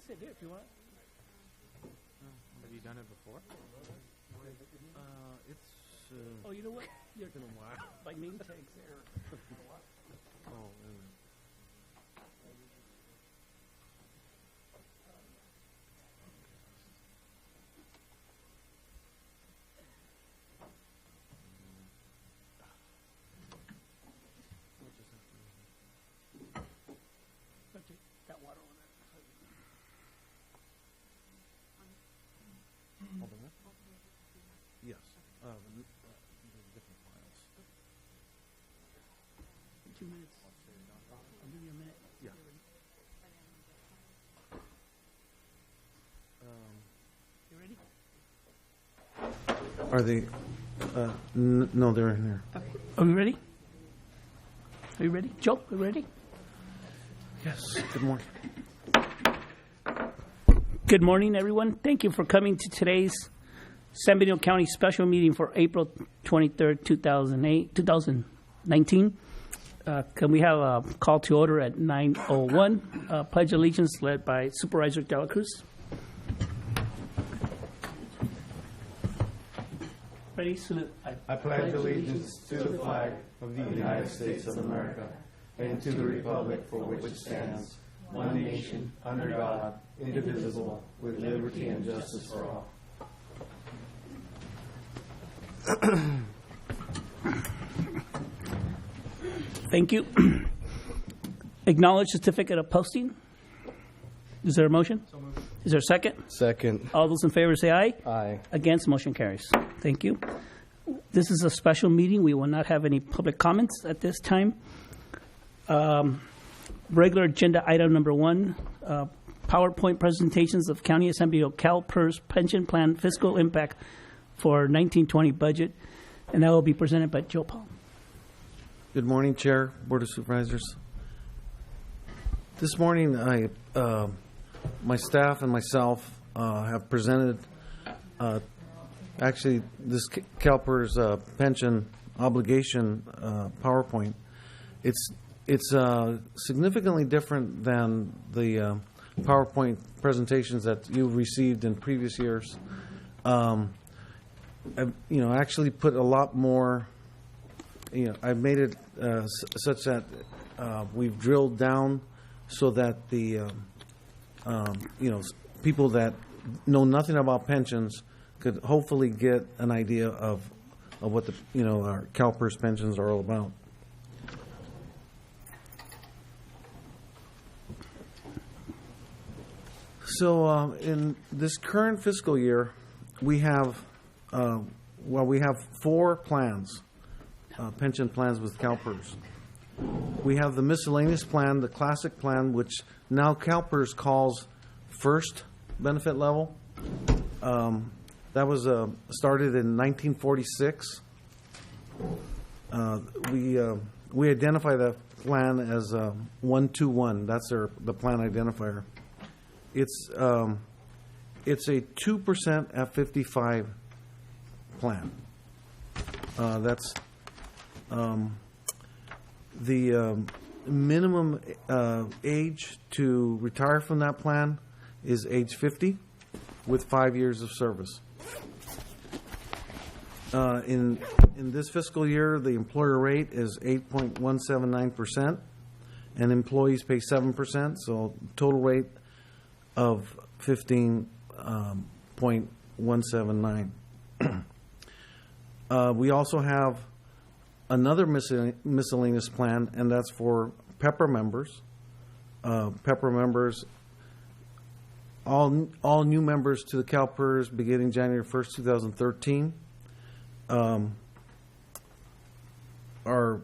sit here if you want. Have you done it before? Oh, you know what? You're been a while. my name tag's there. Oh, Okay, got water on that. hold on. Yes. Different files. 2 minutes. I'll give you a minute. Yeah. You ready? Are they? No, they're in here. Are we ready? Are you ready? Joe, are you ready? Yes. Good morning. Good morning, everyone. Thank you for coming to today's San Benito County special meeting for April 23rd, 2019. Can we have a call to order at 9:01? Pledge allegiance led by Supervisor De La Cruz. Ready? Salute. I pledge allegiance to the flag of the United States of America and to the republic for which it stands, one nation, under God, indivisible, with liberty and justice for all. Thank you. Acknowledge certificate of posting. Is there a motion? So moved. Is there a second? Second. All those in favor say aye. Aye. Against, motion carries. Thank you. This is a special meeting. We will not have any public comments at this time. Regular agenda item number 1, PowerPoint presentations of County of San Benito CalPERS pension plan fiscal impact for 1920 budget, and that will be presented by Joe Paul. Good morning, Chair, Board of Supervisors. This morning, my staff and myself have presented actually this CalPERS pension obligation PowerPoint. It's significantly different than the PowerPoint presentations that you've received in previous years. I've, actually put a lot more. I've made it such that we've drilled down so that the people that know nothing about pensions could hopefully get an idea of what the our CalPERS pensions are all about. So in this current fiscal year, we have 4 plans, pension plans with CalPERS. We have the miscellaneous plan, the classic plan, which now CalPERS calls first benefit level. That was started in 1946. We identify that plan as 121. That's the plan identifier. It's a 2% at 55 plan. That's the minimum age to retire from that plan is age 50 with 5 years of service. In this fiscal year, the employer rate is 8.179%, and employees pay 7%, so total rate of 15.179. We also have another miscellaneous plan, and that's for PEPRA members. PEPRA members, all new members to the CalPERS beginning January 1st, 2013, are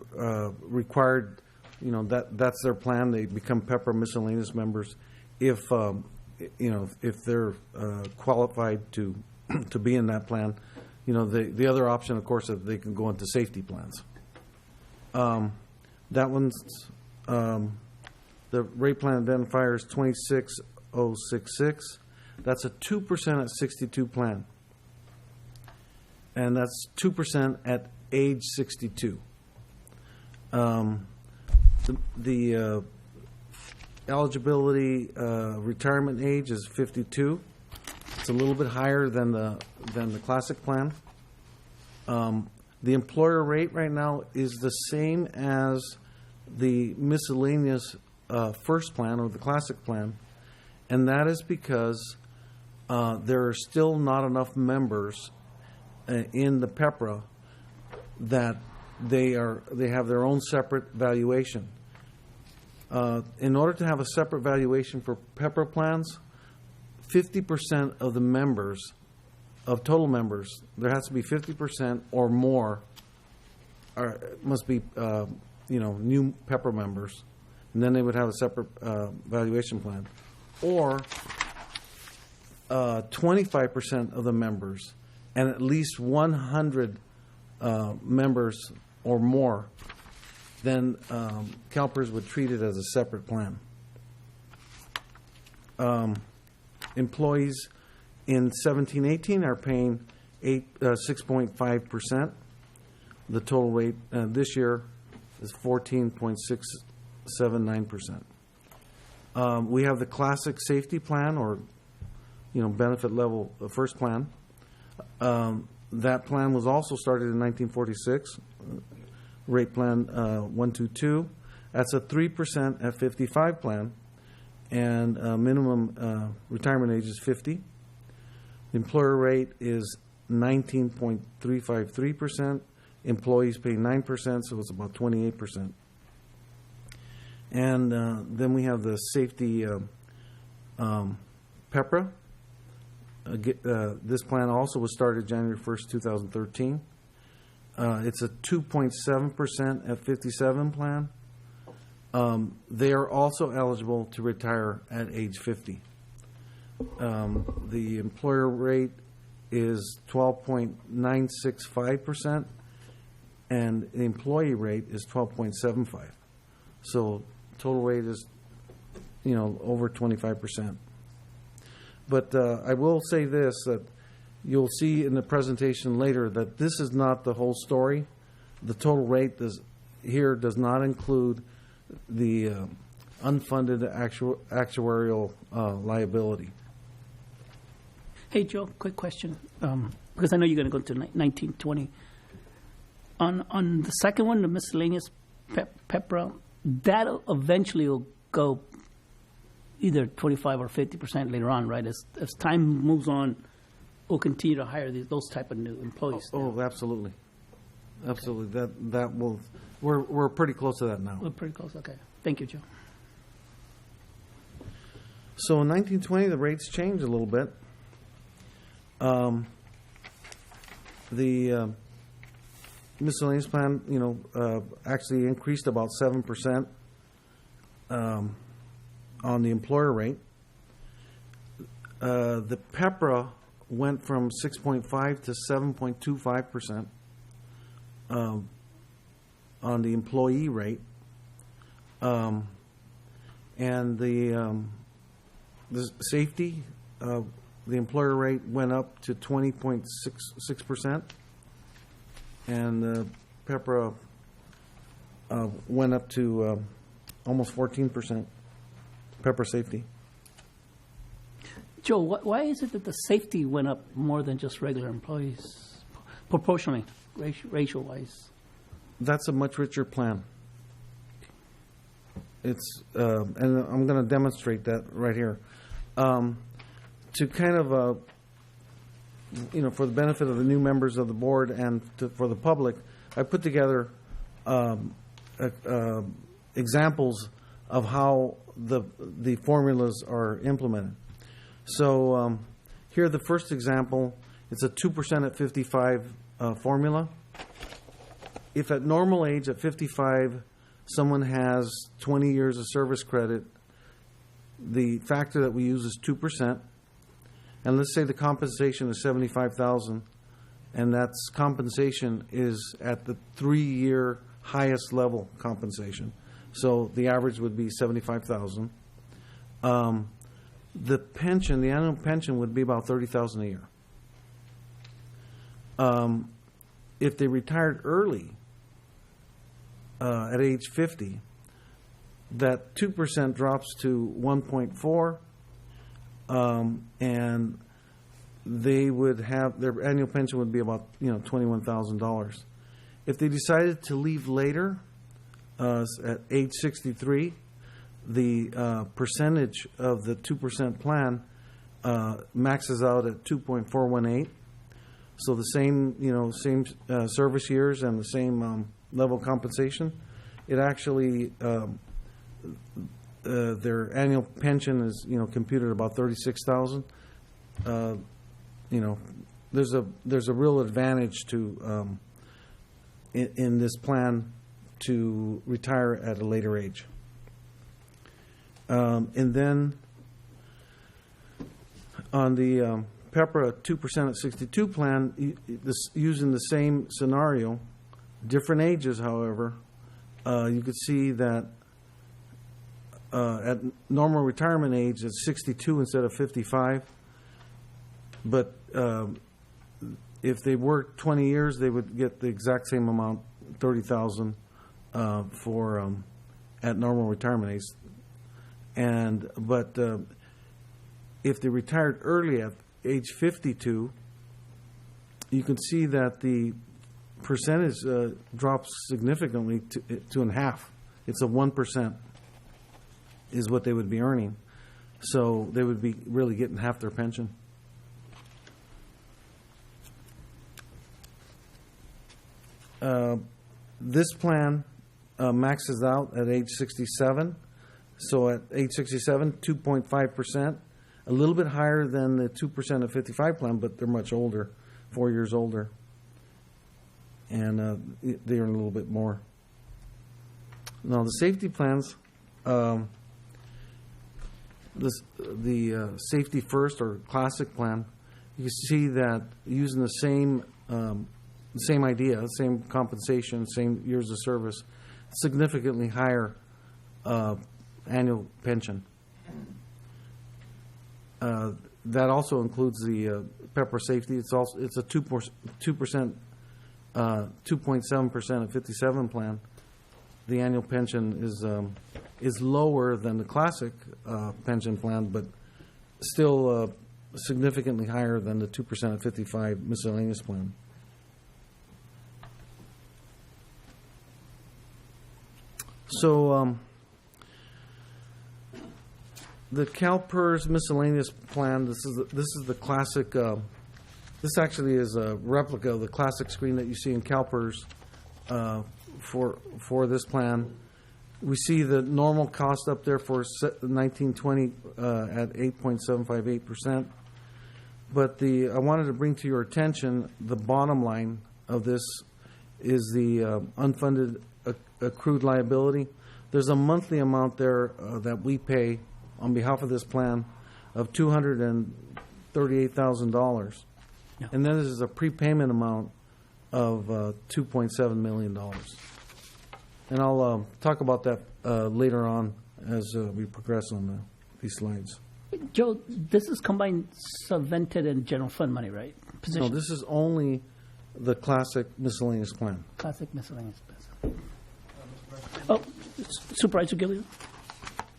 required. That's their plan. They become PEPRA miscellaneous members if they're qualified to be in that plan. The other option, of course, is they can go into safety plans. That one's the rate plan identifier is 26066. That's a 2% at 62 plan, and that's 2% at age 62. eligibility retirement age is 52. It's a little bit higher than the classic plan. The employer rate right now is the same as the miscellaneous first plan or the classic plan, and that is because there are still not enough members in the PEPRA that they have their own separate valuation. In order to have a separate valuation for PEPRA plans, 50% of the members, of total members, there has to be 50% or more, must be new PEPRA members, and then they would have a separate valuation plan. Or 25% of the members and at least 100 members or more, then CalPERS would treat it as a separate plan. Employees in 17-18 are paying 6.5%. The total rate this year is 14.679%. We have the classic safety plan, or benefit level first plan. That plan was also started in 1946. Rate plan 122. That's a 3% at 55 plan, and minimum retirement age is 50. The employer rate is 19.353%. Employees pay 9%, so it's about 28%. And then we have the safety PEPRA. This plan also was started January 1st, 2013. It's a 2.7% at 57 plan. They are also eligible to retire at age 50. The employer rate is 12.965%, and the employee rate is 12.75. So total rate is, over 25%. But I will say this, that you'll see in the presentation later that this is not the whole story. The total rate does not include the unfunded actuarial liability. Hey, Joe, quick question, because I know you're going to go to 1920. On the second one, the miscellaneous PEPRA, that eventually will go either 25 or 50% later on, right? As time moves on, we'll continue to hire those type of new employees. Oh, absolutely. Absolutely. That will. We're pretty close to that now. We're pretty close. Okay. Thank you, Joe. So in 1920, the rates changed a little bit. The miscellaneous plan, actually increased about 7% on the employer rate. The PEPRA went from 6.5 to 7.25% on the employee rate, and the safety, the employer rate went up to 20.66%, and the PEPRA went up to almost 14%. PEPRA safety. Joe, why is it that the safety went up more than just regular employees, proportionally, ratio-wise? That's a much richer plan. It's, and I'm going to demonstrate that right here. To kind of, for the benefit of the new members of the board and for the public, I put together examples of how the formulas are implemented. So here, the first example, it's a 2% at 55 formula. If at normal age at 55, someone has 20 years of service credit, the factor that we use is 2%. And let's say the compensation is $75,000, and that's compensation is at the 3-year highest level compensation. So the average would be $75,000. The pension, the annual pension, would be about $30,000 a year. If they retired early at age 50, that 2% drops to 1.4, and they would have, their annual pension would be about, $21,000. If they decided to leave later, at age 63, the percentage of the 2% plan maxes out at 2.418. So the same, same service years and the same level of compensation. It actually, their annual pension is, computed at about $36,000. There's a real advantage to in this plan to retire at a later age. And then on the PEPRA 2% at 62 plan, using the same scenario, different ages, however, you could see that at normal retirement age, it's 62 instead of 55. But if they worked 20 years, they would get the exact same amount, $30,000 for at normal retirement age. But if they retired early at age 52, you can see that the percentage drops significantly to in half. It's a 1% is what they would be earning. So they would be really getting half their pension. This plan maxes out at age 67. So at age 67, 2.5%, a little bit higher than the 2% of 55 plan, but they're much older, 4 years older. And they earn a little bit more. Now, the safety plans, the Safety First or Classic plan, you can see that using the same idea, same compensation, same years of service, significantly higher annual pension. That also includes the PEPRA safety. It's a 2%, 2.7% at 57 plan. The annual pension is lower than the classic pension plan, but still significantly higher than the 2% at 55 miscellaneous plan. So the CalPERS miscellaneous plan. This is the classic. This actually is a replica of the classic screen that you see in CalPERS for this plan. We see the normal cost up there for 1920 at 8.758%. But I wanted to bring to your attention the bottom line of this is the unfunded accrued liability. There's a monthly amount there that we pay on behalf of this plan of $238,000. Yeah. And then there's a prepayment amount of $2.7 million. And I'll talk about that later on as we progress on these slides. Joe, this is combined subvented and general fund money, right? No, this is only the classic miscellaneous plan. Classic miscellaneous plan. Oh, Supervisor Gilliam?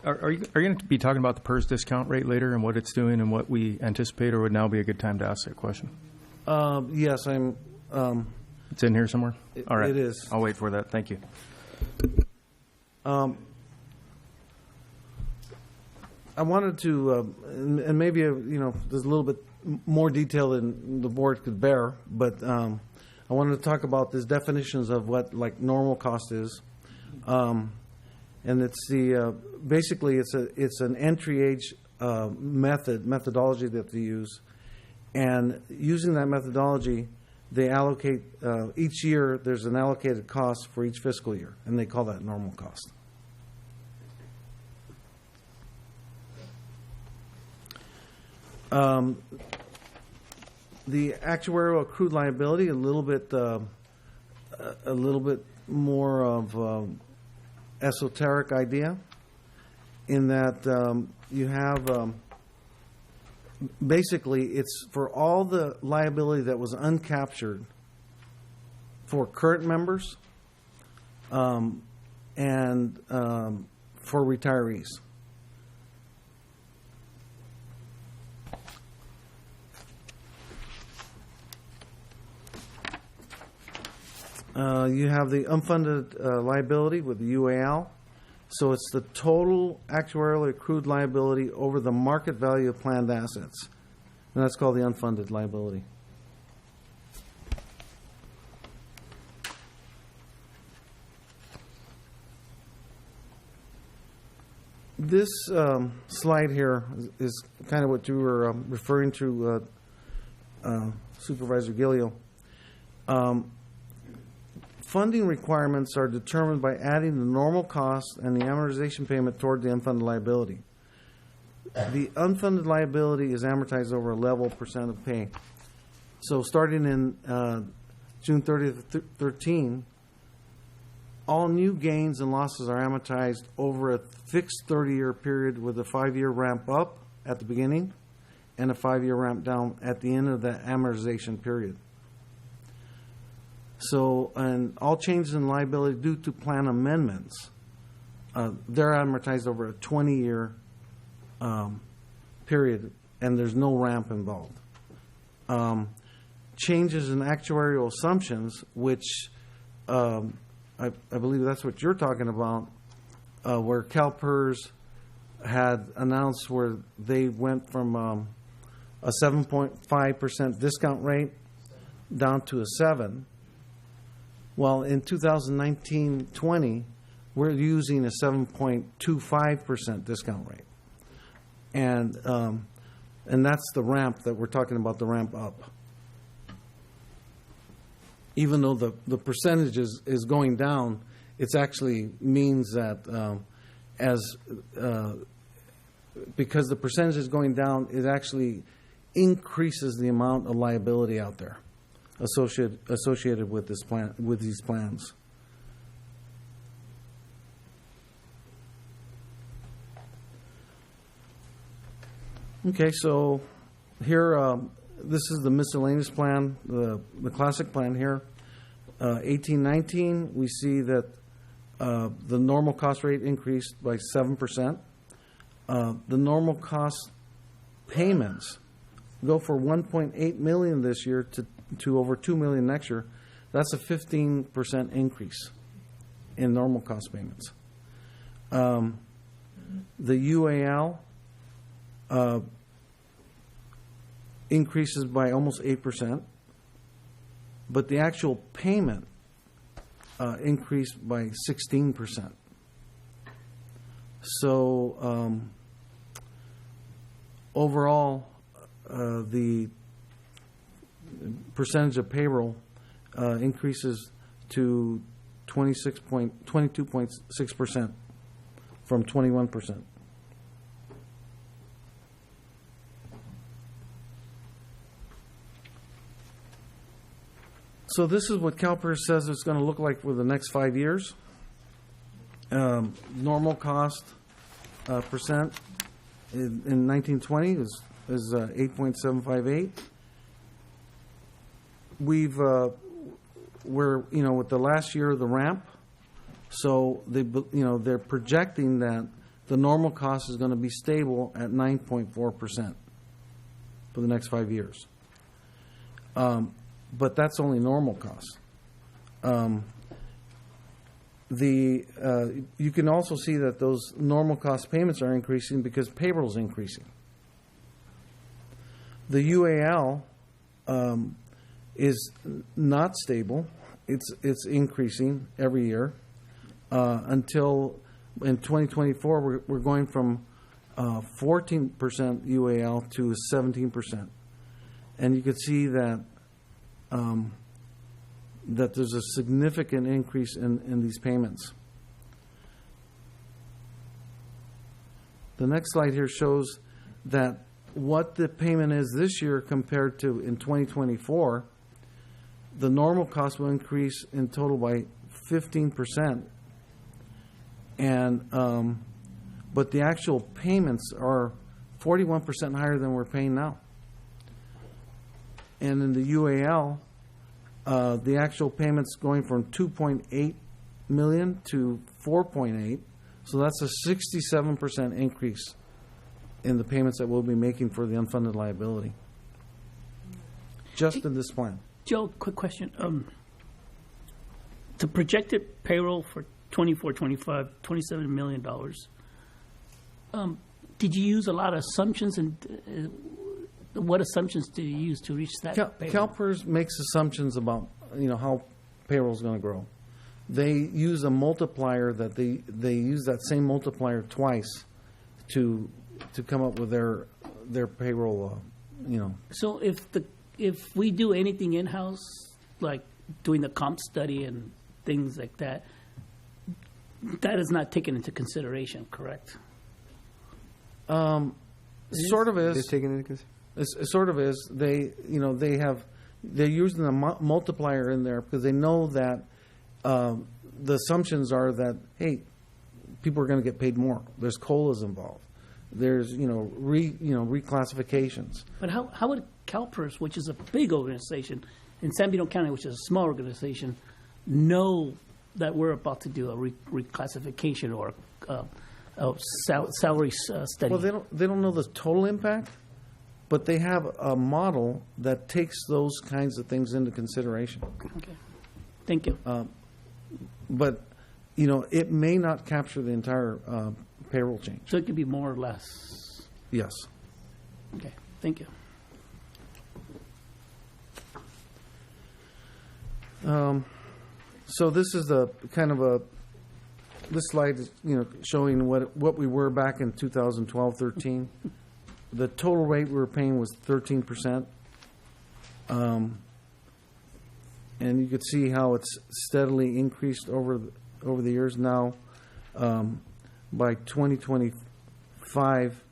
Are you going to be talking about the PERS discount rate later and what it's doing and what we anticipate, or would now be a good time to ask that question? Yes, I'm. It's in here somewhere? All right. It is. I'll wait for that. Thank you. I wanted to, and maybe, there's a little bit more detail than the board could bear, but I wanted to talk about these definitions of what normal cost is. And it's basically it's an entry age methodology that they use, and using that methodology, they allocate each year. There's an allocated cost for each fiscal year, and they call that normal cost. The actuarial accrued liability, a little bit more of esoteric idea, in that you have basically it's for all the liability that was uncaptured for current members and for retirees. You have the unfunded liability with the UAL. So it's the total actuarially accrued liability over the market value of planned assets. And that's called the unfunded liability. This slide here is kind of what you were referring to, Supervisor Gilio. Funding requirements are determined by adding the normal cost and the amortization payment toward the unfunded liability. The unfunded liability is amortized over a level percent of pay. So starting in June 30th, 13, all new gains and losses are amortized over a fixed 30-year period with a 5-year ramp up at the beginning and a 5-year ramp down at the end of the amortization period. So, and all changes in liability due to plan amendments, they're amortized over a 20-year period, and there's no ramp involved. Changes in actuarial assumptions, which I believe that's what you're talking about, where CalPERS had announced where they went from a 7.5% discount rate down to a 7%. Well, in 2019-20, we're using a 7.25% discount rate. And that's the ramp that we're talking about, the ramp up. Even though the percentage is going down, it actually means that because the percentage is going down, it actually increases the amount of liability out there associated with this plan, with these plans. Okay, so here, this is the miscellaneous plan, the classic plan here. 18-19, we see that the normal cost rate increased by 7%. The normal cost payments go for $1.8 million this year to over $2 million next year. That's a 15% increase in normal cost payments. The UAL increases by almost 8%, but the actual payment increased by 16%. So overall, the percentage of payroll increases to 22.6% from 21%. So this is what CalPERS says it's going to look like for the next 5 years. Normal cost percent in 1920 is 8.758. We're with the last year of the ramp, so they're projecting that the normal cost is going to be stable at 9.4% for the next 5 years. But that's only normal costs. You can also see that those normal cost payments are increasing because payroll is increasing. The UAL is not stable. It's increasing every year until in 2024 we're going from 14% UAL to 17%, and you can see that that there's a significant increase in these payments. The next slide here shows that what the payment is this year compared to in 2024. The normal cost will increase in total by 15%, and but the actual payments are 41% higher than we're paying now. And in the UAL, the actual payments going from 2.8 million to 4.8, So that's a 67% increase in the payments that we'll be making for the unfunded liability, just in this plan. Joe, quick question. The projected payroll for 24-25, $27 million. Did you use a lot of assumptions, and what assumptions did you use to reach that payroll? CalPERS makes assumptions about how payroll is going to grow. They use a multiplier that they use that same multiplier twice to come up with their payroll. So if we do anything in house, like doing the comp study and things like that, that is not taken into consideration, correct? Sort of is. It's taken into consideration. It sort of is. They're using a multiplier in there because they know that the assumptions are that, hey, people are going to get paid more. There's COLAs involved. There's reclassifications. But how would CalPERS, which is a big organization, in San Bernardino County, which is a small organization, know that we're about to do a reclassification or a salary study? Well, they don't know the total impact, but they have a model that takes those kinds of things into consideration. Okay. Thank you. But it may not capture the entire payroll change. So it could be more or less. Yes. Okay. Thank you. So this is this slide is showing what we were back in 2012-13. The total rate we were paying was 13%, and you could see how it's steadily increased over the years. Now, by 2025,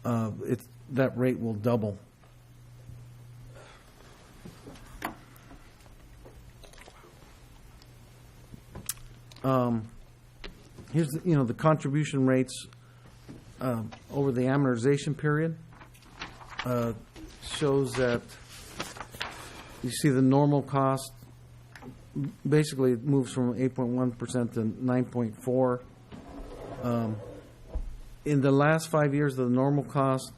that rate will double. Here's the contribution rates over the amortization period. Shows that you see the normal cost basically it moves from 8.1% to 9.4%. In the last 5 years of the normal cost,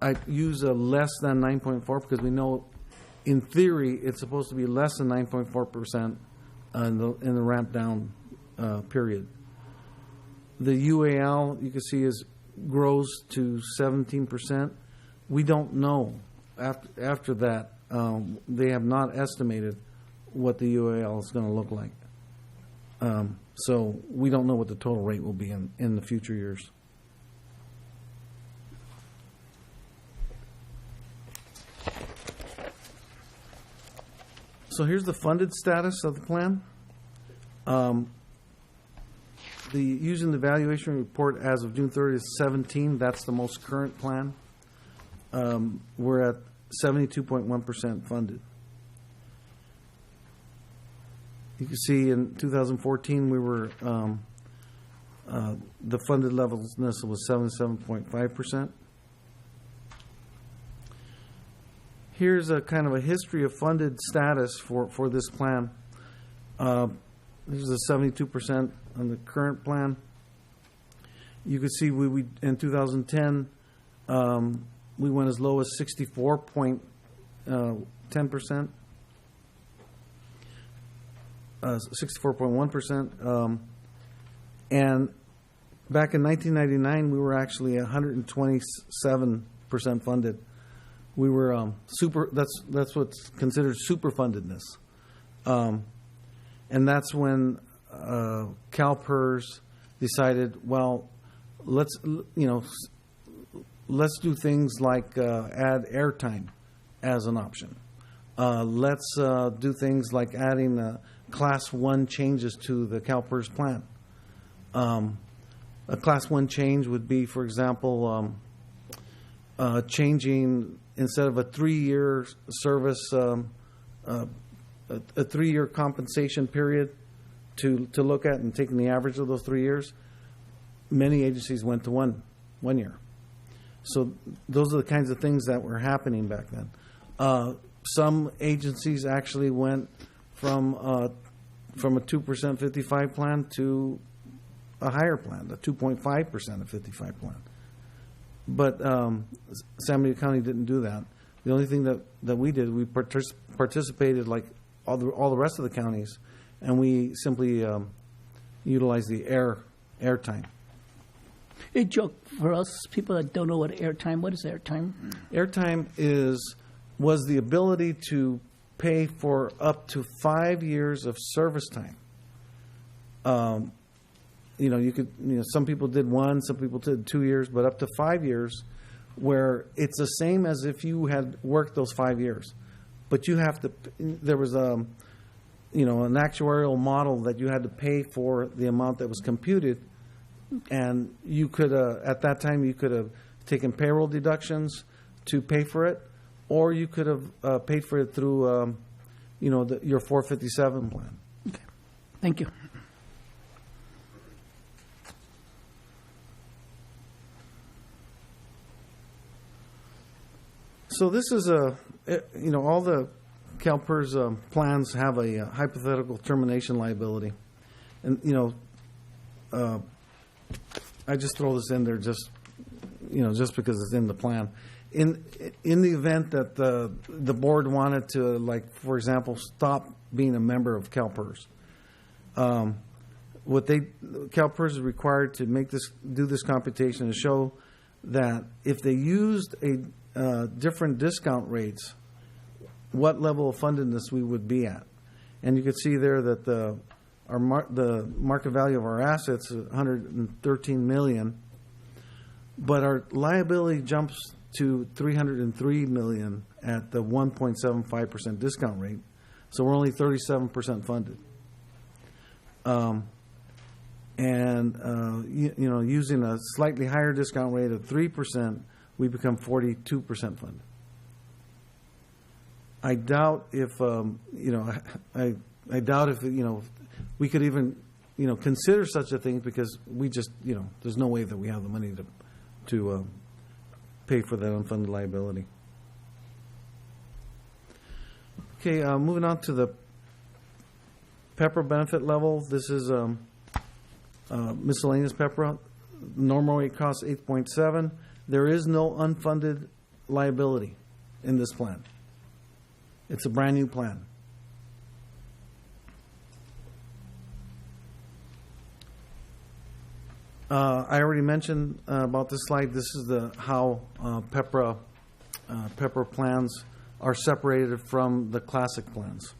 I use a less than 9.4 because we know in theory it's supposed to be less than 9.4% in the ramp down period. The UAL you can see grows to 17%. We don't know after that. They have not estimated what the UAL is going to look like. So we don't know what the total rate will be in the future years. So here's the funded status of the plan. Using the valuation report as of June 30th, 17, that's the most current plan. We're at 72.1% funded. You can see in 2014 we were the funded levelness was 77.5%. Here's a kind of a history of funded status for this plan. This is a 72% on the current plan. You can see we in 2010 we went as low as 64.10%. 64.1%. And back in 1999, we were actually 127% funded. We were super. That's what's considered super fundedness, and that's when CalPERS decided, well, let's do things like add airtime as an option. Let's do things like adding Class 1 changes to the CalPERS plan. A Class 1 change would be, for example, changing, instead of a 3-year service, a 3-year compensation period to look at and taking the average of those 3 years. Many agencies went to one year. So those are the kinds of things that were happening back then. Some agencies actually went from a 2% 55 plan to a higher plan, a 2.5% of 55 plan. But San Benito County didn't do that. The only thing that we did, we participated like all the rest of the counties, and we simply utilized the airtime. A joke for us people that don't know what airtime. What is airtime? Airtime was the ability to pay for up to 5 years of service time. Some people did 1, some people did 2 years, but up to 5 years, where it's the same as if you had worked those 5 years. But you have to, there was an actuarial model that you had to pay for the amount that was computed, and you could, at that time, you could have taken payroll deductions to pay for it, or you could have paid for it through, your 457 plan. Okay. Thank you. So this is all the CalPERS plans have a hypothetical termination liability, and I just throw this in there just because it's in the plan. In the event that the board wanted to, like, for example, stop being a member of CalPERS, CalPERS is required to do this computation to show that if they used different discount rates, what level of fundedness we would be at. And you can see there that the market value of our assets is $113 million, but our liability jumps to $303 million at the 1.75% discount rate. So we're only 37% funded. Using a slightly higher discount rate of 3%, we become 42% funded. I doubt if we could even consider such a thing, because we just there's no way that we have the money to pay for that unfunded liability. Okay, moving on to the PEPRA benefit level. This is miscellaneous PEPRA. Normal rate costs 8.7. There is no unfunded liability in this plan. It's a brand new plan. I already mentioned about this slide. This is how PEPRA plans are separated from the classic plans.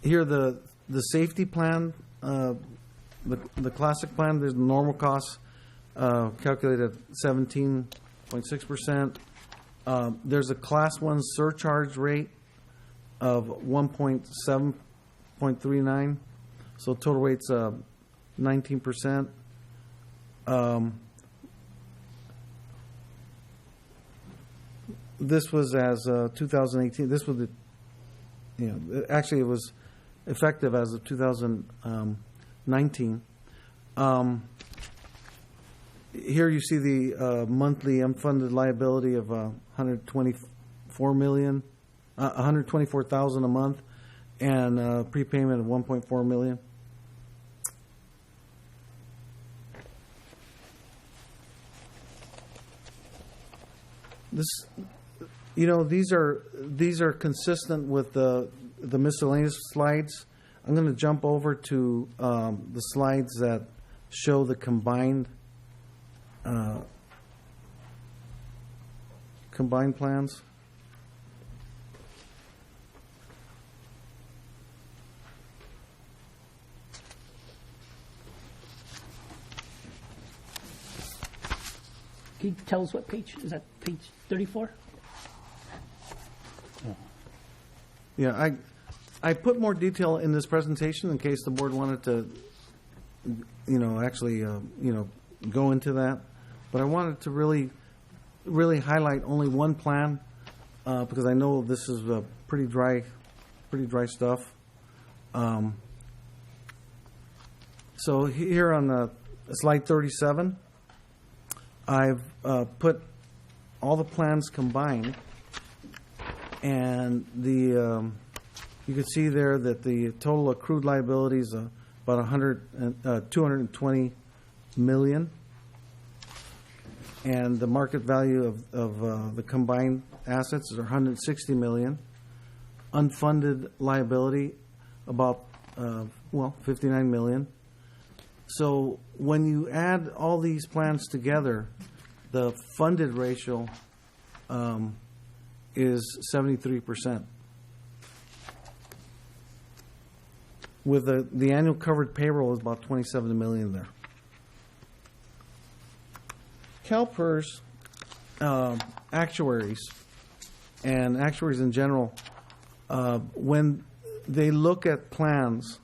Here, the safety plan, the classic plan, there's normal costs calculated at 17.6%. There's a class 1 surcharge rate of 1.7.39, so total rate's 19%. This was as 2018. This was actually it was effective as of 2019. Here you see the monthly unfunded liability of $124,000 a month, and prepayment of $1.4 million. These are consistent with the miscellaneous slides. I'm going to jump over to the slides that show the combined plans. Can you tell us what page? Is that page 34? Yeah, I put more detail in this presentation in case the board wanted to, actually, go into that. But I wanted to really highlight only one plan because I know this is pretty dry stuff. So here on slide 37, I've put all the plans combined, and the You can see there that the total accrued liability is about 220 million. And the market value of the combined assets is 160 million. Unfunded liability, about, 59 million. So when you add all these plans together, the funded ratio is 73%. With the annual covered payroll is about 27 million there. CalPERS actuaries and actuaries in general, when they look at plans,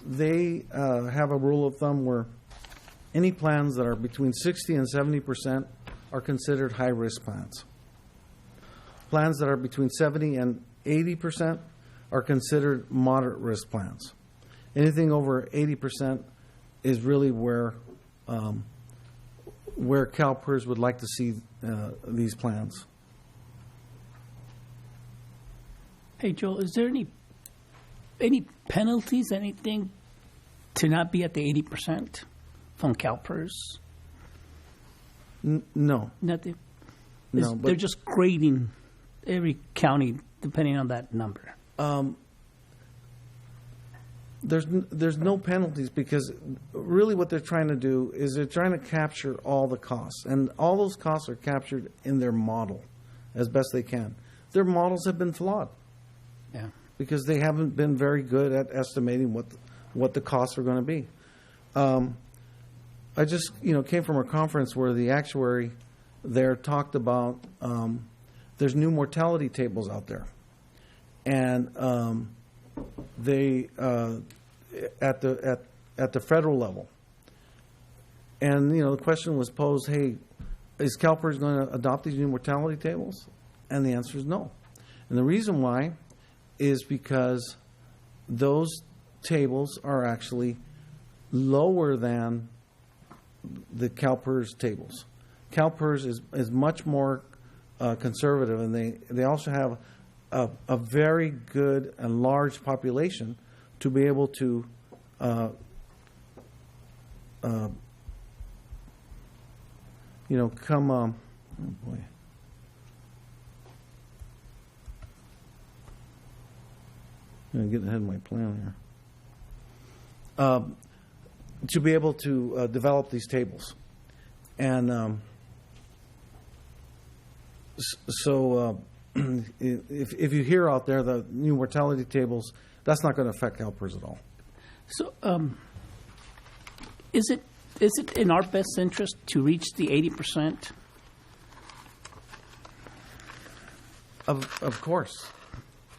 they have a rule of thumb where any plans that are between 60 and 70% are considered high-risk plans. Plans that are between 70 and 80% are considered moderate risk plans. Anything over 80% is really where CalPERS would like to see these plans. Hey, Joel, is there any penalties, anything to not be at the 80% from CalPERS? No. Nothing? No, They're just grading every county depending on that number. There's no penalties because really what they're trying to do is they're trying to capture all the costs, and all those costs are captured in their model as best they can. Their models have been flawed. Yeah. Because they haven't been very good at estimating what the costs are going to be. I just came from a conference where the actuary there talked about there's new mortality tables out there, and they at the federal level, and the question was posed: hey, is CalPERS going to adopt these new mortality tables? And the answer is no. And the reason why is because those tables are actually lower than the CalPERS tables. CalPERS is much more conservative, and they also have a very good and large population to be able to come. Oh boy. I'm getting ahead of my plan here. To be able to develop these tables. And so if you hear out there the new mortality tables, that's not going to affect CalPERS at all. So is it in our best interest to reach the 80%? Of course.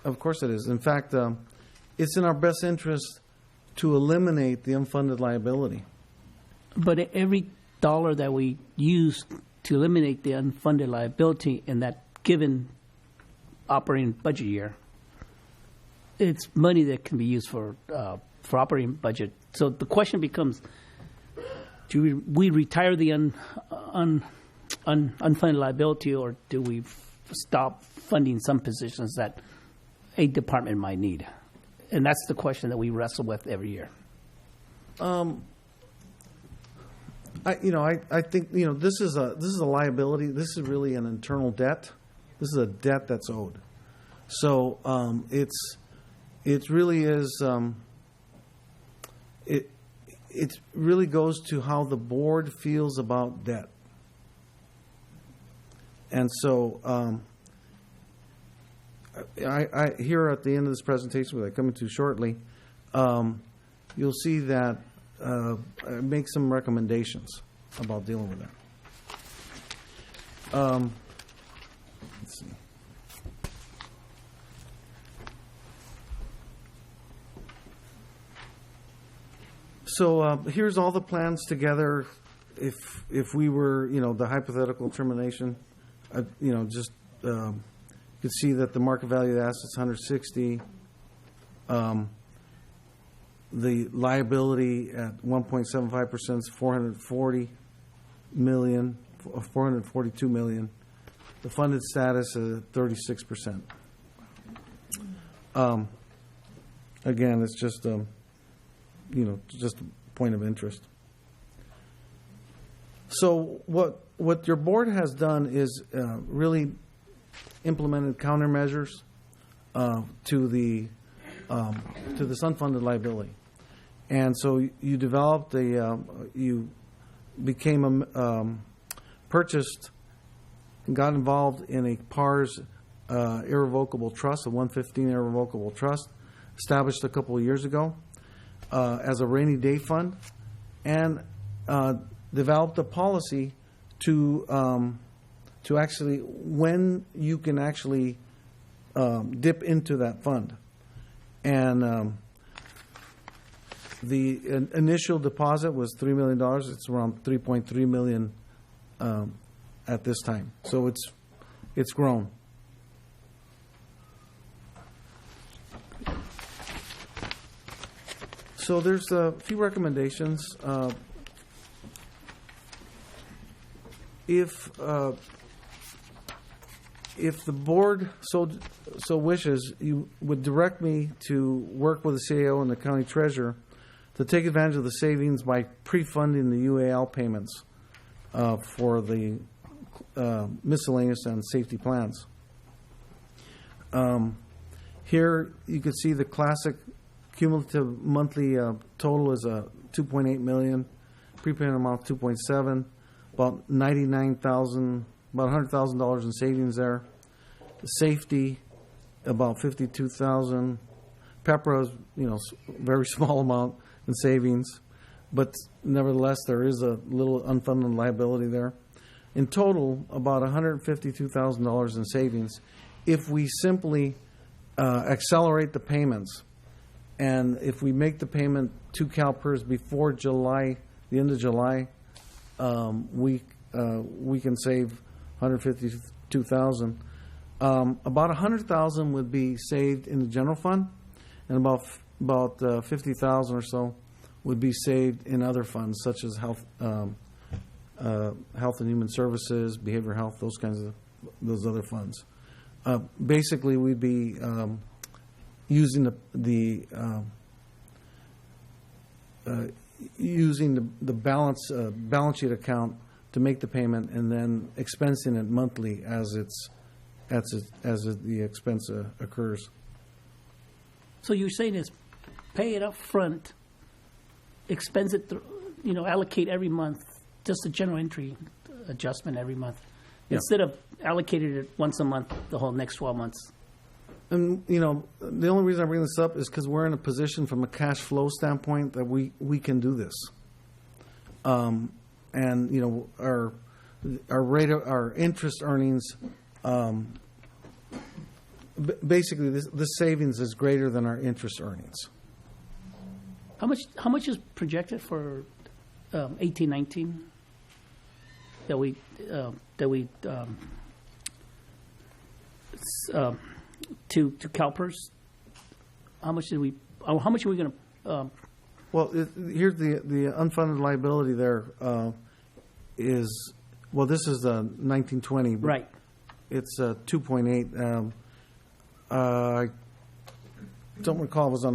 Of course it is. In fact, it's in our best interest to eliminate the unfunded liability. But every dollar that we use to eliminate the unfunded liability in that given operating budget year, it's money that can be used for operating budget. So the question becomes, do we retire the unfunded liability, or do we stop funding some positions that a department might need? And that's the question that we wrestle with every year. I think this is a liability. This is really an internal debt. This is a debt that's owed. So it really is. It really goes to how the board feels about debt. And so I here at the end of this presentation, which I come into shortly, you'll see that I make some recommendations about dealing with that. Let's see. So here's all the plans together. If we were, the hypothetical termination, just you could see that the market value of the assets 160. The liability at 1.75% is 442 million. The funded status is 36%. Again, it's just, just a point of interest. So what your board has done is really implemented countermeasures to this unfunded liability. And so you developed you became purchased and got involved in a PARS irrevocable trust, a 115 irrevocable trust, established a couple of years ago as a rainy day fund, and developed a policy to actually when you can actually dip into that fund. And the initial deposit was $3 million. It's around $3.3 million at this time. So it's grown. So there's a few recommendations. If the board so wishes, you would direct me to work with the CAO and the county treasurer to take advantage of the savings by pre-funding the UAL payments for the miscellaneous and safety plans. Here you can see the classic cumulative monthly total is $2.8 million, prepayment amount 2.7, about $99,000, about $100,000 in savings there. Safety, about $52,000. PEPRA is, very small amount in savings, but nevertheless there is a little unfunded liability there. In total, about $152,000 in savings if we simply accelerate the payments. And if we make the payment to CalPERS before July, the end of July, we can save $152,000. About $100,000 would be saved in the general fund, and about $50,000 or so would be saved in other funds such as health and human services, behavioral health, those other funds. Basically, we'd be using the balance sheet account to make the payment, and then expensing it monthly as the expense occurs. So you're saying is pay it up front, expense it, allocate every month, just a general entry adjustment every month, instead of allocated it once a month the whole next 12 months. And, the only reason I bring this up is because we're in a position from a cash flow standpoint that we can do this. And, our rate of our interest earnings, basically this savings is greater than our interest earnings. How much is projected for 18-19 that we to CalPERS? How much are we going to? Well, here's the unfunded liability. There is, well, this is 1920. Right. It's 2.8. I don't recall. It was on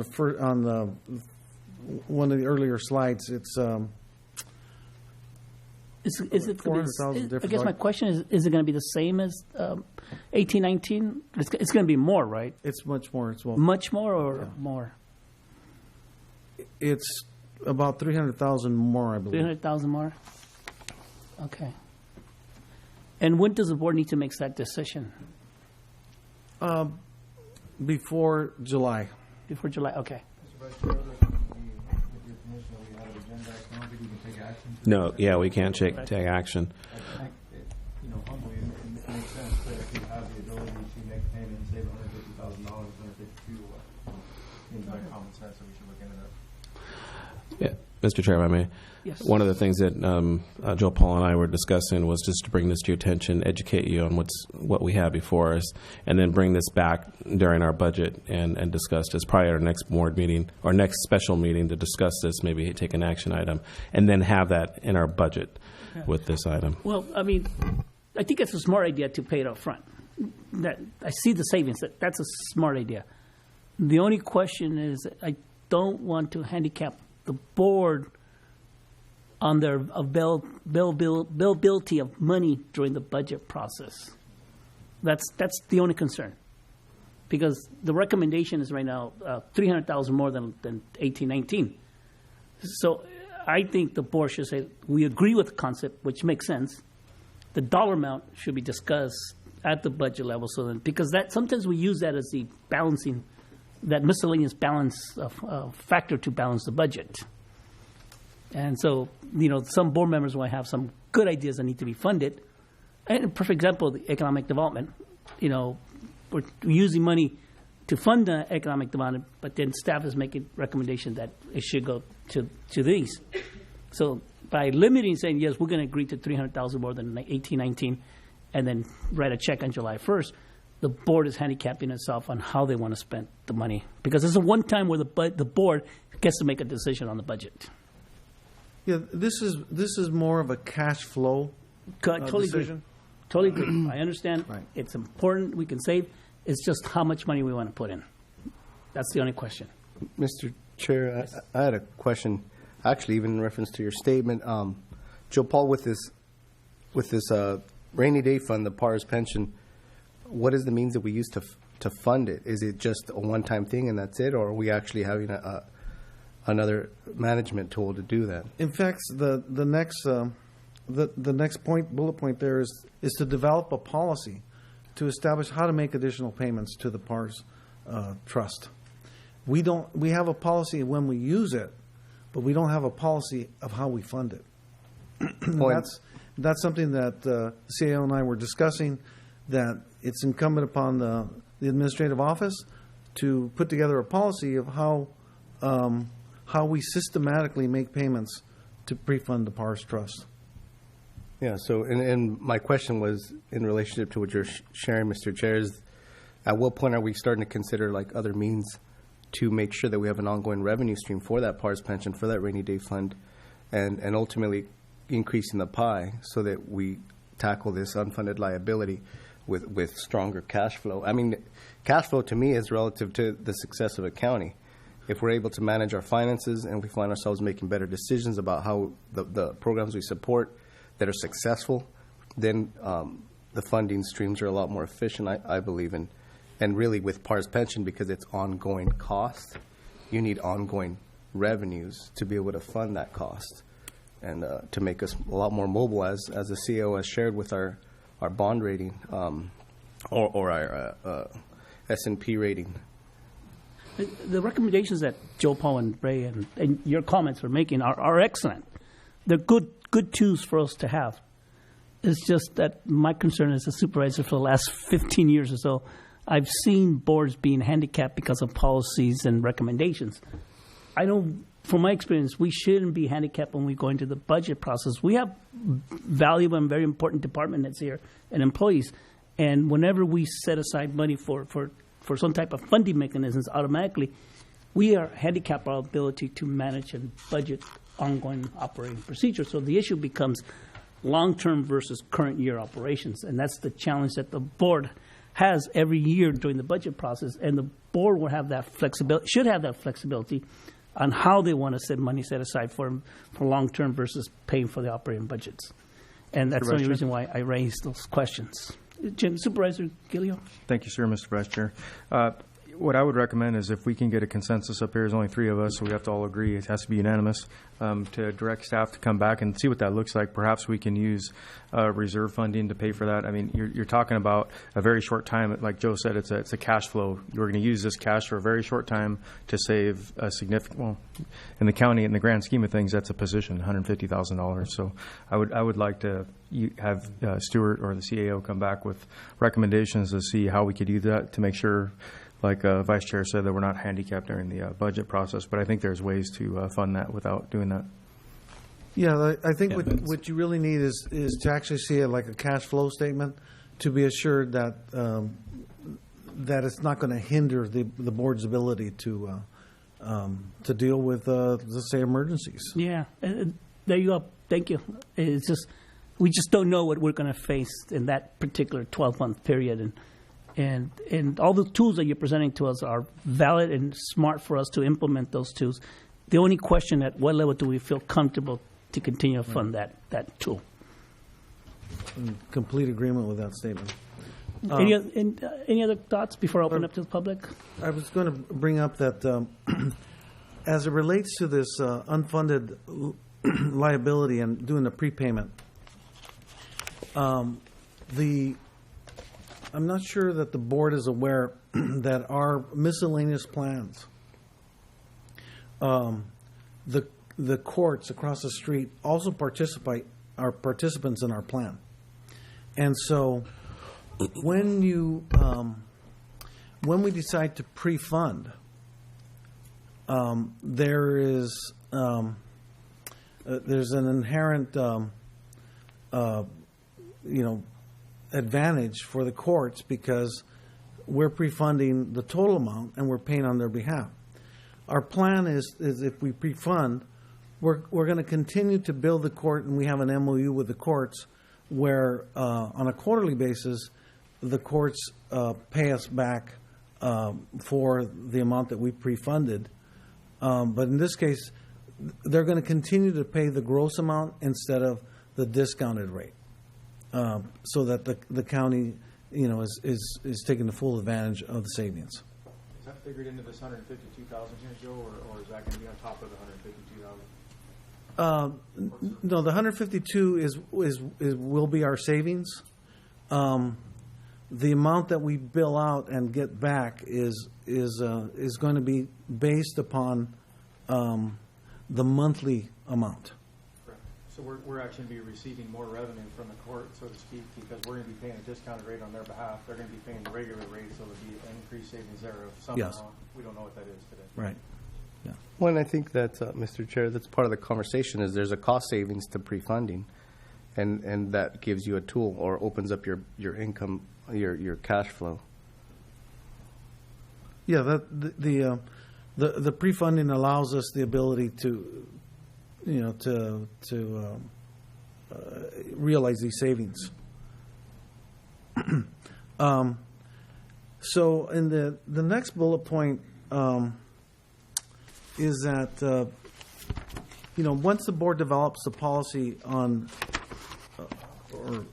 one of the earlier slides. It's Is it going to be? I guess my like, question is it going to be the same as 18-19? It's going to be more, right? it's much more. It's Much more or more? It's about 300,000 more, I believe. 300,000 more. Okay. And when does the board need to make that decision? Before July. Before July. Okay. No, yeah, we can't take action. Humbly, it makes sense that if you have the ability to make a payment and save $150,000, $152,000 seems like common sense, so we should look into that. Yeah, Mr. Chair, if I may. Yes. One of the things that Joe Paul and I were discussing was just to bring this to your attention, educate you on what we have before us, and then bring this back during our budget and discuss this prior to our next board meeting or next special meeting to discuss this, maybe take an action item, and then have that in our budget with this item. Well, I mean, I think it's a smart idea to pay it up front. That I see the savings. That's a smart idea. The only question is, I don't want to handicap the board on their availability of money during the budget process. That's the only concern, because the recommendation is right now $300,000 more than 1819. So I think the board should say we agree with the concept, which makes sense. The dollar amount should be discussed at the budget level, so then, because that sometimes we use that as the balancing, that miscellaneous balance factor to balance the budget. And so, some board members might have some good ideas that need to be funded. And a perfect example, the economic development. We're using money to fund the economic development, but then staff is making recommendation that it should go to these. So by limiting, saying, yes, we're going to agree to $300,000 more than 1819, and then write a check on July 1st, the board is handicapping itself on how they want to spend the money. Because it's a one time where the board gets to make a decision on the budget. Yeah, this is more of a cash flow Totally decision. agree. Totally agree. I understand. Right. It's important. We can save. It's just how much money we want to put in. That's the only question. Mr. Chair, I had a question, actually, even in reference to your statement. Joe Paul, with this rainy day fund, the PARS pension, what is the means that we use to fund it? Is it just a one-time thing and that's it, or are we actually having another management tool to do that? In fact, the next bullet point there is to develop a policy to establish how to make additional payments to the PARS trust. We have a policy when we use it, but we don't have a policy of how we fund it. That's something that the CAO and I were discussing, that it's incumbent upon the administrative office to put together a policy of how we systematically make payments to pre-fund the PARS trust. Yeah, so, and my question was in relationship to what you're sharing, Mr. Chair, is at what point are we starting to consider like other means to make sure that we have an ongoing revenue stream for that PARS pension, for that rainy day fund, and ultimately increasing the pie so that we tackle this unfunded liability with stronger cash flow. I mean, cash flow to me is relative to the success of a county. If we're able to manage our finances and we find ourselves making better decisions about how the programs we support that are successful, then the funding streams are a lot more efficient, I believe in. And really with PARS pension, because it's ongoing cost, you need ongoing revenues to be able to fund that cost and to make us a lot more mobile, as the CEO has shared with our bond rating or our S&P rating. The recommendations that Joe Paul and Ray and your comments are making are excellent. They're good tools for us to have. It's just that my concern as a supervisor for the last 15 years or so, I've seen boards being handicapped because of policies and recommendations. I know from my experience, we shouldn't be handicapped when we go into the budget process. We have valuable and very important department heads here and employees. And whenever we set aside money for some type of funding mechanisms, automatically we are handicapped our ability to manage and budget ongoing operating procedures. So the issue becomes long-term versus current year operations. And that's the challenge that the board has every year during the budget process. And the board will have that flexibility, should have that flexibility on how they want to set money set aside for long-term versus paying for the operating budgets. And that's the only reason why I raised those questions. Supervisor Gilio? Thank you, sir, Mr. Vice Chair. What I would recommend is if we can get a consensus up here, there's only 3 of us, so we have to all agree, it has to be unanimous, to direct staff to come back and see what that looks like. Perhaps we can use reserve funding to pay for that. I mean, you're talking about a very short time. Like Joe said, it's a cash flow. You're going to use this cash for a very short time to save a significant, well, in the county, in the grand scheme of things, that's a position, $150,000. So I would like to have Stuart or the CAO come back with recommendations to see how we could do that to make sure, like Vice Chair said, that we're not handicapped during the budget process. But I think there's ways to fund that without doing that. Yeah, I think what you really need is to actually see it like a cash flow statement to be assured that that it's not going to hinder the board's ability to deal with, let's say, emergencies. Yeah, there you go. Thank you. It's just we just don't know what we're going to face in that particular 12-month period, and And all the tools that you're presenting to us are valid and smart for us to implement those tools. The only question, at what level do we feel comfortable to continue to fund that tool? In complete agreement with that statement. Any other thoughts before I open up to the public? I was going to bring up that as it relates to this unfunded liability and doing the prepayment, I'm not sure that the board is aware that our miscellaneous plans, the courts across the street also are participants in our plan. And so when we decide to pre-fund, there's an inherent advantage for the courts because we're pre-funding the total amount and we're paying on their behalf. Our plan is if we pre-fund, we're going to continue to bill the court, and we have an MOU with the courts where on a quarterly basis, the courts pay us back for the amount that we pre-funded. But in this case, they're going to continue to pay the gross amount instead of the discounted rate, so that the county, is taking the full advantage of the savings. Is that figured into this 152,000 here, Joe, or is that going to be on top of the 152,000? No, the 152 will be our savings. The amount that we bill out and get back is going to be based upon the monthly amount. Correct. So we're actually going to be receiving more revenue from the court, so to speak, because we're going to be paying a discounted rate on their behalf. They're going to be paying the regular rate, so there'll be an increased savings there of some Yes. amount. We don't know what that is today. Right. Yeah. Well, and I think that, Mr. Chair, that's part of the conversation is there's a cost savings to pre-funding, and that gives you a tool or opens up your income, your cash flow. Yeah, the pre-funding allows us the ability to realize these savings. So in the next bullet point is that once the board develops a policy on or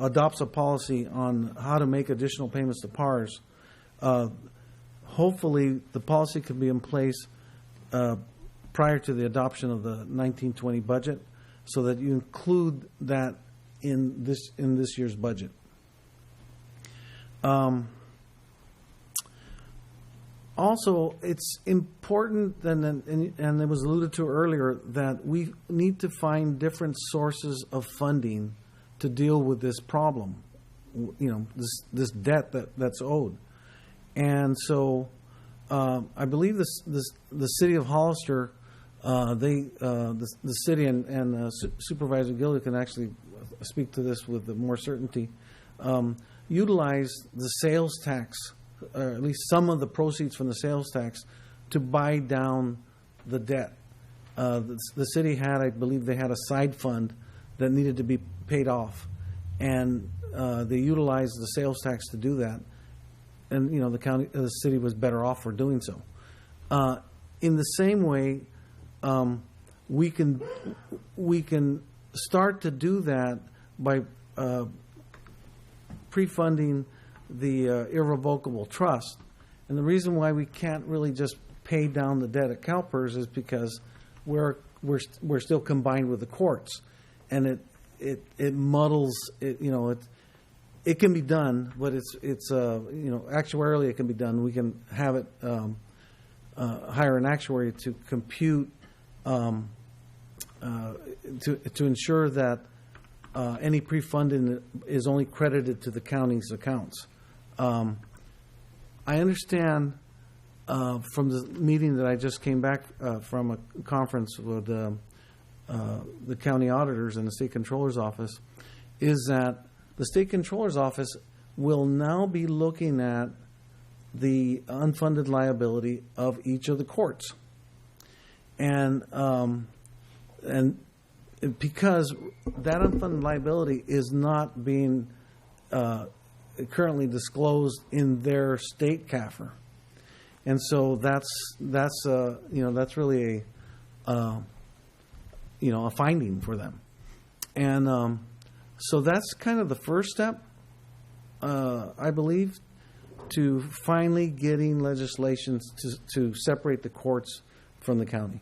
adopts a policy on how to make additional payments to PARS, hopefully the policy can be in place prior to the adoption of the 1920 budget, so that you include that in this year's budget. Also, it's important, and it was alluded to earlier, that we need to find different sources of funding to deal with this problem, this debt that's owed. And so I believe the city of Hollister, the city and Supervisor Gilder can actually speak to this with more certainty, utilize the sales tax, or at least some of the proceeds from the sales tax, to buy down the debt. The city had, I believe they had a side fund that needed to be paid off, and they utilized the sales tax to do that. And the city was better off for doing so. In the same way, we can start to do that by pre-funding the irrevocable trust. And the reason why we can't really just pay down the debt at CalPERS is because we're still combined with the courts, and it muddles it. It can be done, but it's actuarially it can be done. We can have it hire an actuary to compute to ensure that any pre-funding is only credited to the county's accounts. I understand from the meeting that I just came back from a conference with the county auditors and the state controller's office, is that the state controller's office will now be looking at the unfunded liability of each of the courts, and because that unfunded liability is not being currently disclosed in their state CAFR. And so that's really a finding for them. And so that's kind of the first step, I believe, to finally getting legislation to separate the courts from the county.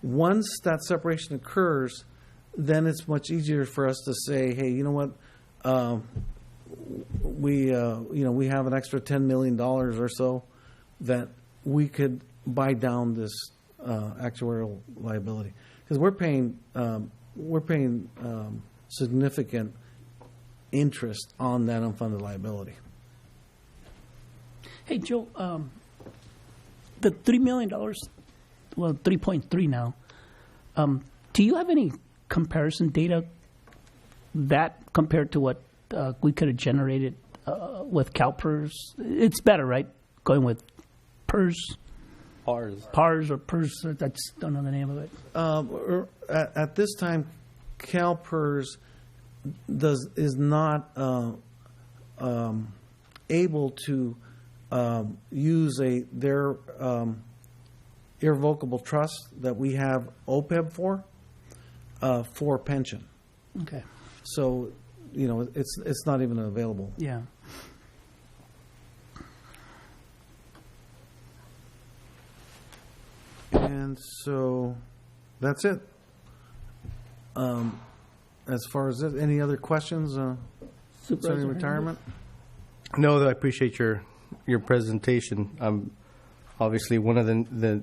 Once that separation occurs, then it's much easier for us to say, hey, you know what, we have an extra $10 million or so that we could buy down this actuarial liability, because we're paying significant interest on that unfunded liability. Hey, Joe, the $3 million, well, 3.3 now, do you have any comparison data that compared to what we could have generated with CalPERS? It's better, right? Going with PERS? PARS or PERS, I just don't know the name of it. At this time, CalPERS is not able to use their irrevocable trust that we have OPEB for pension. Okay. So, it's not even available. Yeah. And so that's it. As far as this, any other questions concerning retirement? No, though, I appreciate your presentation. I'm obviously one of the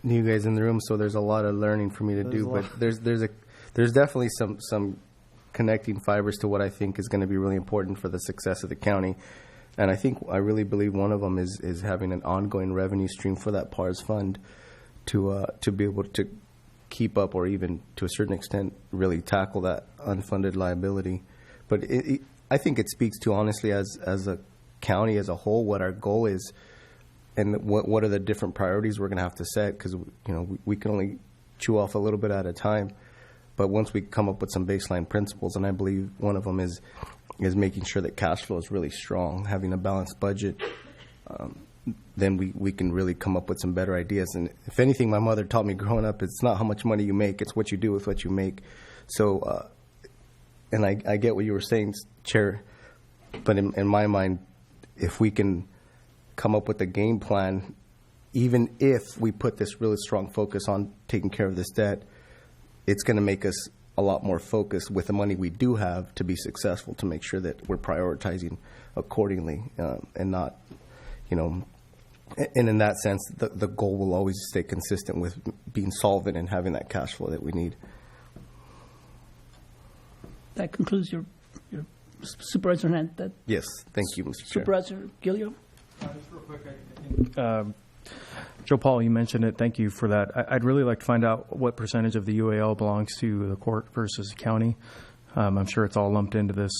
new guys in the room, so there's a lot of learning for me to do. But there's definitely some connecting fibers to what I think is going to be really important for the success of the county. And I really believe one of them is having an ongoing revenue stream for that PARS fund to be able to keep up, or even to a certain extent really tackle that unfunded liability. But I think it speaks to, honestly, as a county as a whole, what our goal is and what are the different priorities we're going to have to set, because we can only chew off a little bit at a time. But once we come up with some baseline principles, and I believe one of them is making sure that cash flow is really strong, having a balanced budget, then we can really come up with some better ideas. And if anything, my mother taught me growing up, it's not how much money you make, it's what you do with what you make. So, and I get what you were saying, Chair, but in my mind, if we can come up with a game plan, even if we put this really strong focus on taking care of this debt, it's going to make us a lot more focused with the money we do have to be successful, to make sure that we're prioritizing accordingly, and not, and in that sense, the goal will always stay consistent with being solvent and having that cash flow that we need. That concludes your Supervisor Hernandez. Yes, thank you, Mr. Chair. Supervisor Gilio? Just real quick, Joe Paul, you mentioned it. Thank you for that. I'd really like to find out what percentage of the UAL belongs to the court versus the county. I'm sure it's all lumped into this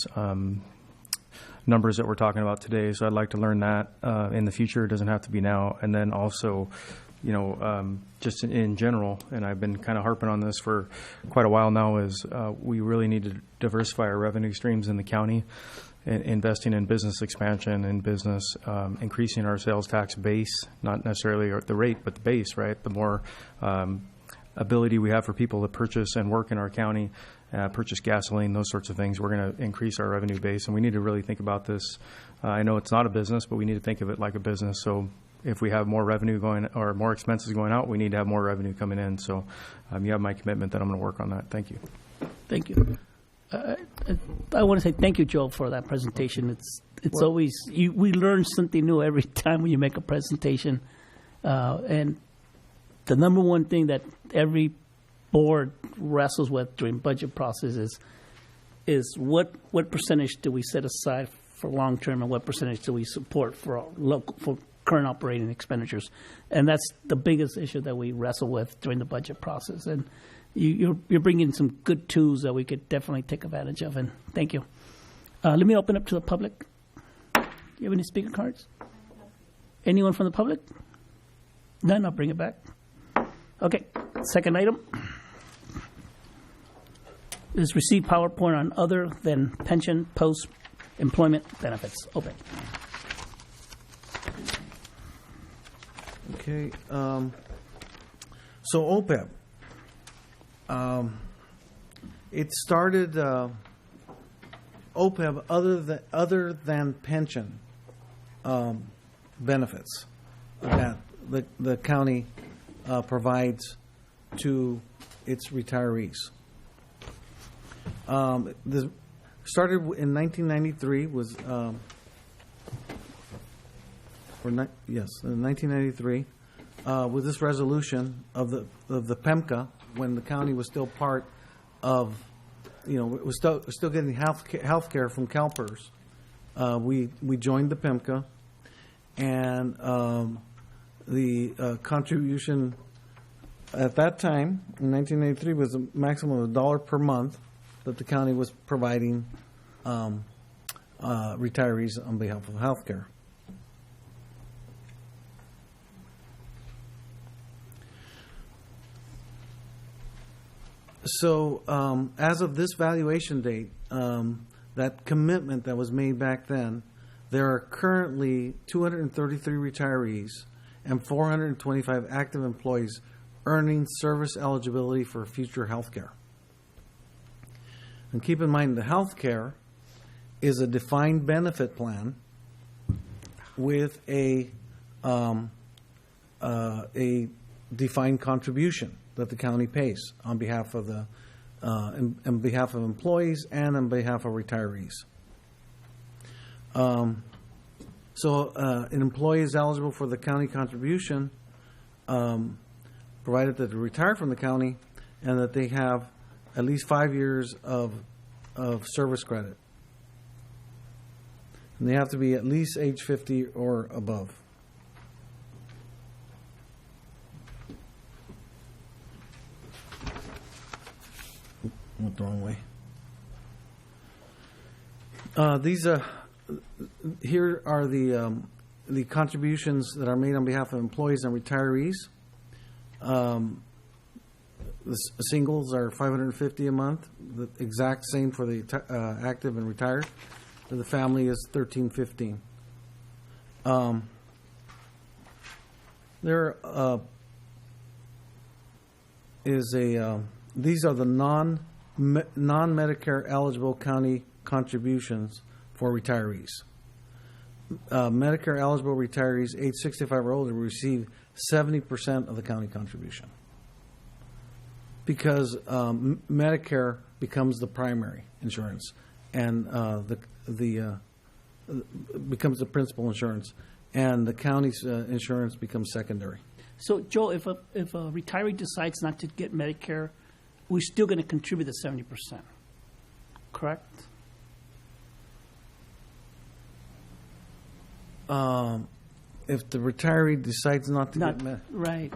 numbers that we're talking about today, so I'd like to learn that in the future. It doesn't have to be now. And then also, just in general, and I've been kind of harping on this for quite a while now, is we really need to diversify our revenue streams in the county, investing in business expansion and business, increasing our sales tax base, not necessarily the rate, but the base, right? The more ability we have for people to purchase and work in our county, purchase gasoline, those sorts of things, we're going to increase our revenue base. And we need to really think about this. I know it's not a business, but we need to think of it like a business. So if we have more revenue going or more expenses going out, we need to have more revenue coming in. So you have my commitment that I'm going to work on that. Thank you. Thank you. I want to say thank you, Joe, for that presentation. It's always we learn something new every time when you make a presentation, and the number one thing that every board wrestles with during budget process is what percentage do we set aside for long term, and what percentage do we support for current operating expenditures, and that's the biggest issue that we wrestle with during the budget process. And you're bringing some good tools that we could definitely take advantage of, and thank you. Let me open up to the public. Do you have any speaker cards? Anyone from the public? None? I'll bring it back. Okay, second item is receive PowerPoint on other than pension post employment benefits, OPEB. Okay, so OPEB. It started OPEB other than pension benefits that the county provides to its retirees. This started in 1993. In 1993, with this resolution of the PEMCA, when the county was still part of, it was still getting health care from CalPERS. We joined the PEMCA, and the contribution at that time in 1983 was a maximum of $1 per month that the county was providing retirees on behalf of health care. So as of this valuation date, that commitment that was made back then, there are currently 233 retirees and 425 active employees earning service eligibility for future health care. And keep in mind, the health care is a defined benefit plan with a defined contribution that the county pays on behalf of on behalf of employees and on behalf of retirees. So an employee is eligible for the county contribution, provided that they retire from the county and that they have at least 5 years of service credit. And they have to be at least age 50 or above. Went the wrong way. Here are the contributions that are made on behalf of employees and retirees. The singles are $550 a month. The exact same for the active and retired. For the family is $1,315. These are the non-Medicare eligible county contributions for retirees. Medicare eligible retirees age 65 or older receive 70% of the county contribution because Medicare becomes the primary insurance and becomes the principal insurance, and the county's insurance becomes secondary. So, Joe, if a retiree decides not to get Medicare, we're still going to contribute the 70%, correct? If the retiree decides not to get Medicare. Right.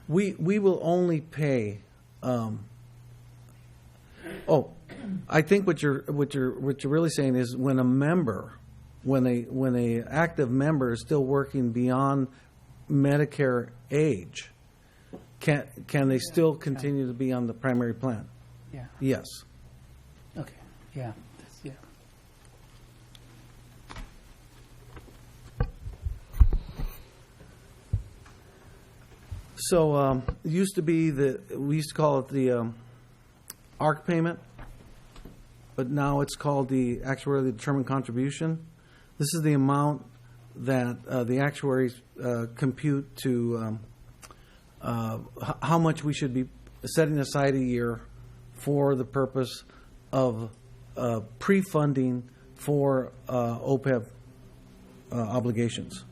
We will only pay. I think what you're really saying is when a member, when a active member is still working beyond Medicare age, can they still continue to be on the primary plan? Yeah. Yes. Okay. Yeah. Yeah. So it used to be we used to call it the ARC payment, but now it's called the actuarially determined contribution. This is the amount that the actuaries compute to how much we should be setting aside a year for the purpose of pre-funding for OPEB obligations.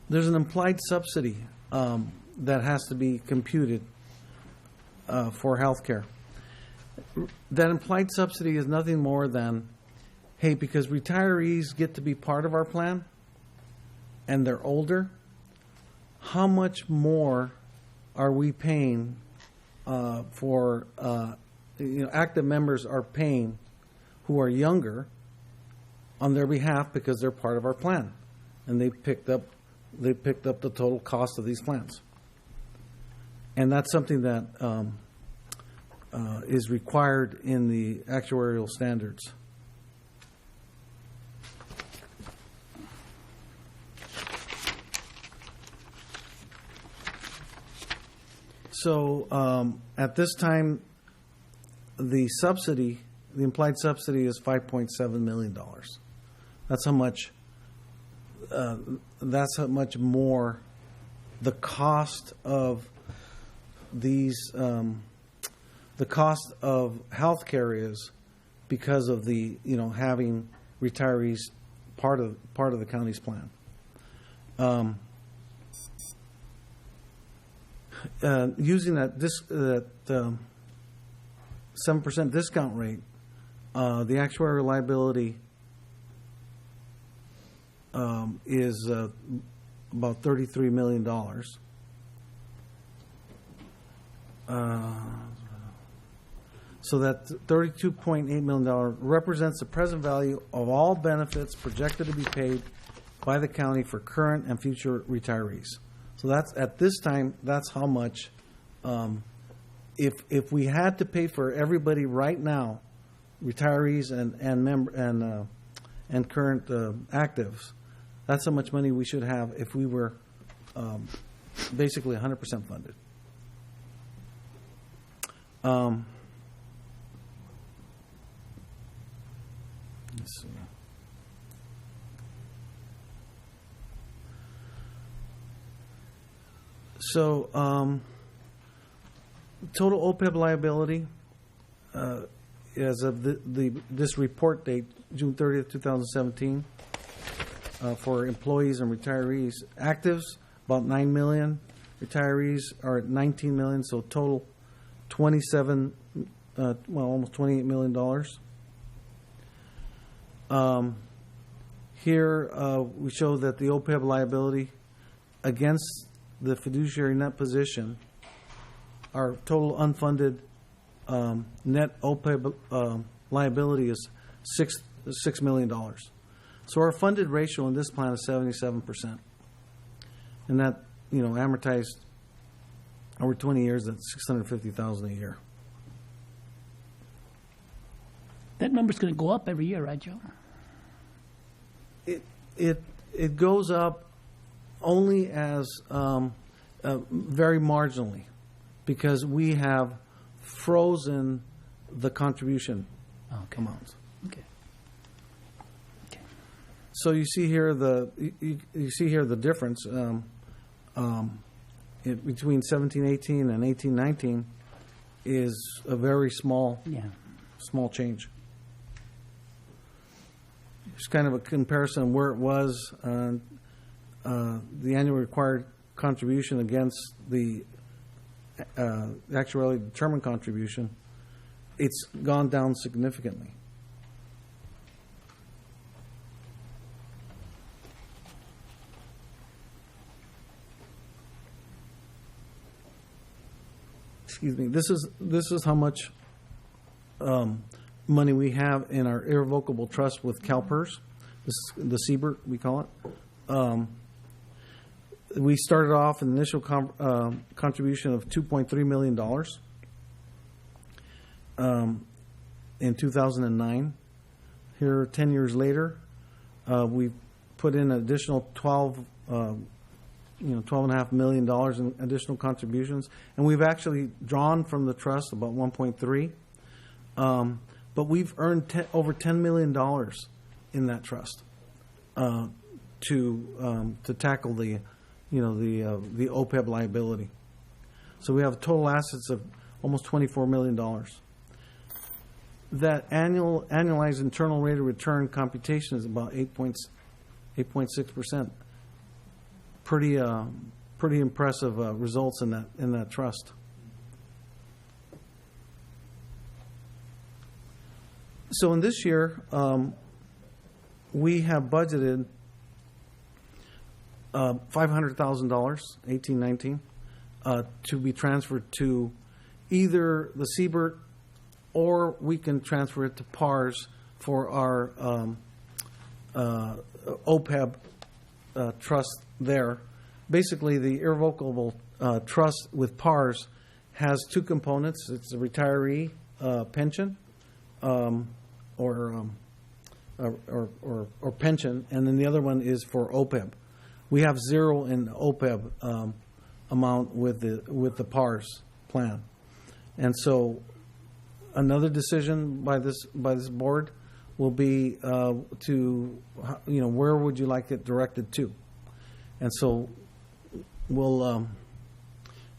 There's an implied subsidy that has to be computed for health care. That implied subsidy is nothing more than, hey, because retirees get to be part of our plan and they're older, how much more are we paying for, active members are paying who are younger on their behalf because they're part of our plan. And they picked up they picked up the total cost of these plans. And that's something that is required in the actuarial standards. So at this time, the subsidy, the implied subsidy is $5.7 million. That's how much. That's how much more the cost of these, the cost of healthcare is because of the having retirees part of the county's plan. Using that 7% discount rate, the actuarial liability is about $33 million. So that $32.8 million represents the present value of all benefits projected to be paid by the county for current and future retirees. So that's, at this time, that's how much, if we had to pay for everybody right now, retirees and current actives, that's how much money we should have if we were basically 100% funded. Let's see. So, total OPEB liability as of this report date, June 30th, 2017, for employees and retirees. Actives, about 9 million. Retirees are at 19 million, so total 27, almost $28 million. Here we show that the OPEB liability against the fiduciary net position, our total unfunded net OPEB liability is $6 million. So our funded ratio in this plan is 77%, and that amortized over 20 years. That's $650,000 a year. That number's going to go up every year, right, Joe? It goes up only as very marginally, because we have frozen the contribution amounts. Okay. So you see here the difference between 1718 and 1819 is a very small change. It's kind of a comparison where it was the annual required contribution against the actuarially determined contribution. It's gone down significantly. Excuse me. This is how much money we have in our irrevocable trust with CalPERS. This is the CBERT, we call it. We started off an initial contribution of $2.3 million in 2009. Here, 10 years later, we put in an additional $12.5 million in additional contributions, and we've actually drawn from the trust about 1.3. But we've earned over $10 million in that trust to tackle the OPEB liability. So we have total assets of almost $24 million. That annualized internal rate of return computation is about 8.6%. Pretty impressive results in that trust. So in this year, we have budgeted $500,000, 1819, to be transferred to either the CBERT, or we can transfer it to PARS for our OPEB trust there. Basically, the irrevocable trust with PARS has two components. It's a retiree pension or pension, and then the other one is for OPEB. We have zero in OPEB amount with the PARS plan, and so another decision by this board will be to where would you like it directed to, and so we'll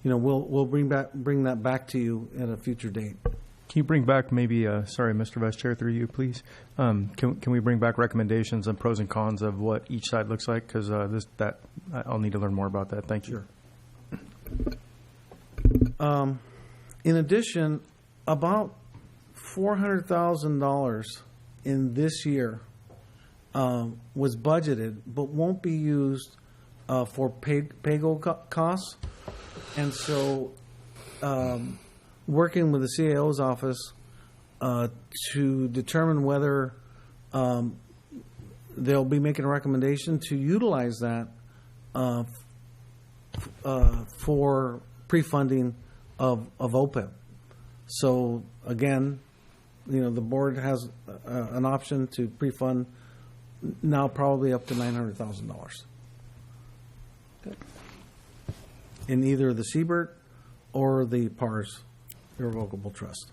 bring that back to you at a future date. Can you bring back maybe, sorry, Mr. Vice Chair, through you, please? Can we bring back recommendations and pros and cons of what each side looks like? Because I'll need to learn more about that. Thank you. Sure. In addition, about $400,000 in this year was budgeted, but won't be used for pay-go costs, and so. Working with the CAO's office to determine whether they'll be making a recommendation to utilize that for pre-funding of OPEB. So again, the board has an option to pre-fund now probably up to $900,000 in either the CBERT or the PARS irrevocable trust.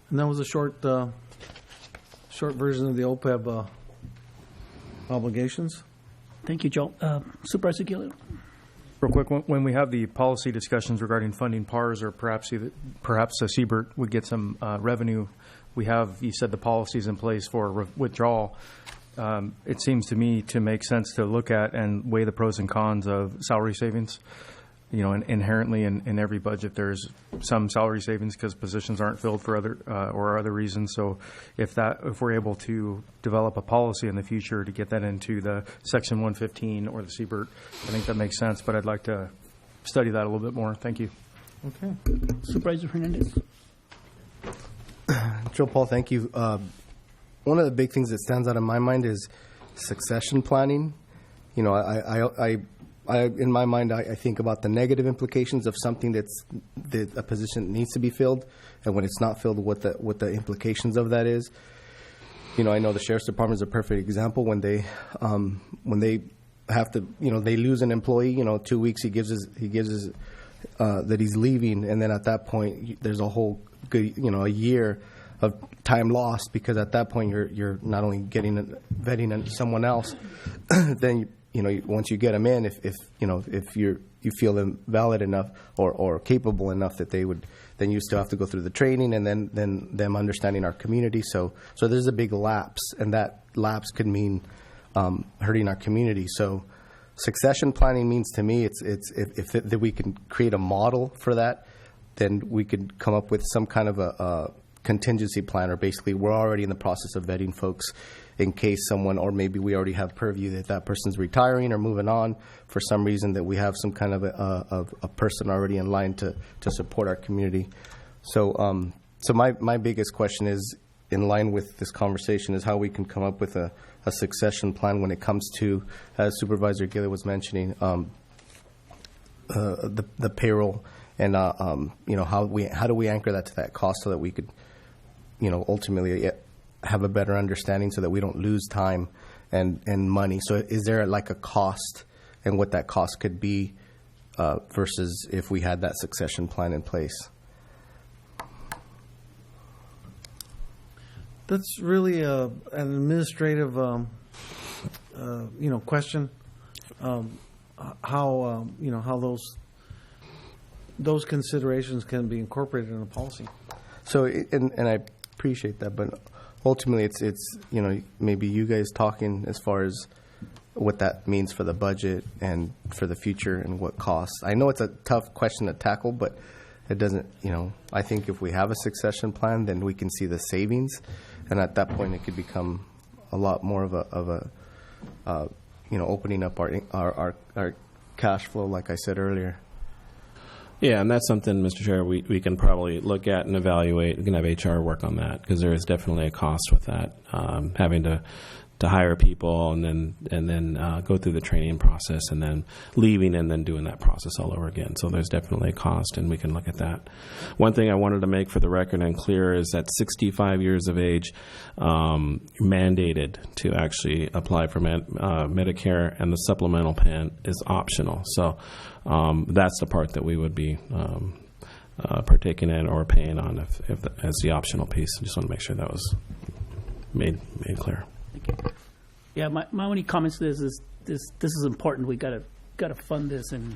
And that was a short version of the OPEB obligations. Thank you, Joe. Supervisor Gilliam. Real quick, when we have the policy discussions regarding funding PARS or perhaps a CBERT would get some revenue, we have, you said, the policies in place for withdrawal. It seems to me to make sense to look at and weigh the pros and cons of salary savings. Inherently in every budget, there's some salary savings because positions aren't filled for other reasons. So if we're able to develop a policy in the future to get that into the Section 115 or the CBERT, I think that makes sense. But I'd like to study that a little bit more. Thank you. Okay. Supervisor Hernandez. Joe Paul, thank you. One of the big things that stands out in my mind is succession planning. In my mind, I think about the negative implications of something that a position needs to be filled, and when it's not filled, what the implications of that is. I know the Sheriff's Department is a perfect example. When they have to, they lose an employee. 2 weeks he gives that he's leaving, and then at that point, there's a whole good, a year of time lost because at that point you're not only vetting someone else, then. Once you get them in, if you feel them valid enough or capable enough that they would, then you still have to go through the training and then them understanding our community. So there's a big lapse, and that lapse could mean hurting our community. So succession planning means to me if we can create a model for that, then we could come up with some kind of a contingency plan, or basically we're already in the process of vetting folks in case someone, or maybe we already have purview that person's retiring or moving on for some reason, that we have some kind of a person already in line to support our community. So my biggest question is, in line with this conversation, is how we can come up with a succession plan when it comes to, as Supervisor Gilliam was mentioning, the payroll, and how do we anchor that to that cost so that we could ultimately have a better understanding so that we don't lose time and money. So is there like a cost and what that cost could be versus if we had that succession plan in place? That's really an administrative question. How those considerations can be incorporated in a policy. So and I appreciate that, but ultimately, it's maybe you guys talking as far as what that means for the budget and for the future and what costs. I know it's a tough question to tackle, but it doesn't. I think if we have a succession plan, then we can see the savings, and at that point, it could become a lot more of a opening up our cash flow, like I said earlier. Yeah, and that's something, Mr. Chair, we can probably look at and evaluate. We can have HR work on that because there is definitely a cost with that, having to hire people and then go through the training process and then leaving and then doing that process all over again. So there's definitely a cost, and we can look at that. One thing I wanted to make for the record and clear is that 65 years of age mandated to actually apply for Medicare, and the supplemental plan is optional. So that's the part that we would be partaking in or paying on if as the optional piece. I just want to make sure that was made clear. Thank you. Yeah, my only comments to this is this is important. We gotta fund this and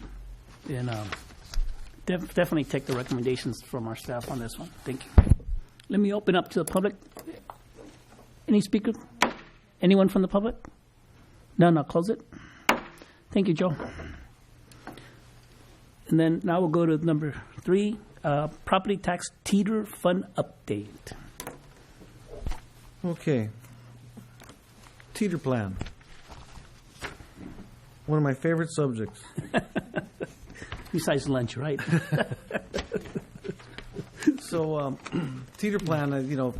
definitely take the recommendations from our staff on this one. Thank you. Let me open up to the public. Any speakers? Anyone from the public? None. I'll close it. Thank you, Joe. And then now we'll go to number 3, property tax teeter fund update. Okay. Teeter plan. One of my favorite subjects. Besides lunch, right? So, teeter plan, a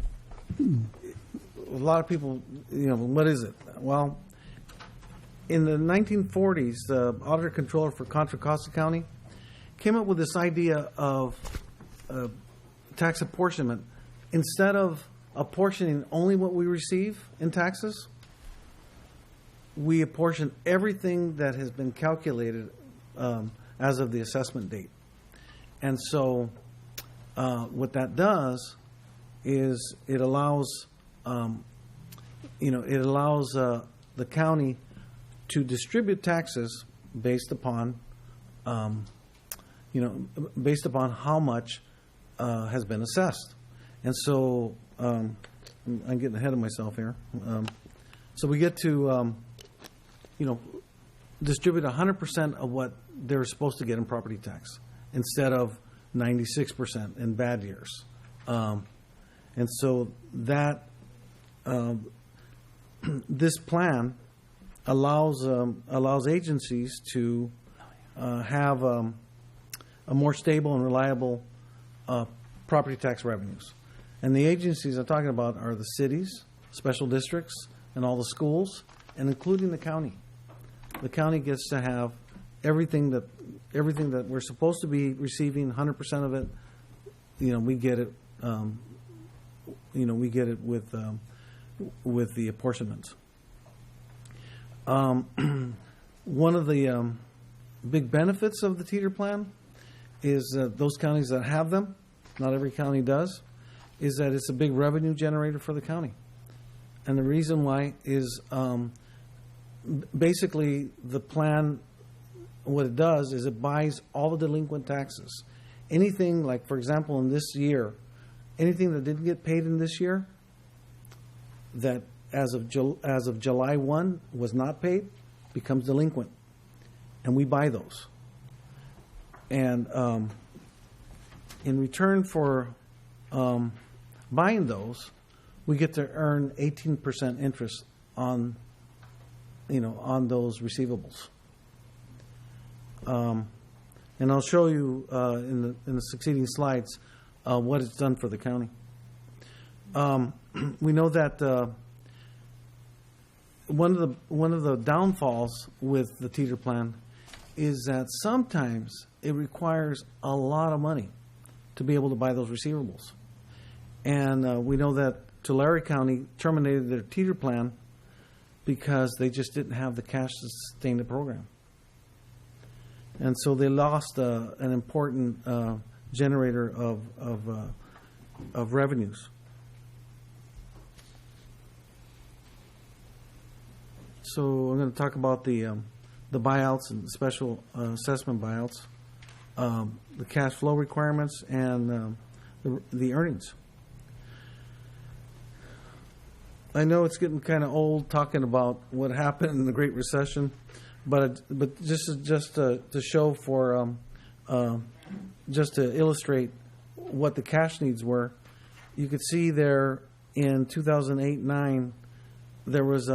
lot of people, what is it? Well, in the 1940s, the Auditor Controller for Contra Costa County came up with this idea of tax apportionment. Instead of apportioning only what we receive in taxes, we apportion everything that has been calculated as of the assessment date. And so what that does is it allows the county to distribute taxes based upon based upon how much has been assessed. And so I'm getting ahead of myself here. So we get to distribute 100% of what they're supposed to get in property tax instead of 96% in bad years. And so that this plan allows agencies to have a more stable and reliable property tax revenues. And the agencies I'm talking about are the cities, special districts, and all the schools, and including the county. The county gets to have everything that we're supposed to be receiving, 100% of it. We get it. We get it with the apportionments. One of the big benefits of the teeter plan is those counties that have them, not every county does, is that it's a big revenue generator for the county. And the reason why is basically the plan, what it does is it buys all the delinquent taxes. Anything like, for example, in this year, anything that didn't get paid in this year that as of July 1 was not paid becomes delinquent. And we buy those. And in return for buying those, we get to earn 18% interest on those receivables. And I'll show you in the succeeding slides what it's done for the county. We know that one of the downfalls with the teeter plan is that sometimes it requires a lot of money to be able to buy those receivables. And we know that Tulare County terminated their teeter plan because they just didn't have the cash to sustain the program. And so they lost an important generator of revenues. So I'm going to talk about the buyouts and the special assessment buyouts, the cash flow requirements, and the earnings. I know it's getting kind of old talking about what happened in the Great Recession, but just to show for just to illustrate what the cash needs were, you could see there in 2008-9 there was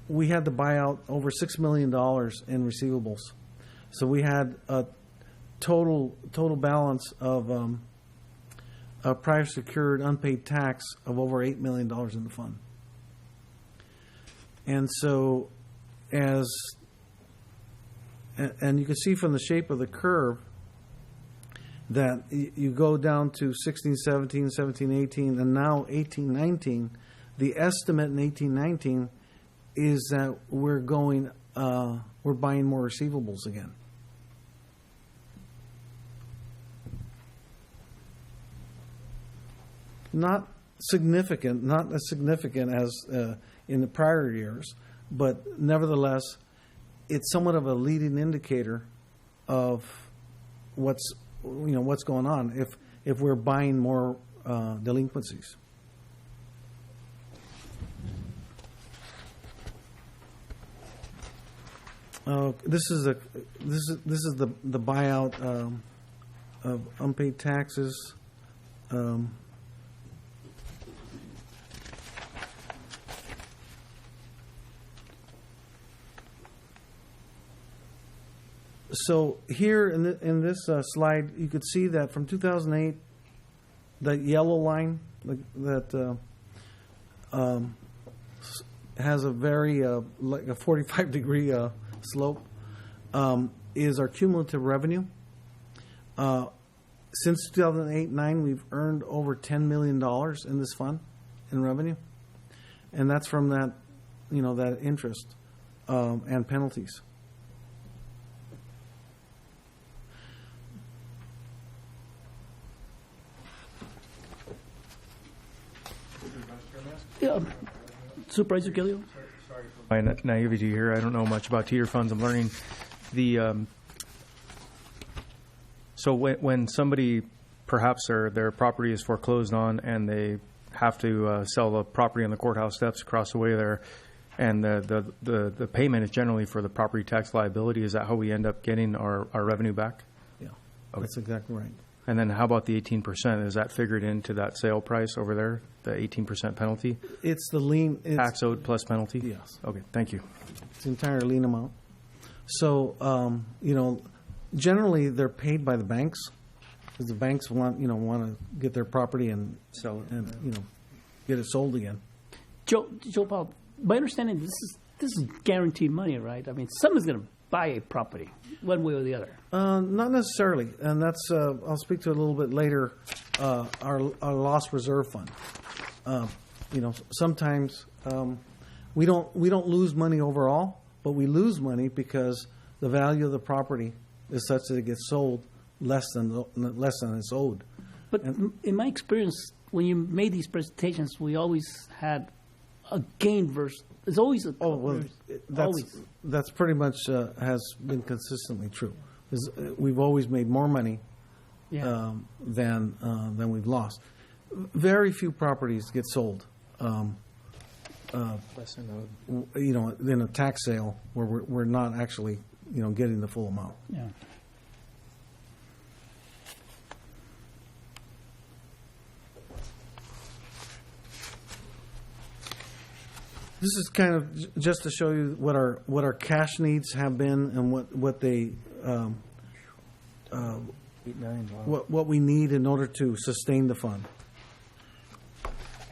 we had to buy out over $6 million in receivables, so we had a total balance of prior secured unpaid tax of over $8 million in the fund. And so and you can see from the shape of the curve that you go down to 16, 17, 17, 18, and now 18, 19. The estimate in 18, 19 is that we're buying more receivables again. Not significant, not as significant as in the prior years, but nevertheless, it's somewhat of a leading indicator of what's going on if we're buying more delinquencies. This is the buyout of unpaid taxes. So here in this slide, you could see that from 2008, the yellow line that has a very like a 45-degree slope is our cumulative revenue. Since 2008-9, we've earned over $10 million in this fund in revenue, and that's from that that interest and penalties. Yeah. Supervisor Gilliam? Sorry for my naivety here. I don't know much about tier funds. I'm learning so when somebody perhaps their property is foreclosed on and they have to sell the property on the courthouse steps across the way there, and the payment is generally for the property tax liability, is that how we end up getting our revenue back? Yeah, Okay. That's exactly right. And then how about the 18%? Is that figured into that sale price over there, the 18% penalty? It's the lien. Tax owed plus penalty? Yes. Okay, thank you. It's the entire lien amount. So, generally they're paid by the banks because the banks want to get their property and Sell it. and get it sold again. Joe Paul, my understanding, this is guaranteed money, right? I mean, someone's going to buy a property one way or the other. Not necessarily, and that's I'll speak to it a little bit later. Our loss reserve fund. Sometimes we don't lose money overall, but we lose money because the value of the property is such that it gets sold less than it's owed. But in my experience, when you made these presentations, we always had a gain versus. There's always a. Oh well, that's pretty much has been consistently true. We've always made more money than we've lost. Very few properties get sold. Less than owed. In a tax sale where we're not actually getting the full amount. Yeah. This is kind of just to show you what our cash needs have been and what they 8, 9, wow. what we need in order to sustain the fund.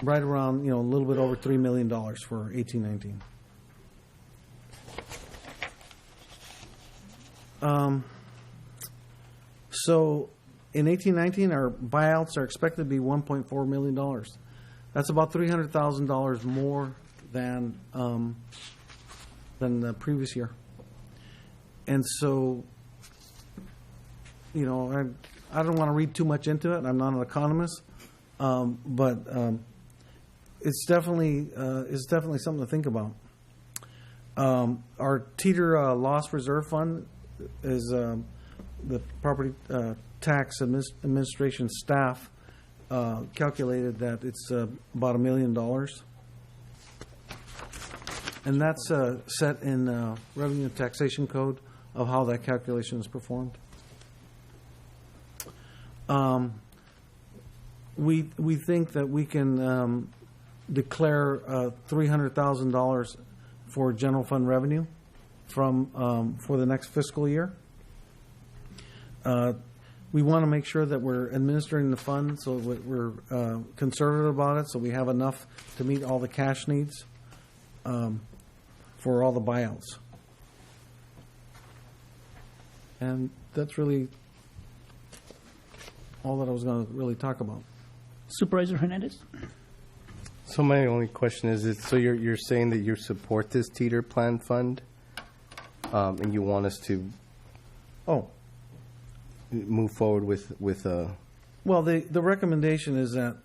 Right around a little bit over $3 million for 18-19. So in 18-19, our buyouts are expected to be $1.4 million. That's about $300,000 more than the previous year. And so, I don't want to read too much into it. I'm not an economist, but it's definitely something to think about. Our teeter loss reserve fund is the property tax administration staff calculated that it's about $1 million. And that's set in Revenue and Taxation Code of how that calculation is performed. We think that we can declare $300,000 for general fund revenue for the next fiscal year. We want to make sure that we're administering the fund so that we're conservative about it, so we have enough to meet all the cash needs. for all the buyouts. And that's really all that I was going to really talk about. Supervisor Hernandez? So my only question is so you're saying that you support this teeter plan fund, and you want us to move forward with Well, the recommendation is that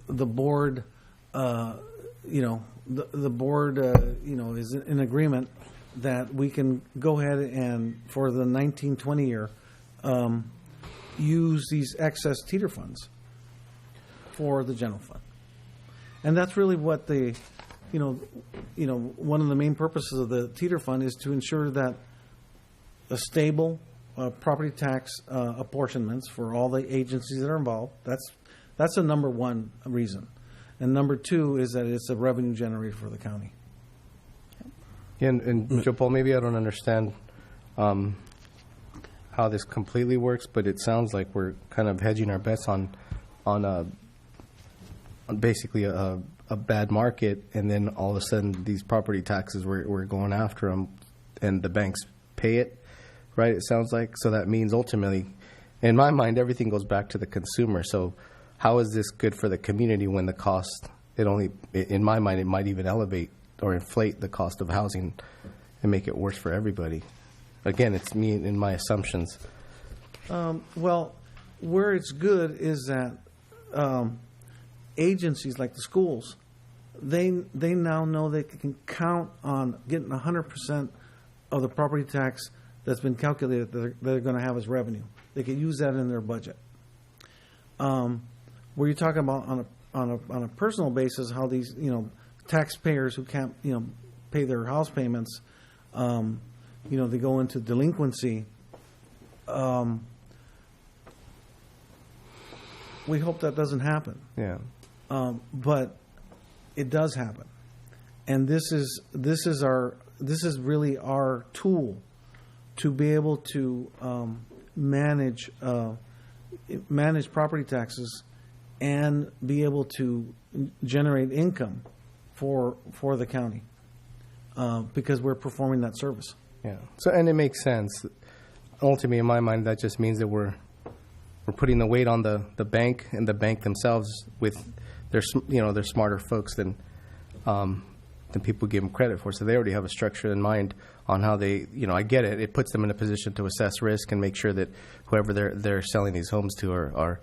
the board, the board, is in agreement that we can go ahead and, for the 1920 year, use these excess teeter funds for the general fund. And that's really what one of the main purposes of the teeter fund is to ensure that a stable property tax apportionments for all the agencies that are involved. That's the number one reason. And number two is that it's a revenue generator for the county. And Joe Paul, maybe I don't understand how this completely works, but it sounds like we're kind of hedging our bets on basically a bad market, and then all of a sudden these property taxes we're going after them, and the banks pay it, right? It sounds like. So that means ultimately, in my mind, everything goes back to the consumer. So how is this good for the community when the cost, in my mind, it might even elevate or inflate the cost of housing and make it worse for everybody? Again, it's me and my assumptions. Well, where it's good is that agencies like the schools, they now know they can count on getting 100% of the property tax that's been calculated that they're going to have as revenue. They can use that in their budget. Where you're talking about on a personal basis, how these taxpayers who can't pay their house payments, they go into delinquency. We hope that doesn't happen. Yeah. But it does happen, and this is really our tool to be able to manage property taxes and be able to generate income for the county because we're performing that service. Yeah. So, and it makes sense. Ultimately, in my mind, that just means that we're putting the weight on the bank and the bank themselves with they're smarter folks than people give them credit for. So they already have a structure in mind on how they, I get it. It puts them in a position to assess risk and make sure that whoever they're selling these homes to are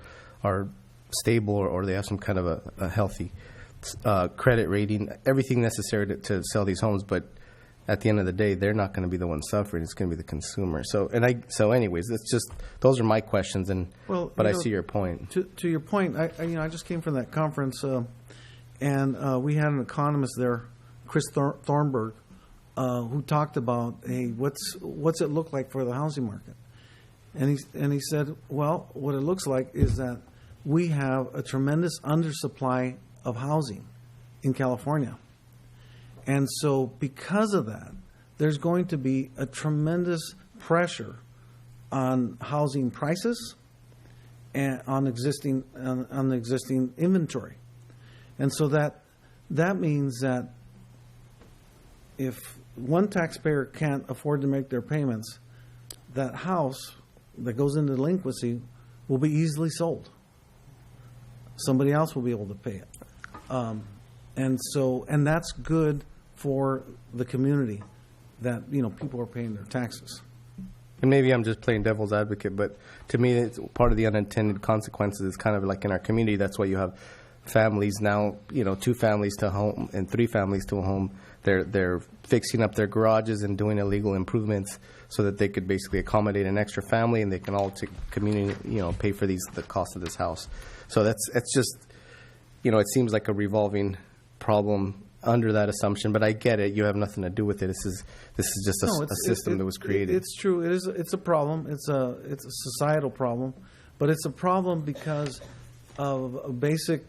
stable or they have some kind of a healthy credit rating, everything necessary to sell these homes. But at the end of the day, they're not going to be the one suffering. It's going to be the consumer. So anyways, those are my questions. But I see your point. To your point, I just came from that conference, and we had an economist there, Chris Thornburg, who talked about, hey, what's it look like for the housing market? And he said, well, what it looks like is that we have a tremendous undersupply of housing in California. And so because of that, there's going to be a tremendous pressure on housing prices and on existing inventory. And so that means that if one taxpayer can't afford to make their payments, that house that goes into delinquency will be easily sold. Somebody else will be able to pay it. And that's good for the community that, people are paying their taxes. And maybe I'm just playing devil's advocate, but to me, it's part of the unintended consequences is kind of like in our community. That's why you have families now, 2 families to a home and 3 families to a home. They're fixing up their garages and doing illegal improvements so that they could basically accommodate an extra family and they can all community, pay for the cost of this house. So it's just, it seems like a revolving problem under that assumption, but I get it. You have nothing to do with it. This is just a system that was created. It's true. It's a problem. It's a societal problem, but it's a problem because of basically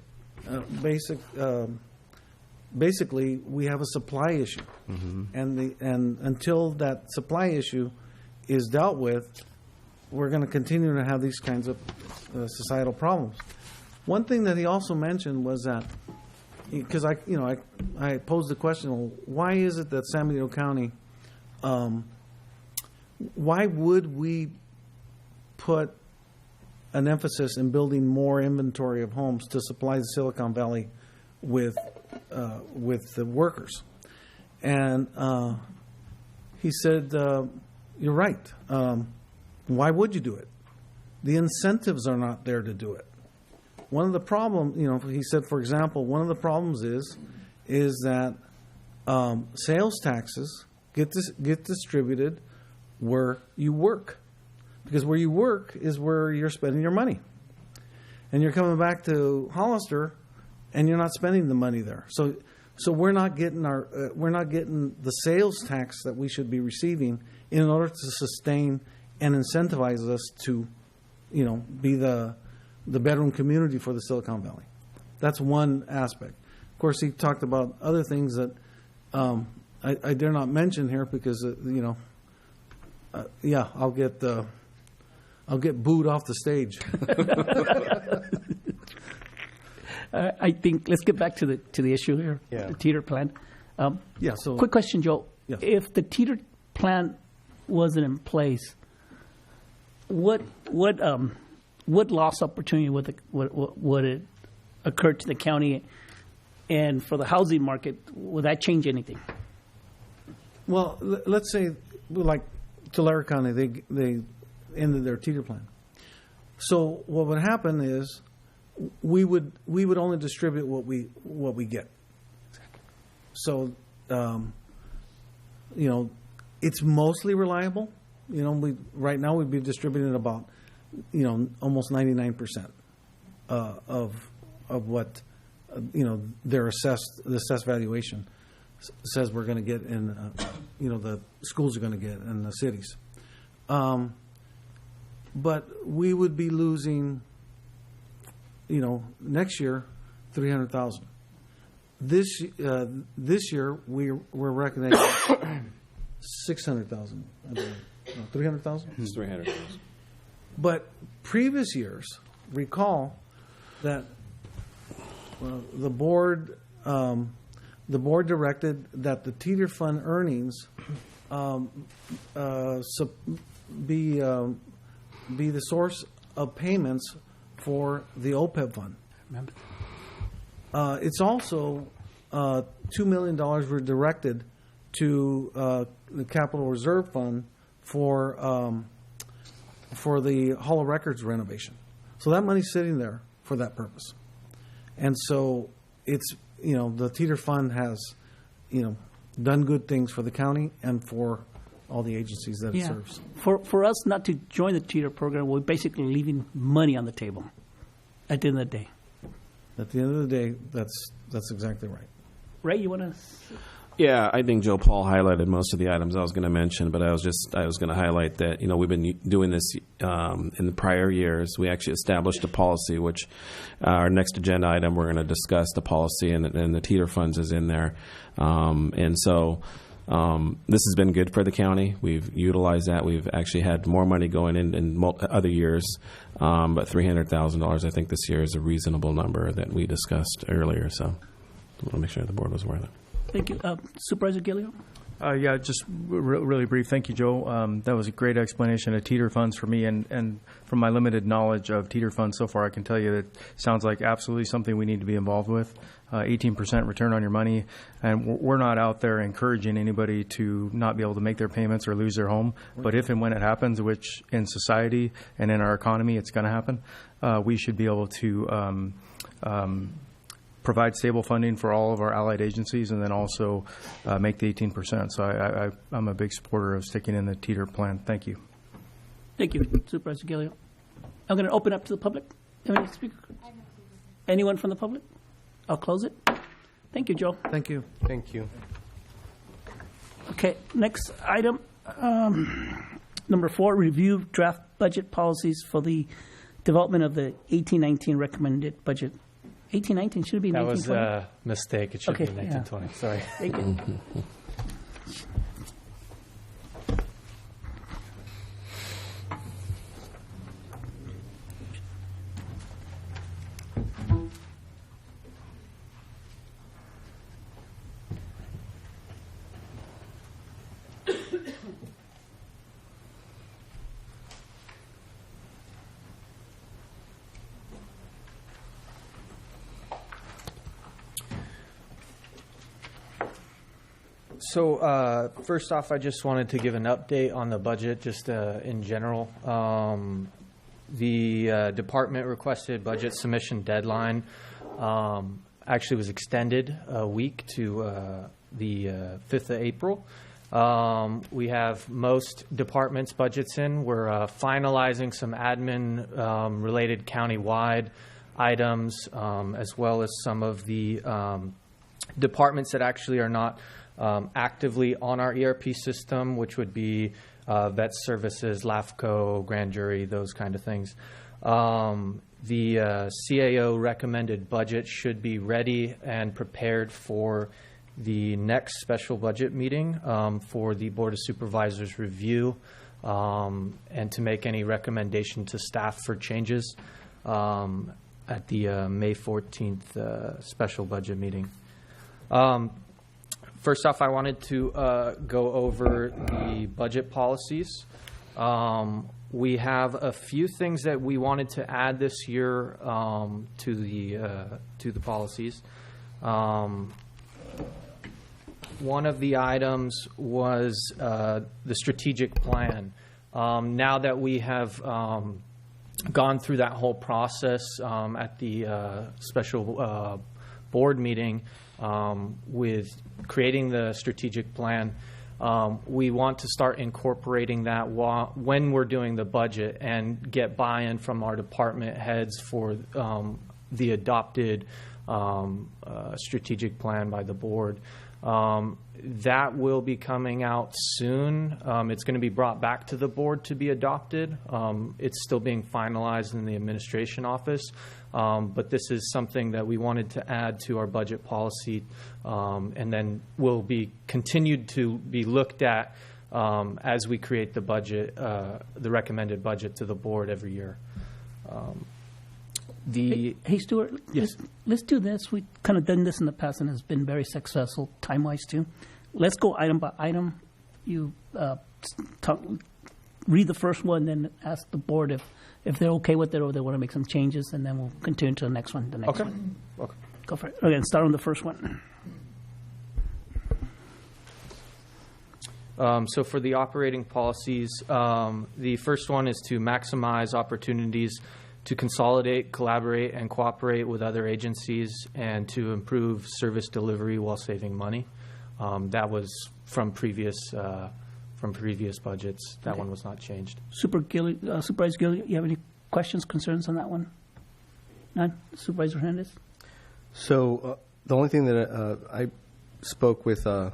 we have a supply issue, and until that supply issue is dealt with, we're going to continue to have these kinds of societal problems. One thing that he also mentioned was that because I posed the question, well, why is it that San Benito County, why would we put an emphasis in building more inventory of homes to supply the Silicon Valley with the workers? And he said, you're right. Why would you do it? The incentives are not there to do it. One of the problems, he said, for example, one of the problems is that sales taxes get distributed where you work. Because where you work is where you're spending your money. And you're coming back to Hollister and you're not spending the money there. So we're not getting the sales tax that we should be receiving in order to sustain and incentivize us to, be the bedroom community for the Silicon Valley. That's one aspect. Of course, he talked about other things that I dare not mention here because I'll get booed off the stage. I think let's get back to the issue here, the teeter plan. So quick question, Joe. Yes. If the teeter plan wasn't in place, what loss opportunity would it occur to the county, and for the housing market, would that change anything? Well, let's say like Tulare County, they ended their teeter plan. So what would happen is we would only distribute what we get. So it's mostly reliable. Right now we'd be distributing about almost 99% of what the assessed valuation says we're going to get in the schools are going to get in the cities. But we would be losing, next year, $300,000. This year we're recognizing $600,000. I believe. No, $300,000. It's $300,000. But previous years, recall that the board directed that the teeter fund earnings be the source of payments for the OPEB fund. Remember? It's also $2 million were directed to the Capital Reserve Fund for the Hall of Records renovation. So that money's sitting there for that purpose. And so it's, the teeter fund has, done good things for the county and for all the agencies that it serves. For us not to join the teeter program, we're basically leaving money on the table at the end of the day. At the end of the day, that's exactly right. Ray, you want to? Yeah, I think Joe Paul highlighted most of the items I was going to mention, but I was going to highlight that we've been doing this in the prior years. We actually established a policy, which our next agenda item we're going to discuss the policy, and the teeter funds is in there, and so. This has been good for the county. We've utilized that. We've actually had more money going in other years, but $300,000 I think this year is a reasonable number that we discussed earlier. So I want to make sure the board was aware of that. Thank you. Supervisor Gilliam? Just really brief. Thank you, Joe. That was a great explanation of teeter funds for me, and from my limited knowledge of teeter funds so far, I can tell you that sounds like absolutely something we need to be involved with. 18% return on your money, and we're not out there encouraging anybody to not be able to make their payments or lose their home. But if and when it happens, which in society and in our economy it's going to happen, we should be able to provide stable funding for all of our allied agencies, and then also make the 18%. So I'm a big supporter of sticking in the teeter plan. Thank you. Thank you, Supervisor Gilliam. I'm going to open up to the public. Any speaker? Anyone from the public? I'll close it. Thank you, Joe. Thank you. Thank you. Okay, next item, number 4, review draft budget policies for the development of the 1819 recommended budget. 1819 should it be 1920? That was a mistake. It should be 1920. Sorry. Thank you. So first off, I just wanted to give an update on the budget, just in general. The department requested budget submission deadline actually was extended a week to the 5th of April. We have most departments' budgets in. We're finalizing some admin-related county-wide items, as well as some of the departments that actually are not actively on our ERP system, which would be vet services, LAFCO, grand jury, those kind of things. The CAO recommended budget should be ready and prepared for the next special budget meeting for the Board of Supervisors review and to make any recommendation to staff for changes at the May 14th special budget meeting. First off, I wanted to go over the budget policies. We have a few things that we wanted to add this year to the policies. One of the items was the strategic plan. Now that we have gone through that whole process at the special board meeting with creating the strategic plan, we want to start incorporating that when we're doing the budget and get buy-in from our department heads for the adopted strategic plan by the board. That will be coming out soon. It's going to be brought back to the board to be adopted. It's still being finalized in the administration office, but this is something that we wanted to add to our budget policy, and then will be continued to be looked at as we create the budget, the recommended budget to the board every year. Hey, Stuart, yes. Let's do this. We've kind of done this in the past and it's been very successful time-wise too. Let's go item by item. You read the first one, then ask the board if they're okay with it or they want to make some changes, and then we'll continue to the next one. Okay. Go for it. Okay, start on the first one. So for the operating policies, the first one is to maximize opportunities to consolidate, collaborate, and cooperate with other agencies and to improve service delivery while saving money. That was from previous budgets. That one was not changed. Supervisor Gilly, you have any questions, concerns on that one? None? Supervisor Hernandez? So the only thing that I spoke with our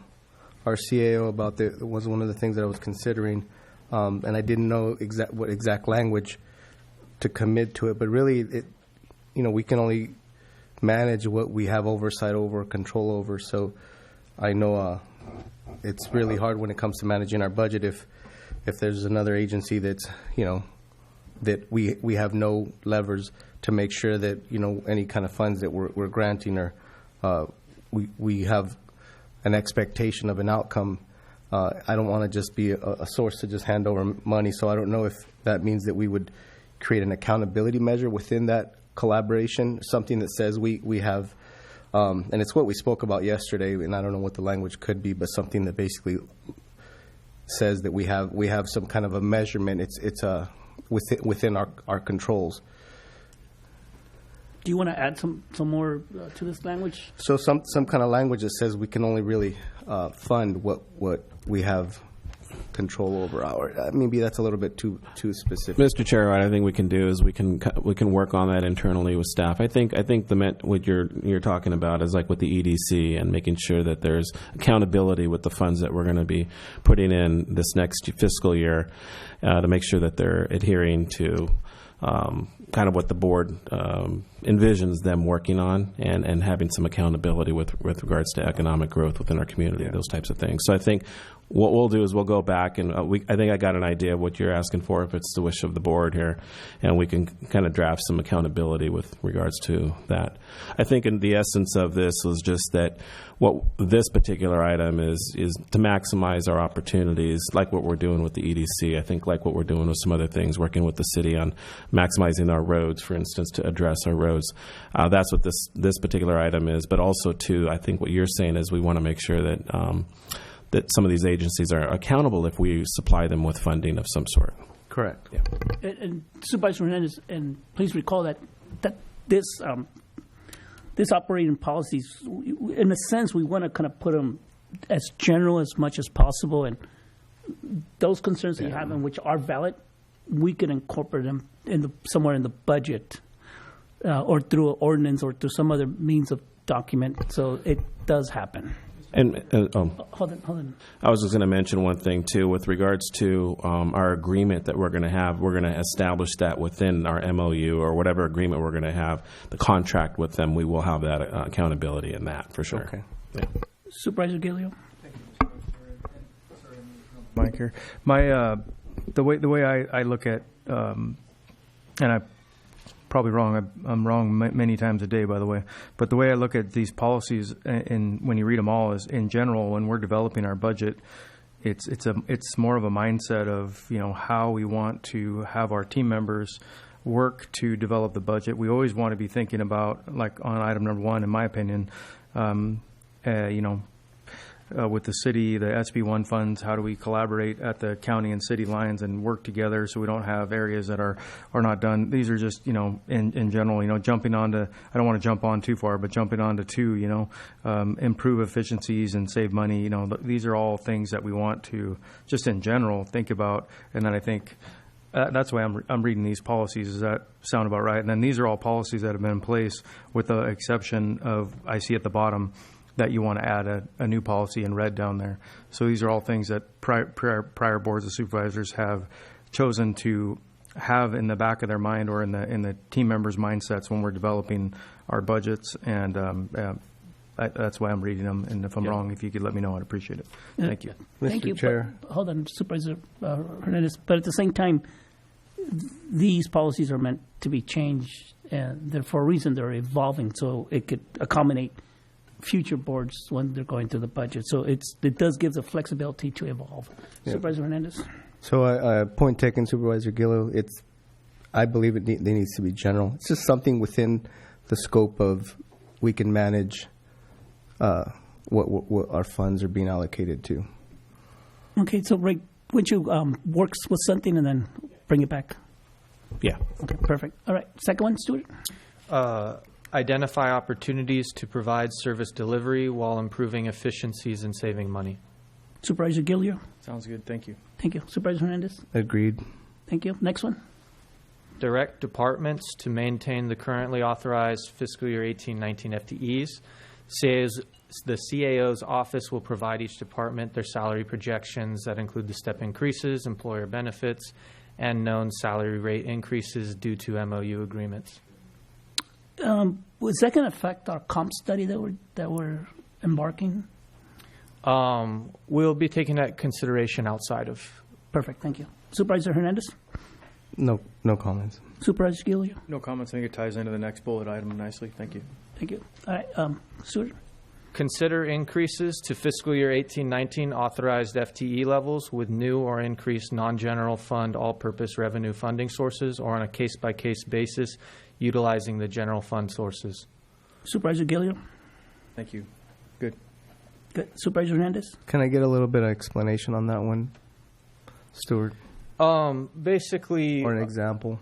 CAO about was one of the things that I was considering, and I didn't know what exact language to commit to it, but really, we can only manage what we have oversight over, control over. So I know it's really hard when it comes to managing our budget if there's another agency that's, that we have no levers to make sure that, any kind of funds that we're granting or we have an expectation of an outcome. I don't want to just be a source to just hand over money. So I don't know if that means that we would create an accountability measure within that collaboration, something that says we have, and it's what we spoke about yesterday, and I don't know what the language could be, but something that basically says that we have some kind of a measurement. It's within our controls. Do you want to add some more to this language? So some kind of language that says we can only really fund what we have control over. Maybe that's a little bit too specific. Mr. Chair, what I think we can do is we can work on that internally with staff. I think what you're talking about is like with the EDC and making sure that there's accountability with the funds that we're going to be putting in this next fiscal year to make sure that they're adhering to kind of what the board envisions them working on and having some accountability with regards to economic growth within our community, those types of things. So I think what we'll do is we'll go back and I think I got an idea of what you're asking for if it's the wish of the board here, and we can kind of draft some accountability with regards to that. I think in the essence of this was just that what this particular item is to maximize our opportunities, like what we're doing with the EDC. I think like what we're doing with some other things, working with the city on maximizing our roads, for instance, to address our roads. That's what this particular item is. But also, too, I think what you're saying is we want to make sure that that some of these agencies are accountable if we supply them with funding of some sort. Correct. Yeah. And Supervisor Hernandez, and please recall that this this operating policies, in a sense, we want to kind of put them as general as much as possible, and those concerns that you have, and which are valid, we can incorporate them somewhere in the budget, or through an ordinance, or through some other means of document. So it does happen. And Hold on. I was just going to mention one thing too, with regards to our agreement that we're going to have. We're going to establish that within our MOU or whatever agreement we're going to have, the contract with them. We will have that accountability in that for sure. Okay. Yeah. Supervisor Gilio. Mike here. The way I look at, and I'm probably wrong. I'm wrong many times a day, by the way. But the way I look at these policies, and when you read them all, is in general when we're developing our budget, it's more of a mindset of how we want to have our team members work to develop the budget. We always want to be thinking about, like on item number 1, in my opinion, with the city, the SB1 funds, how do we collaborate at the county and city lines and work together so we don't have areas that are not done. These are just, in general, jumping on to, I don't want to jump on too far, but jumping on to 2, improve efficiencies and save money. These are all things that we want to just in general think about. And then I think that's why I'm reading these policies. Does that sound about right? And then these are all policies that have been in place with the exception of, I see at the bottom, that you want to add a new policy in red down there. So these are all things that prior boards of supervisors have chosen to have in the back of their mind or in the team members' mindsets when we're developing our budgets. And that's why I'm reading them. And if I'm wrong, if you could let me know, I'd appreciate it. Thank you. Thank you. Chair. Hold on, Supervisor Hernandez. But at the same time, these policies are meant to be changed, and they're for a reason. They're evolving, so it could accommodate future boards when they're going through the budget. So it does give the flexibility to evolve. Yeah. Supervisor Hernandez. So point taken, Supervisor Gillo. I believe they needs to be general. It's just something within the scope of we can manage what our funds are being allocated to. Okay, so Ray, would you work with something and then bring it back? Yeah. Okay, perfect. All right, second one, Stuart. Identify opportunities to provide service delivery while improving efficiencies and saving money. Supervisor Gilio. Sounds good. Thank you. Thank you. Supervisor Hernandez. Agreed. Thank you. Next one. Direct departments to maintain the currently authorized fiscal year 18-19 FTEs. The CAO's office will provide each department their salary projections that include the step increases, employer benefits, and known salary rate increases due to MOU agreements. Was that going to affect our comp study that we're embarking? We'll be taking that consideration outside of. Perfect. Thank you. Supervisor Hernandez. No comments. Supervisor Gilio. No comments. I think it ties into the next bullet item nicely. Thank you. Thank you. All right, Stuart. Consider increases to fiscal year 18-19 authorized FTE levels with new or increased non-general fund all-purpose revenue funding sources or on a case-by-case basis utilizing the general fund sources. Supervisor Gilio. Thank you. Good. Good. Supervisor Hernandez. Can I get a little bit of explanation on that one, Stuart? Basically, or an example?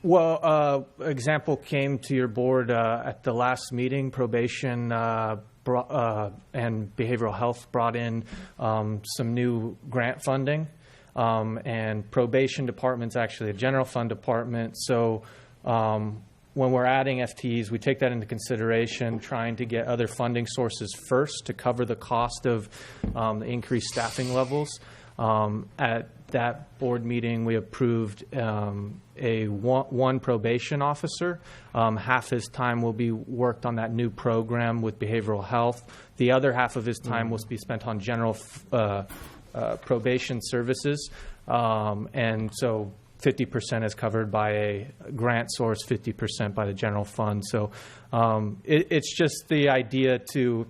Well, example came to your board at the last meeting. Probation and behavioral health brought in some new grant funding, and probation department's actually a general fund department. So when we're adding FTEs, we take that into consideration, trying to get other funding sources first to cover the cost of the increased staffing levels. At that board meeting, we approved one probation officer. Half his time will be worked on that new program with behavioral health. The other half of his time will be spent on general probation services. And so 50% is covered by a grant source, 50% by the general fund. So it's just the idea to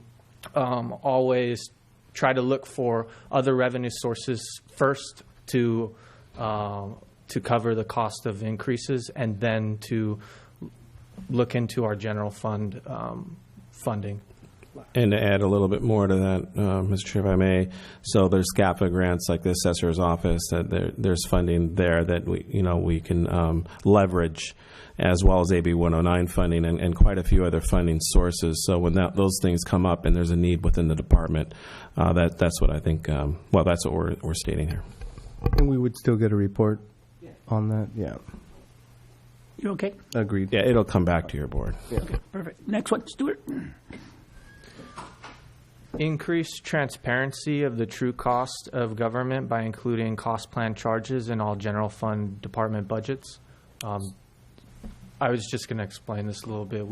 always try to look for other revenue sources first to cover the cost of increases, and then to look into our general fund funding. And to add a little bit more to that, Mr. Chair, if I may, so there's GAFA grants like the assessor's office that there's funding there that we can leverage, as well as AB 109 funding and quite a few other funding sources. So when those things come up and there's a need within the department, that's what I think. That's what we're stating here. And we would still get a report on that. Yeah. You okay? Agreed. Yeah, it'll come back to your board. Yeah. Okay, perfect. Next one, Stuart. Increase transparency of the true cost of government by including cost plan charges in all general fund department budgets. I was just going to explain this a little bit.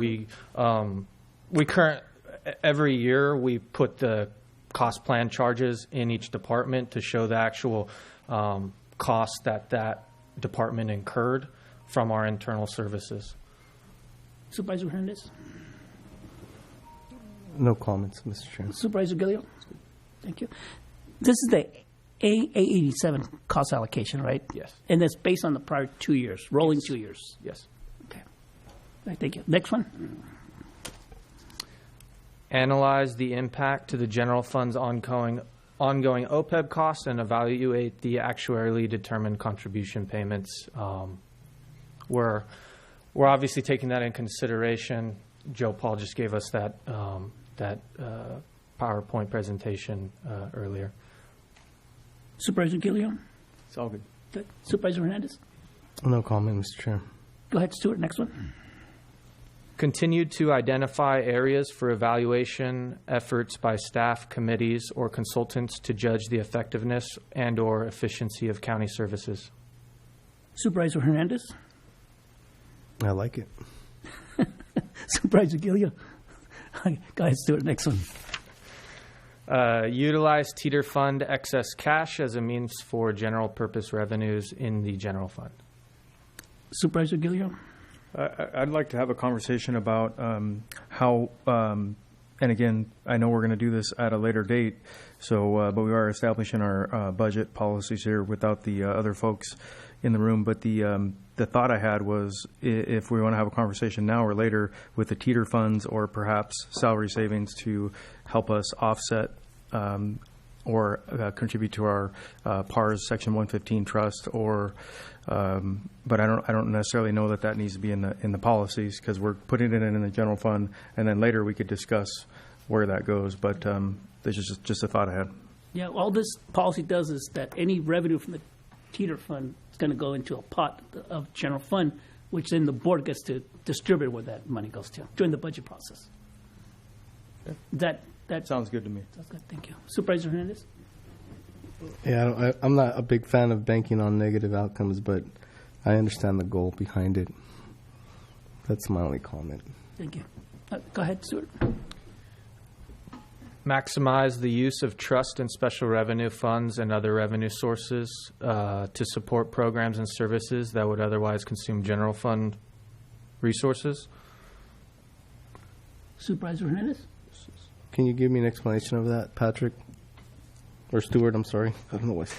Every year we put the cost plan charges in each department to show the actual cost that department incurred from our internal services. Supervisor Hernandez. No comments, Mr. Chairman. Supervisor Gilliam. Thank you. This is the A87 cost allocation, right? Yes. And that's based on the prior 2 years, rolling 2 years. Yes. Okay. All right, thank you. Next one. Analyze the impact to the general fund's ongoing OPEB costs and evaluate the actuarially determined contribution payments. We're obviously taking that in consideration. Joe Paul just gave us that PowerPoint presentation earlier. Supervisor Gilliam. It's all good. Good. Supervisor Hernandez. No comment, Mr. Chair. Go ahead, Stuart. Next one. Continue to identify areas for evaluation efforts by staff, committees, or consultants to judge the effectiveness and/or efficiency of county services. Supervisor Hernandez. I like it. Supervisor Gilliam. Go ahead, Stuart. Next one. Utilize teeter fund excess cash as a means for general purpose revenues in the general fund. Supervisor Gilliam. I'd like to have a conversation about how, and again, I know we're going to do this at a later date, so but we are establishing our budget policies here without the other folks in the room. But the thought I had was if we want to have a conversation now or later with the teeter funds or perhaps salary savings to help us offset or contribute to our PARS Section 115 trust, or but I don't necessarily know that needs to be in the policies, because we're putting it in the general fund, and then later we could discuss where that goes. But this is just a thought I had. Yeah, all this policy does is that any revenue from the teeter fund is going to go into a pot of general fund, which then the board gets to distribute where that money goes to during the budget process. Okay. That Sounds good to me. sounds good. Thank you. Supervisor Hernandez. Yeah, I'm not a big fan of banking on negative outcomes, but I understand the goal behind it. That's my only comment. Thank you. Go ahead, Stuart. Maximize the use of trust and special revenue funds and other revenue sources to support programs and services that would otherwise consume general fund resources. Supervisor Hernandez. Can you give me an explanation of that, Patrick? Or Stuart, I'm sorry. I don't know what.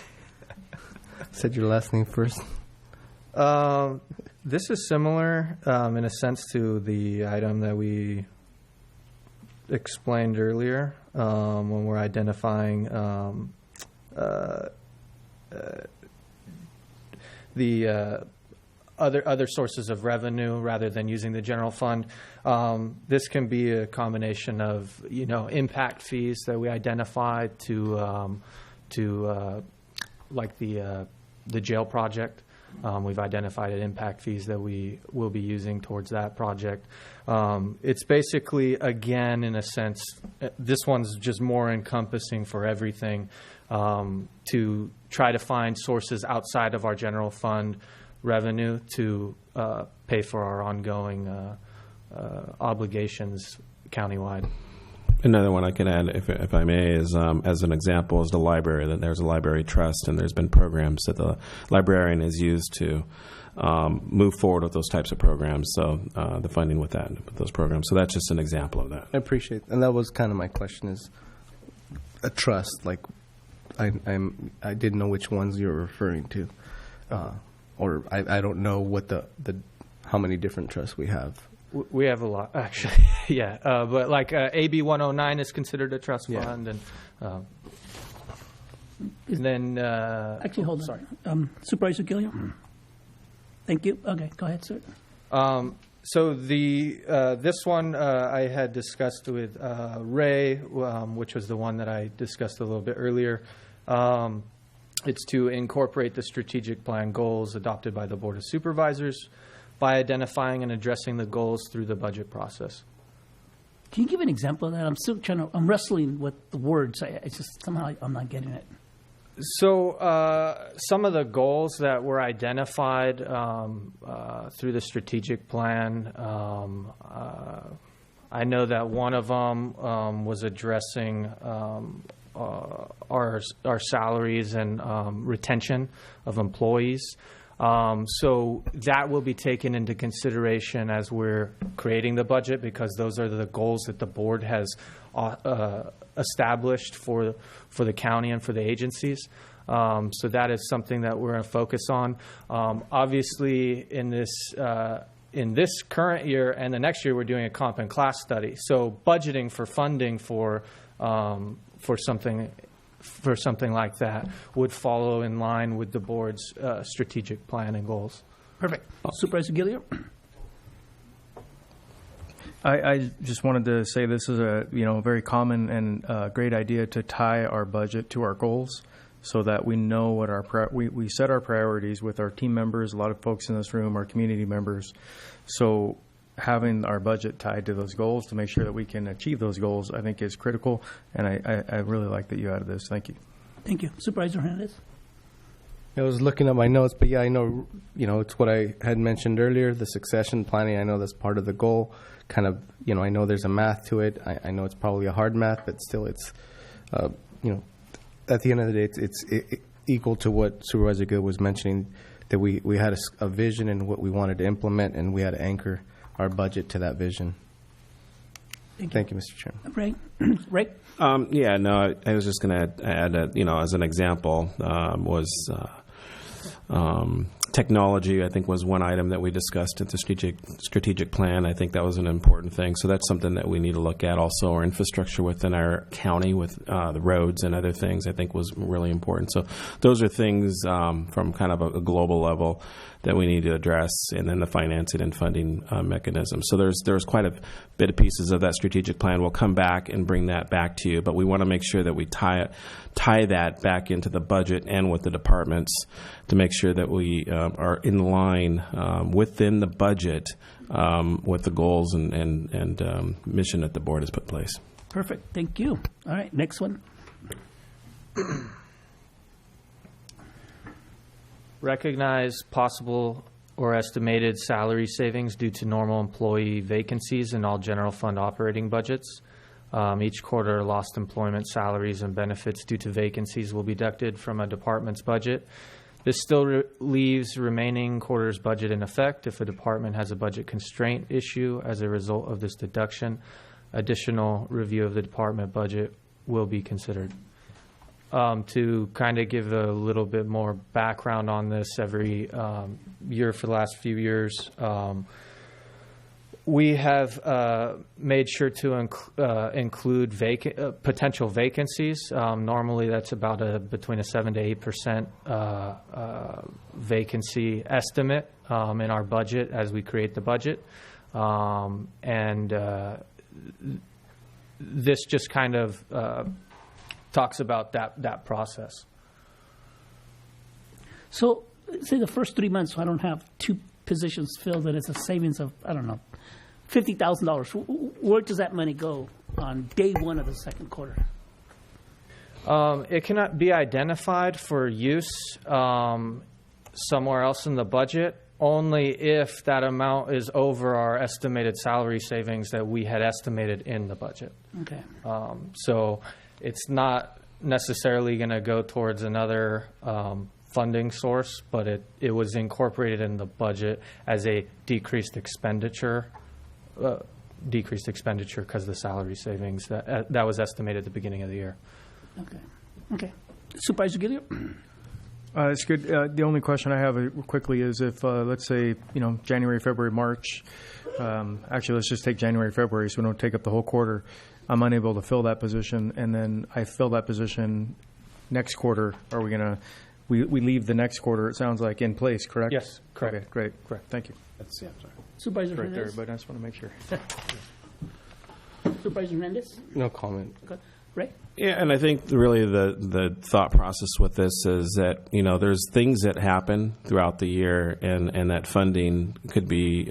Said your last name first. This is similar in a sense to the item that we explained earlier when we're identifying the other sources of revenue rather than using the general fund. This can be a combination of impact fees that we identified to like the jail project. We've identified impact fees that we will be using towards that project. It's basically, again, in a sense, this one's just more encompassing for everything, to try to find sources outside of our general fund revenue to pay for our ongoing obligations countywide. Another one I can add, if I may, is as an example, is the library. That there's a library trust, and there's been programs that the librarian has used to move forward with those types of programs. So the funding with those programs. So that's just an example of that. I appreciate it. And that was kind of my question, is a trust. Like, I didn't know which ones you were referring to, or I don't know what how many different trusts we have. We have a lot, actually. Yeah, but like AB 109 is considered a trust fund, and then Actually, hold on. Sorry. Supervisor Gilliam? Thank you. Okay, go ahead, sir. so this one I had discussed with Ray, which was the one that I discussed a little bit earlier. It's to incorporate the strategic plan goals adopted by the Board of Supervisors by identifying and addressing the goals through the budget process. Can you give an example of that? I'm still I'm wrestling with the words. It's just somehow I'm not getting it. So some of the goals that were identified through the strategic plan, I know that one of them was addressing our salaries and retention of employees. So that will be taken into consideration as we're creating the budget, because those are the goals that the board has established for the county and for the agencies. So that is something that we're going to focus on. Obviously, in this current year and the next year, we're doing a comp and class study. So budgeting for funding for something like that would follow in line with the board's strategic plan and goals. Perfect. Supervisor Gilliam? I just wanted to say this is a very common and great idea to tie our budget to our goals, so that we know what we set our priorities with our team members, a lot of folks in this room, our community members. So having our budget tied to those goals to make sure that we can achieve those goals, I think, is critical. And I really like that you added this. Thank you. Thank you. Supervisor Hernandez? I was looking at my notes, but yeah, I know, it's what I had mentioned earlier, the succession planning. I know that's part of the goal. Kind of, I know there's a math to it. I know it's probably a hard math, but still it's, at the end of the day, it's equal to what Supervisor Good was mentioning, that we had a vision and what we wanted to implement, and we had to anchor our budget to that vision. Thank you, Mr. Chairman. Ray? Ray? Yeah, no, I was just going to add that, as an example, was technology, I think, was one item that we discussed at the strategic plan. I think that was an important thing. So that's something that we need to look at. Also, our infrastructure within our county with the roads and other things, I think, was really important. So those are things from kind of a global level that we need to address, and then the financing and funding mechanism. So there's quite a bit of pieces of that strategic plan. We'll come back and bring that back to you, but we want to make sure that we tie that back into the budget and with the departments to make sure that we are in line within the budget with the goals and mission that the board has put in place. Perfect. Thank you. All right, next one. Recognize possible or estimated salary savings due to normal employee vacancies in all general fund operating budgets. Each quarter, lost employment salaries and benefits due to vacancies will be deducted from a department's budget. This still leaves remaining quarter's budget in effect. If a department has a budget constraint issue as a result of this deduction, additional review of the department budget will be considered. To kind of give a little bit more background on this, every year for the last few years, we have made sure to include potential vacancies. Normally, that's about between a 7 to 8% vacancy estimate in our budget as we create the budget, and this just kind of talks about that process. So, say the first 3 months, I don't have 2 positions filled, and it's a savings of, $50,000. Where does that money go on day one of the second quarter? It cannot be identified for use somewhere else in the budget, only if that amount is over our estimated salary savings that we had estimated in the budget. Okay. So it's not necessarily going to go towards another funding source, but it was incorporated in the budget as a decreased expenditure because the salary savings that was estimated at the beginning of the year. Okay. Supervisor Gilliam? It's good. The only question I have quickly is if, let's say, January, February, March, actually, let's just take January, February, so we don't take up the whole quarter. I'm unable to fill that position, and then I fill that position next quarter. Are we going to, we leave the next quarter, it sounds like, in place, correct? Yes, correct. Okay, great. Correct. Thank you. That's, yeah, sorry. Supervisor Right there, Hernandez? but I just want to make sure. Supervisor Hernandez? No comment. Okay. Ray? Yeah, and I think really the thought process with this is that, there's things that happen throughout the year and that funding could be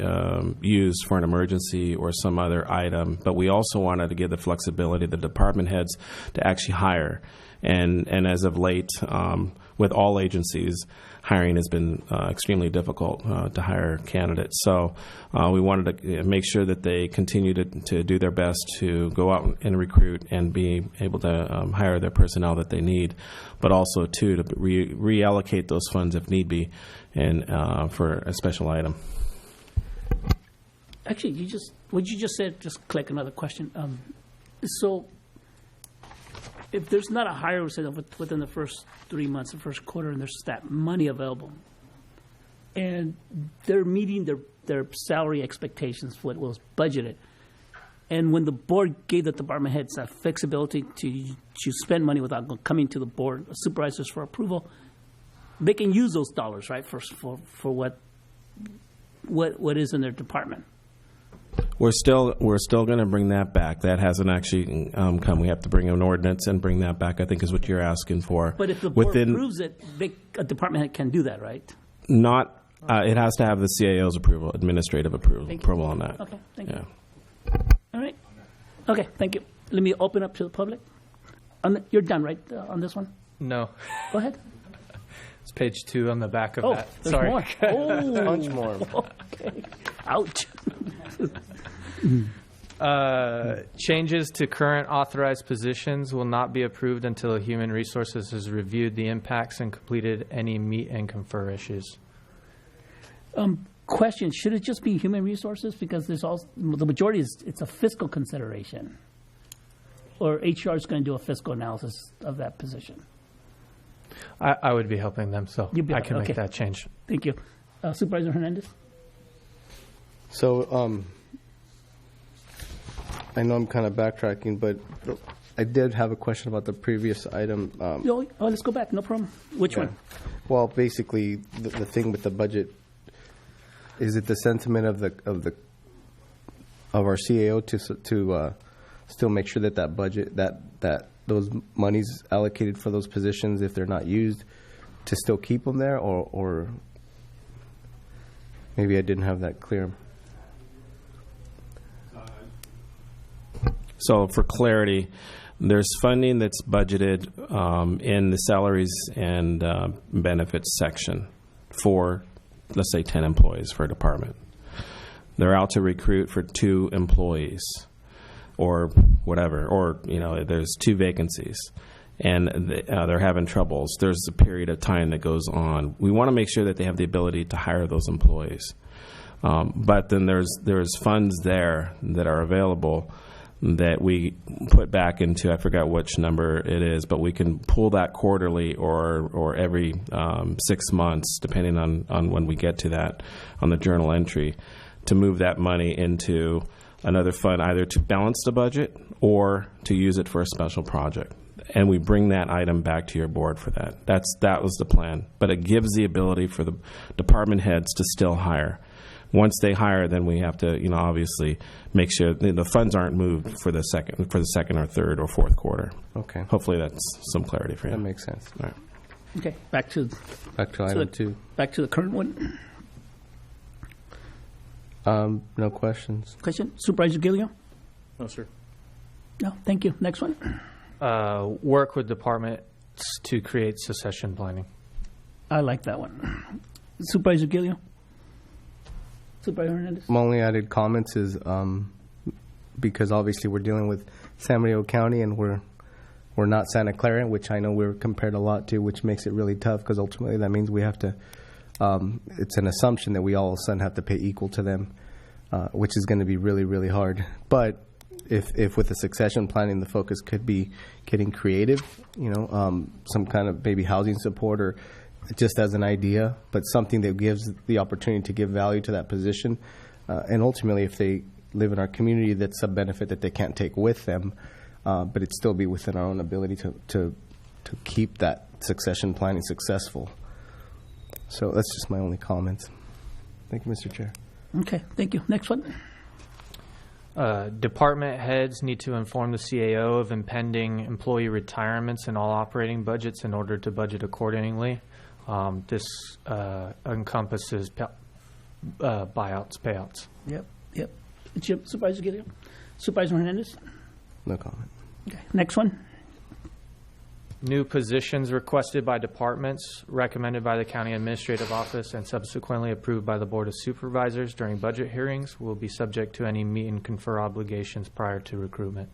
used for an emergency or some other item, but we also wanted to give the flexibility to the department heads to actually hire. And as of late, with all agencies, hiring has been extremely difficult to hire candidates. So we wanted to make sure that they continue to do their best to go out and recruit and be able to hire their personnel that they need, but also, too, to reallocate those funds if need be and for a special item. Actually, what you just said, just click another question. So if there's not a hire within the first 3 months, the first quarter, and there's that money available, and they're meeting their salary expectations for what was budgeted, and when the board gave the department heads that flexibility to spend money without coming to the board of supervisors for approval, they can use those dollars, right, for what is in their department. We're still going to bring that back. That hasn't actually come. We have to bring an ordinance and bring that back, I think is what you're asking for. But if the board approves it, a department head can do that, right? Not. It has to have the CAO's approval, administrative approval on that. Okay, thank Yeah. you. All right. Okay, thank you. Let me open up to the public. You're done, right, on this one? No. Go ahead. It's page 2 on the back of that. There's Sorry. more. Oh, Punch more. okay. Ouch. Changes to current authorized positions will not be approved until Human Resources has reviewed the impacts and completed any meet and confer issues. Question, should it just be Human Resources? Because there's also, the majority it's a fiscal consideration. Or HR is going to do a fiscal analysis of that position. I would be helping them, so I can make that change. Thank you. Supervisor Hernandez? So, I know I'm kind of backtracking, but I did have a question about the previous item. Let's go back. No problem. Which one? Well, basically, the thing with the budget, is it the sentiment of our CAO to still make sure that budget that those monies allocated for those positions, if they're not used, to still keep them there, or maybe I didn't have that clear. So for clarity, there's funding that's budgeted in the salaries and benefits section for, let's say, 10 employees for a department. They're out to recruit for 2 employees or whatever, or, there's 2 vacancies and they're having troubles. There's a period of time that goes on. We want to make sure that they have the ability to hire those employees. But then there's funds there that are available that we put back into, I forgot which number it is, but we can pull that quarterly or every 6 months, depending on when we get to that on the journal entry, to move that money into another fund, either to balance the budget or to use it for a special project. And we bring that item back to your board for that. That was the plan. But it gives the ability for the department heads to still hire. Once they hire, then we have to, obviously make sure the funds aren't moved for the second or third or fourth quarter. Okay. Hopefully that's some clarity for you. That makes sense. All right. Okay, back to item 2. Back to the current one. No questions. Question, Supervisor Gilliam? No, sir. No, thank you. Next one. Work with departments to create succession planning. I like that one. Supervisor Gilliam? Supervisor Hernandez? My only added comments is because obviously we're dealing with San Mateo County and we're not Santa Clara, which I know we're compared a lot to, which makes it really tough because ultimately that means we have to, it's an assumption that we all of a sudden have to pay equal to them, which is going to be really, really hard. But if with the succession planning, the focus could be getting creative, some kind of maybe housing support just as an idea, but something that gives the opportunity to give value to that position. And ultimately, if they live in our community, that's a benefit that they can't take with them, but it'd still be within our own ability to keep that succession planning successful. So that's just my only comments. Thank you, Mr. Chair. Okay, thank you. Next one. Department heads need to inform the CAO of impending employee retirements in all operating budgets in order to budget accordingly. This encompasses buyouts, payouts. Yep. Supervisor Gideon. Supervisor Hernandez. No comment. Okay, next one. New positions requested by departments, recommended by the County Administrative Office, and subsequently approved by the Board of Supervisors during budget hearings will be subject to any meet and confer obligations prior to recruitment.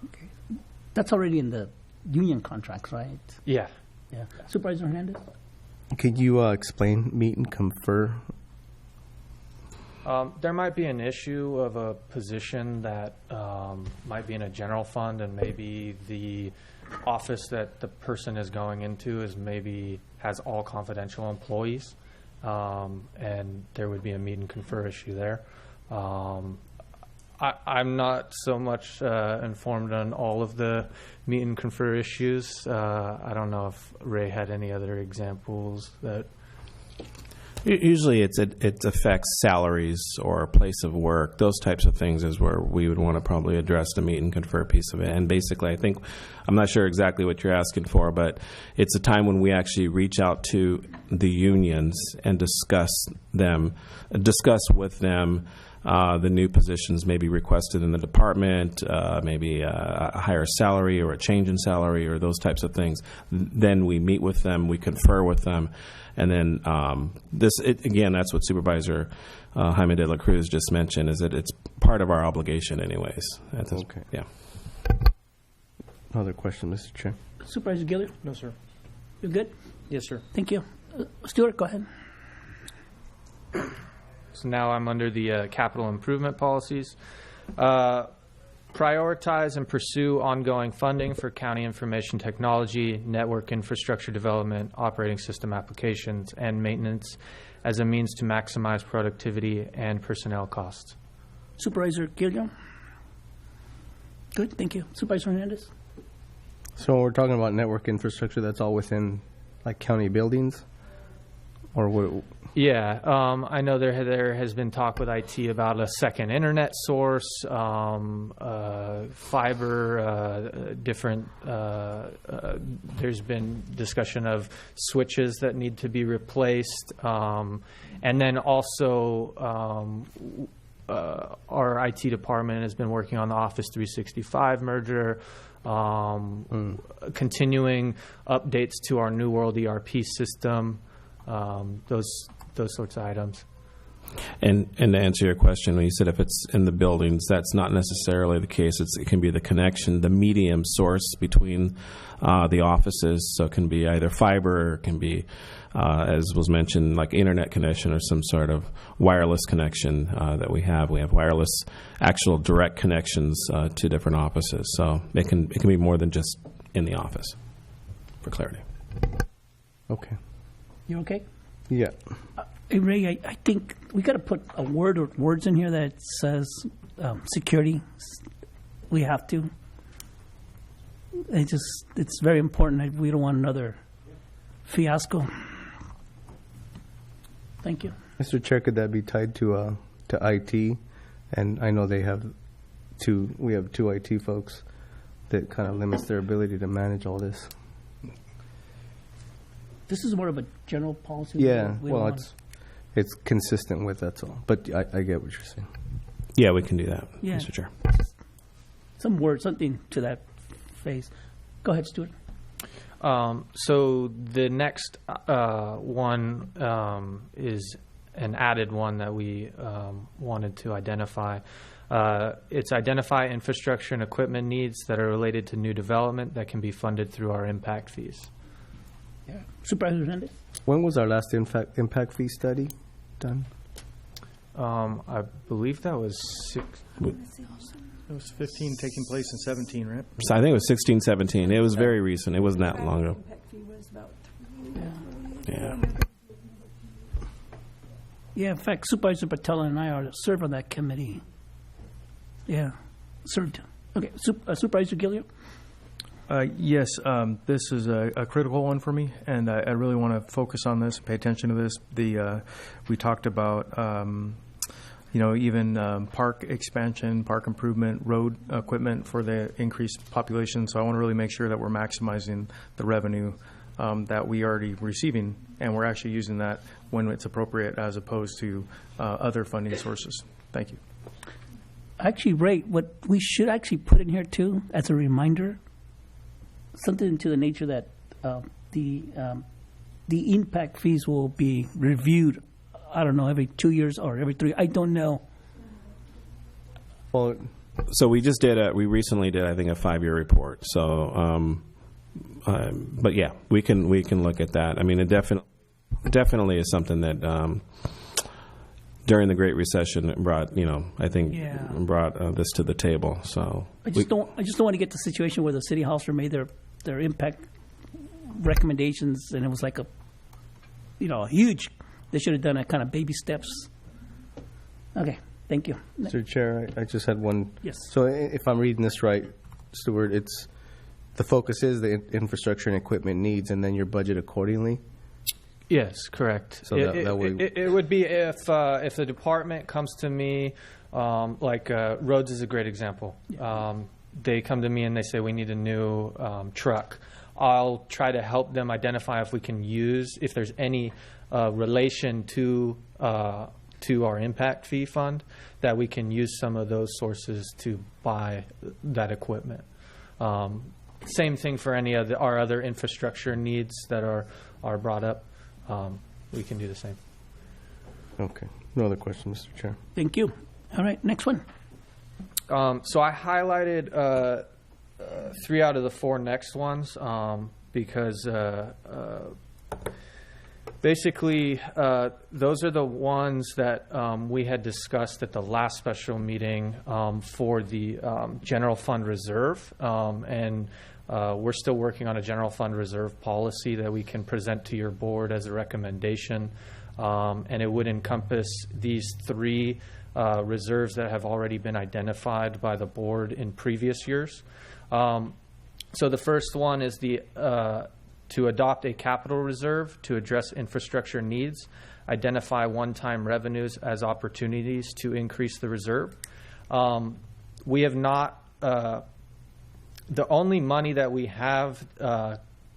Okay. That's already in the union contracts, right? Yeah. Yeah. Supervisor Hernandez. Could you explain meet and confer? There might be an issue of a position that might be in a general fund, and maybe the office that the person is going into has all confidential employees, and there would be a meet and confer issue there. I'm not so much informed on all of the meet and confer issues. I don't know if Ray had any other examples that. Usually it affects salaries or place of work. Those types of things is where we would want to probably address the meet and confer piece of it. And basically, I think, I'm not sure exactly what you're asking for, but it's a time when we actually reach out to the unions and discuss with them the new positions maybe requested in the department, maybe a higher salary or a change in salary or those types of things. Then we meet with them, we confer with them, and then again, that's what Supervisor Jaime de la Cruz just mentioned, is that it's part of our obligation anyways. Okay. Yeah. Another question, Mr. Chair. Supervisor Gilliard. No, sir. You good? Yes, sir. Thank you. Stuart, go ahead. So now I'm under the capital improvement policies. Prioritize and pursue ongoing funding for county information technology, network infrastructure development, operating system applications, and maintenance as a means to maximize productivity and personnel costs. Supervisor Gilliard. Good, thank you. Supervisor Hernandez. So we're talking about network infrastructure, that's all within like county buildings? Or what? Yeah, I know there has been talk with IT about a second internet source, fiber, different. There's been discussion of switches that need to be replaced, and then also our IT department has been working on the Office 365 merger. Continuing updates to our New World ERP system. Those sorts of items. And to answer your question, when you said if it's in the buildings, that's not necessarily the case. It can be the connection, the medium source between the offices. So it can be either fiber, or it can be, as was mentioned, like internet connection or some sort of wireless connection that we have. We have wireless, actual direct connections to different offices. So it can be more than just in the office, for clarity. Okay. You okay? Yeah. Hey, Ray, I think we got to put a word or words in here that says security. We have to. It's very important. We don't want another fiasco. Thank you. Mr. Chair, could that be tied to IT? And I know we have two IT folks that kind of limits their ability to manage all this. This is more of a general policy. Yeah, well, it's consistent with, that's all. But I get what you're saying. Yeah, we can do that, Yeah. Mr. Chair. Some word, something to that phase. Go ahead, Stuart. So the next one is an added one that we wanted to identify. It's identify infrastructure and equipment needs that are related to new development that can be funded through our impact fees. Yeah. Supervisor Hernandez. When was our last impact fee study done? I believe that was It was 15 taking place in 17, right? So I think it was 16, 17. It was very recent. It wasn't that long ago. Impact fee was about 3 years. Yeah. Yeah, in fact, Supervisor Patella and I are to serve on that committee. Yeah, served. Okay, Supervisor Gilliard? Yes, this is a critical one for me, and I really want to focus on this, pay attention to this. We talked about, even park expansion, park improvement, road equipment for the increased population. So I want to really make sure that we're maximizing the revenue that we are already receiving, and we're actually using that when it's appropriate as opposed to other funding sources. Thank you. Actually, Ray, what we should actually put in here too, as a reminder, something to the nature that the impact fees will be reviewed, I don't know, every 2 years or every 3. I don't know. Well, So we recently did, I think, a 5-year report. So, but yeah, we can look at that. I mean, it definitely is something that during the Great Recession brought, brought this to the table. So I just don't want to get to the situation where the city hauler made their impact recommendations and it was like a huge. They should have done a kind of baby steps. Okay, thank you. Mr. Chair, I just had one. Yes. So if I'm reading this right, Stuart, the focus is the infrastructure and equipment needs, and then your budget accordingly. Yes, correct. So that way, it would be if the department comes to me, like roads is a great example. They come to me and they say we need a new truck. I'll try to help them identify if we can use, if there's any relation to our impact fee fund, that we can use some of those sources to buy that equipment. Same thing for any of our other infrastructure needs that are brought up. We can do the same. Okay. No other questions, Mr. Chair. Thank you. All right, next one. So I highlighted 3 out of the 4 next ones because basically those are the ones that we had discussed at the last special meeting for the general fund reserve, and we're still working on a general fund reserve policy that we can present to your board as a recommendation, and it would encompass these 3 reserves that have already been identified by the board in previous years. So the first one is to adopt a capital reserve to address infrastructure needs, identify one-time revenues as opportunities to increase the reserve. We have not, the only money that we have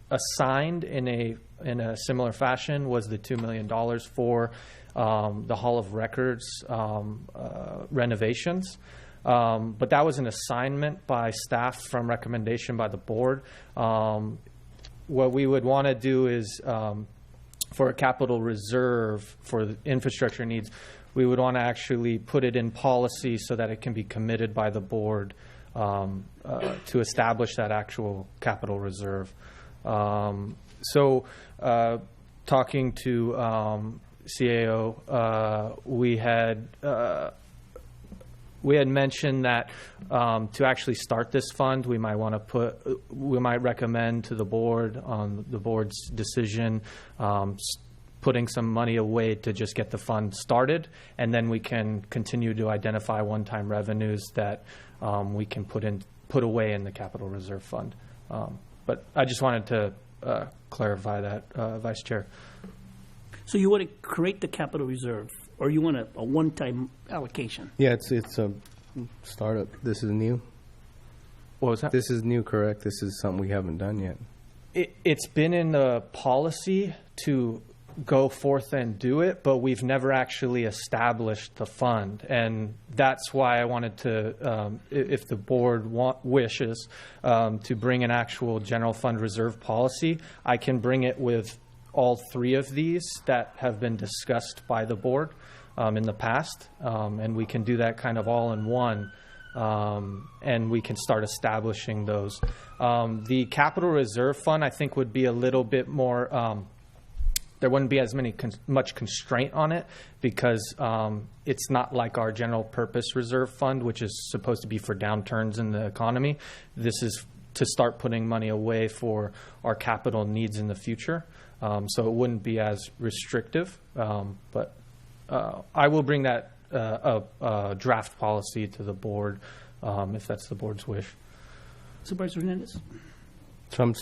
assigned in a similar fashion was the $2 million for the Hall of Records renovations. But that was an assignment by staff from recommendation by the board. What we would want to do is, for a capital reserve for the infrastructure needs, we would want to actually put it in policy so that it can be committed by the board to establish that actual capital reserve. Talking to CAO, we had mentioned that to actually start this fund, we might recommend to the board on the board's decision putting some money away to just get the fund started, and then we can continue to identify one-time revenues that we can put away in the capital reserve fund. But I just wanted to clarify that, Vice Chair. So you want to create the capital reserve, or you want a one-time allocation? Yeah, it's a startup. This is new. What was that? This is new, correct? This is something we haven't done yet. It's been in the policy to go forth and do it, but we've never actually established the fund. And that's why I wanted to, if the board wishes, to bring an actual general fund reserve policy, I can bring it with all 3 of these that have been discussed by the board in the past, and we can do that kind of all in one, and we can start establishing those. The capital reserve fund, I think, would be a little bit more, there wouldn't be as much constraint on it because it's not like our general purpose reserve fund, which is supposed to be for downturns in the economy. This is to start putting money away for our capital needs in the future. so it wouldn't be as restrictive. But I will bring that draft policy to the board if that's the board's wish. Supervisor Hernandez. So I'm,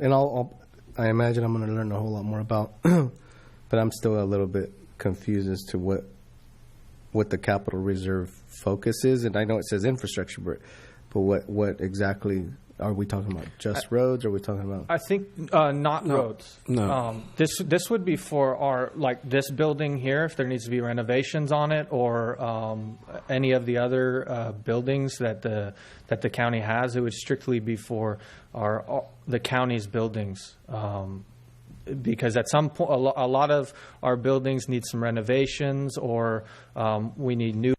and I imagine I'm going to learn a whole lot more about, but I'm still a little bit confused as to what the capital reserve focus is. And I know it says infrastructure, but what exactly are we talking about? Just roads? Or are we talking about? I think not roads. No. This would be for our, like this building here, if there needs to be renovations on it, or any of the other buildings that the county has. It would strictly be for the county's buildings. Because at some point, a lot of our buildings need some renovations, or we need new.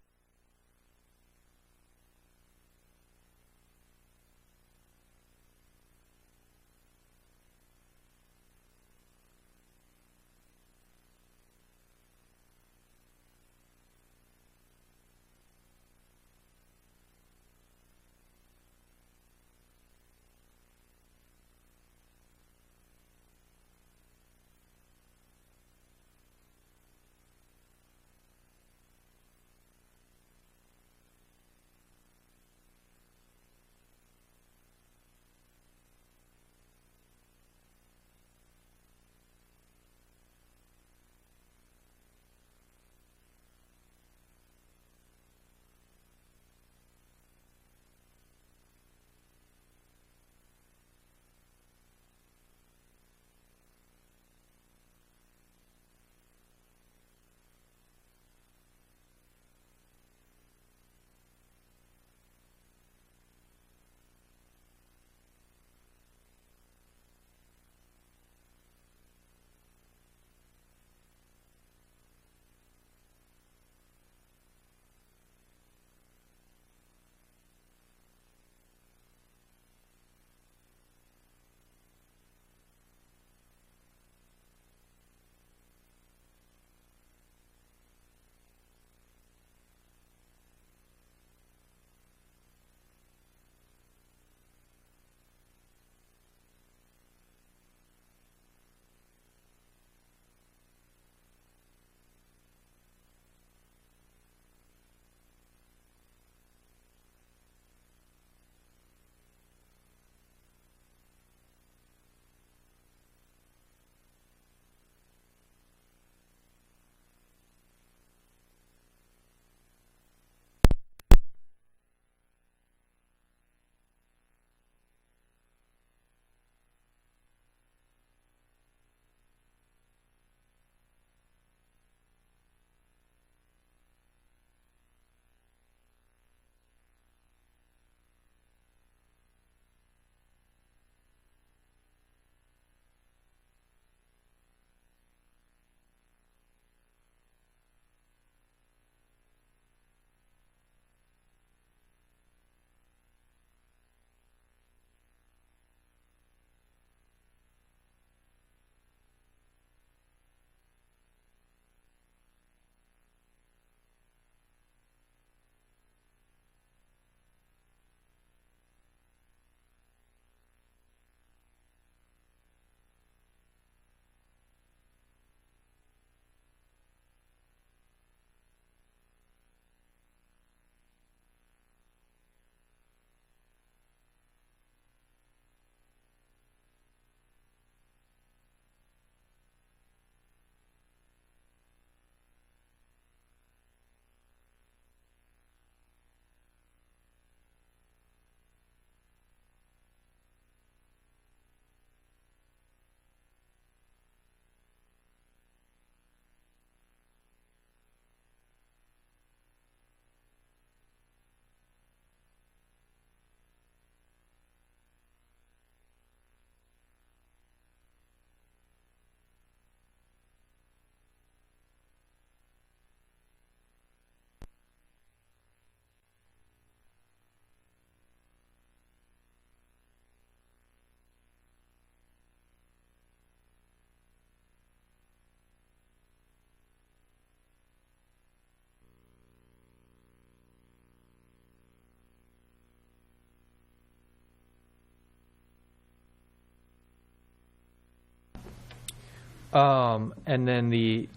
And then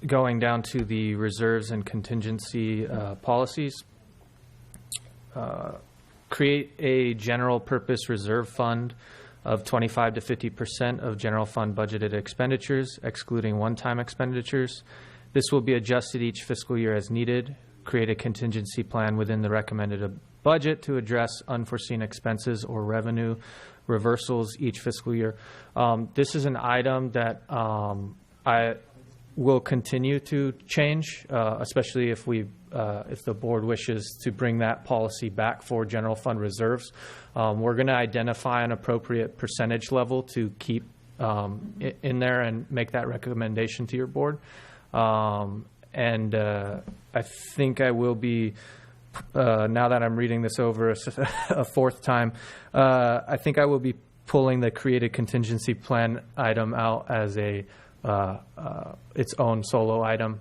going down to the reserves and contingency policies, create a general purpose reserve fund of 25 to 50% of general fund budgeted expenditures, excluding one-time expenditures. This will be adjusted each fiscal year as needed. Create a contingency plan within the recommended budget to address unforeseen expenses or revenue reversals each fiscal year. This is an item that I will continue to change, especially if the board wishes to bring that policy back for general fund reserves. We're going to identify an appropriate percentage level to keep in there and make that recommendation to your board. And I think I will be, now that I'm reading this over a fourth time, I think I will be pulling the created contingency plan item out as its own solo item,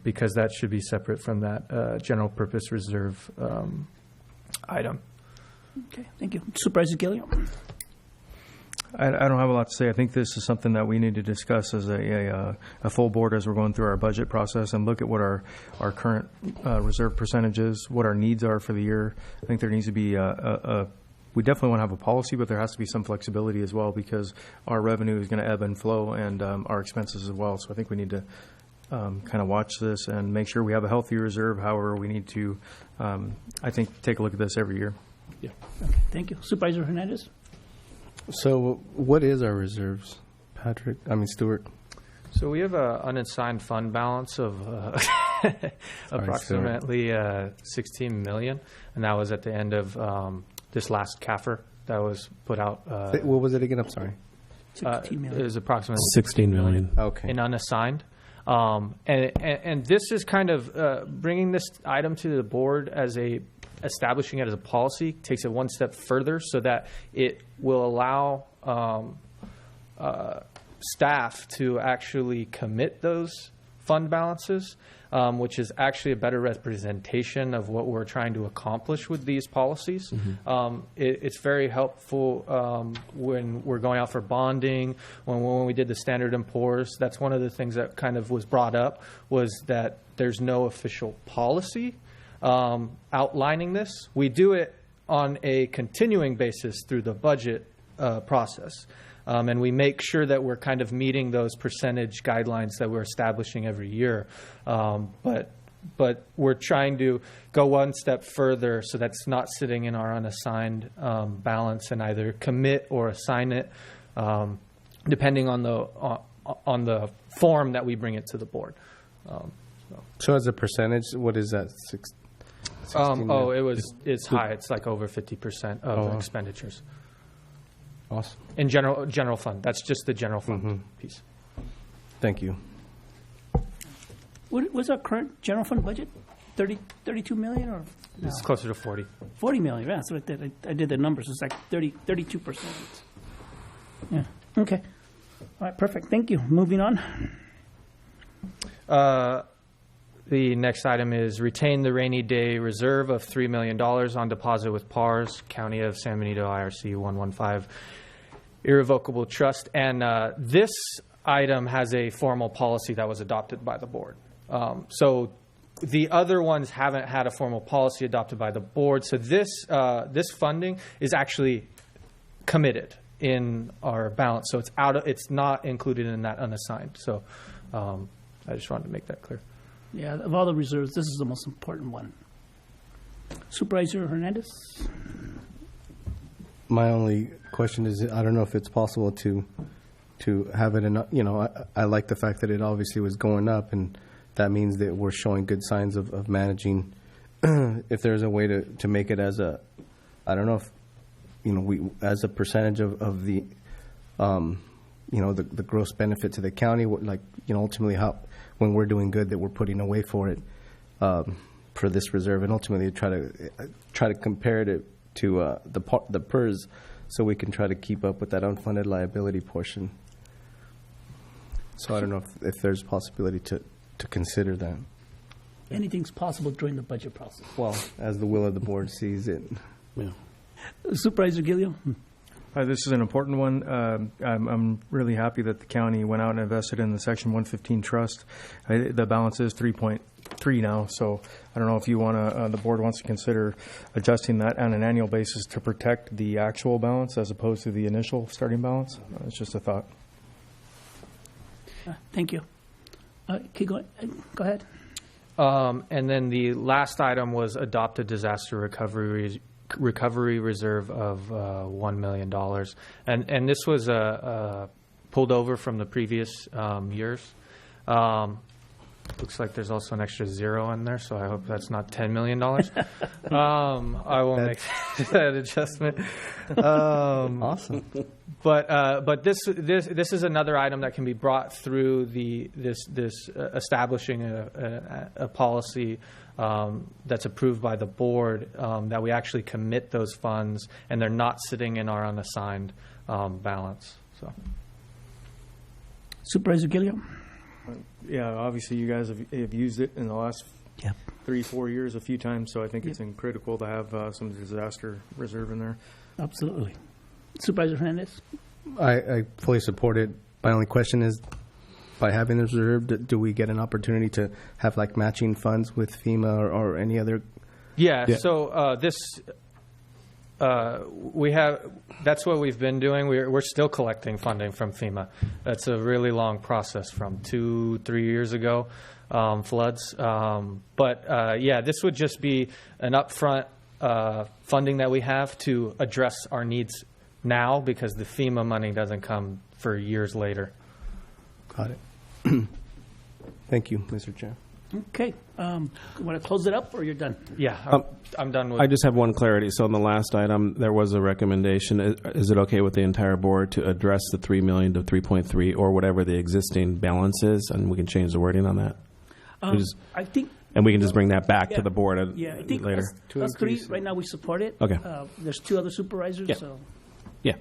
because that should be separate from that general purpose reserve item. Okay, thank you. Supervisor Gilliam. I don't have a lot to say. I think this is something that we need to discuss as a full board as we're going through our budget process and look at what our current reserve percentages, what our needs are for the year. I think there needs to be we definitely want to have a policy, but there has to be some flexibility as well, because our revenue is going to ebb and flow, and our expenses as well. So I think we need to kind of watch this and make sure we have a healthy reserve. However, we need to, I think, take a look at this every year. Yeah. Okay, thank you. Supervisor Hernandez. So what is our reserves, Stuart? So we have an unassigned fund balance of approximately 16 million, and that was at the end of this last CAFR that was put out. What was it again? I'm sorry. 16 million. It was approximately 16 million. Okay. in unassigned. And this is kind of bringing this item to the board as establishing it as a policy, takes it one step further so that it will allow staff to actually commit those fund balances, which is actually a better representation of what we're trying to accomplish with these policies. Mm-hmm. It's very helpful when we're going out for bonding, when we did the Standard & Poor's. That's one of the things that kind of was brought up, was that there's no official policy outlining this. We do it on a continuing basis through the budget process. And we make sure that we're kind of meeting those percentage guidelines that we're establishing every year. But we're trying to go one step further so that's not sitting in our unassigned balance, and either commit or assign it, depending on the form that we bring it to the board. So as a percentage, what is that? 16 it's high. It's like over 50% of expenditures. Awesome. In general fund. That's just the general fund piece. Thank you. What was our current general fund budget? 32 million or? No. It's closer to 40. 40 million, yeah, that's what I did. I did the numbers. It's like 32%. Yeah, okay. All right, perfect. Thank you. Moving on. The next item is retain the rainy day reserve of $3 million on deposit with PARS, County of San Benito, IRC 115, irrevocable trust. And this item has a formal policy that was adopted by the board. So the other ones haven't had a formal policy adopted by the board. So this funding is actually committed in our balance. So it's not included in that unassigned. So I just wanted to make that clear. Yeah, of all the reserves, this is the most important one. Supervisor Hernandez? My only question is, I don't know if it's possible to have it in, I like the fact that it obviously was going up, and that means that we're showing good signs of managing. If there's a way to make it as I don't know if, we as a percentage of the, the gross benefit to the county, ultimately how, when we're doing good, that we're putting away for it, for this reserve, and ultimately try to compare it to the PERS, so we can try to keep up with that unfunded liability portion. So I don't know if there's a possibility to consider that. Anything's possible during the budget process. Well, as the will of the board sees it. Yeah. Supervisor Gilliam? This is an important one. I'm really happy that the county went out and invested in the Section 115 trust. The balance is 3.3 now, so I don't know if you want to, the board wants to consider adjusting that on an annual basis to protect the actual balance as opposed to the initial starting balance. It's just a thought. Thank you. Keep going. Go ahead. And then the last item was adopted disaster recovery reserve of $1 million. And this was pulled over from the previous years. Looks like there's also an extra zero in there, so I hope that's not $10 million. I will make that adjustment. Awesome. But this is another item that can be brought through this establishing a policy that's approved by the board, that we actually commit those funds and they're not sitting in our unassigned balance. So, Supervisor Gilliam. Yeah, obviously you guys have used it in the last Yep. 3-4 years a few times, so I think it's critical to have some disaster reserve in there. Absolutely. Supervisor Hernandez. I fully support it. My only question is, by having this reserve, do we get an opportunity to have like matching funds with FEMA or any other? Yeah. So we have. That's what we've been doing. We're still collecting funding from FEMA. That's a really long process from 2-3 years ago, floods. But this would just be an upfront funding that we have to address our needs now, because the FEMA money doesn't come for years later. Got it. Thank you, Mr. Chair. Okay. Want to close it up, or you're done? Yeah, I'm done with. I just have one clarity. So on the last item, there was a recommendation. Is it okay with the entire board to address the $3 million to 3.3 or whatever the existing balance is, and we can change the wording on that? I think. And we can just bring that back to the board I think later. us three right now we support it. Okay. There's 2 other supervisors. Yeah. So Yeah,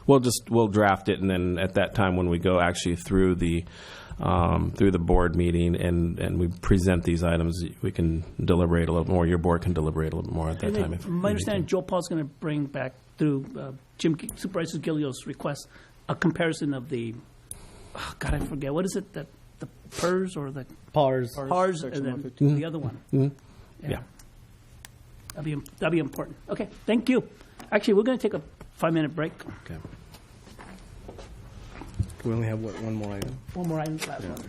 we'll draft it, and then at that time when we go actually through the board meeting and we present these items, we can deliberate a little more. Your board can deliberate a little more at that time. From my understanding, Joe Paul's going to bring back through Supervisor Gilio's request a comparison of the. Oh God, I forget what is it, the PERS or the PARS. PARS, and then the other one. Mm-hmm. Yeah. That'd be important. Okay, thank you. Actually, we're going to take a 5-minute break. Okay. We only have one more item. One more item, last one.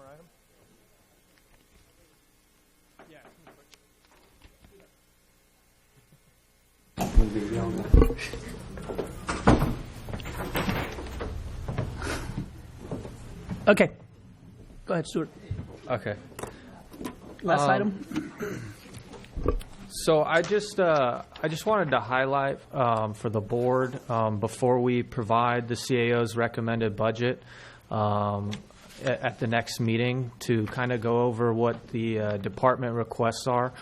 more item? Okay. Go ahead, Stuart. Okay. Last item. So I just wanted to highlight for the board before we provide the CAO's recommended budget at the next meeting to kind of go over what the department requests are.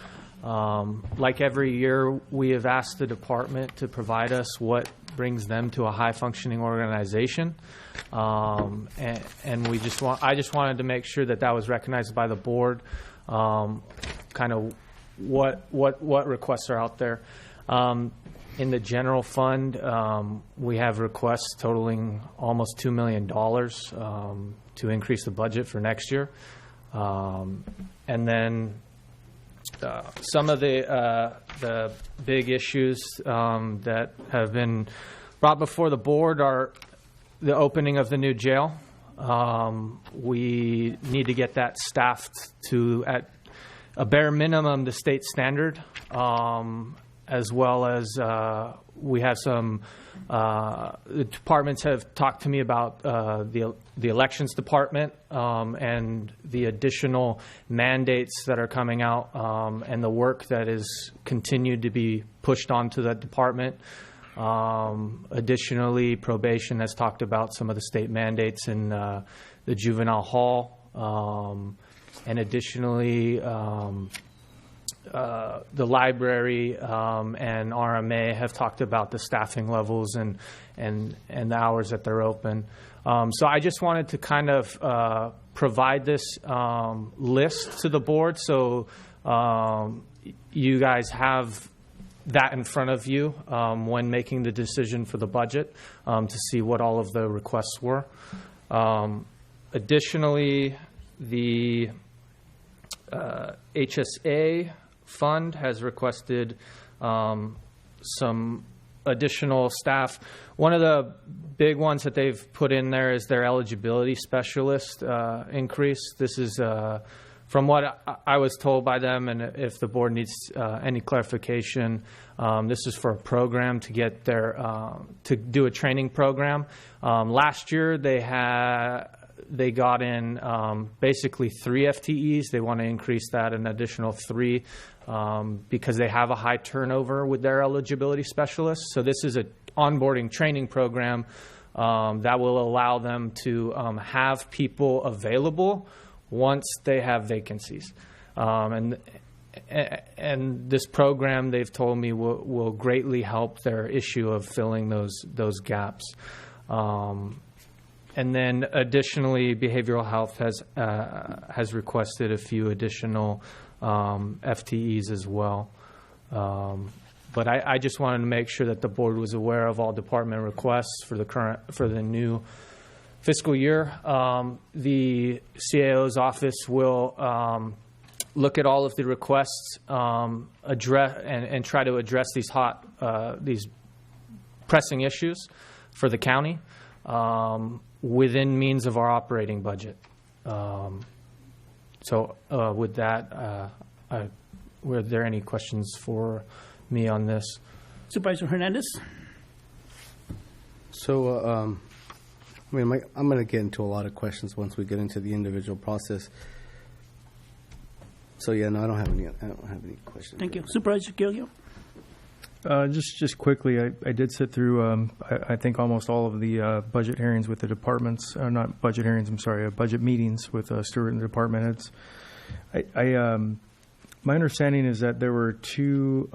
Like every year, we have asked the department to provide us what brings them to a high-functioning organization, and I just wanted to make sure that that was recognized by the board. Kind of what requests are out there. In the general fund, we have requests totaling almost $2 million to increase the budget for next year, and then. Some of the big issues that have been brought before the board are the opening of the new jail. We need to get that staffed to, at a bare minimum, the state standard, as well as we have some the departments have talked to me about the elections department and the additional mandates that are coming out and the work that is continued to be pushed onto that department. Additionally, probation has talked about some of the state mandates in the juvenile hall, and additionally the library and RMA have talked about the staffing levels and the hours that they're open. So I just wanted to kind of provide this list to the board so you guys have that in front of you when making the decision for the budget to see what all of the requests were. Additionally, the HSA fund has requested some additional staff. One of the big ones that they've put in there is their eligibility specialist increase. This is from what I was told by them, and if the board needs any clarification, this is for a program to get their to do a training program. Last year they got in basically 3 FTEs. They want to increase that an additional 3 because they have a high turnover with their eligibility specialists. So this is an onboarding training program that will allow them to have people available once they have vacancies. And this program, they've told me, will greatly help their issue of filling those gaps. And then additionally, behavioral health has requested a few additional FTEs as well. But I just wanted to make sure that the board was aware of all department requests for the new fiscal year. The CAO's office will look at all of the requests, address and try to address these pressing issues for the county within means of our operating budget. So with that, were there any questions for me on this? Supervisor Hernandez? So, I mean, I'm going to get into a lot of questions once we get into the individual process. So, yeah, no, I don't have any questions. Thank you. Supervisor Gilio? Just quickly, I did sit through, I think, almost all of the budget hearings with the departments, not budget hearings, I'm sorry, budget meetings with Stuart and the department heads. My understanding is that there were 2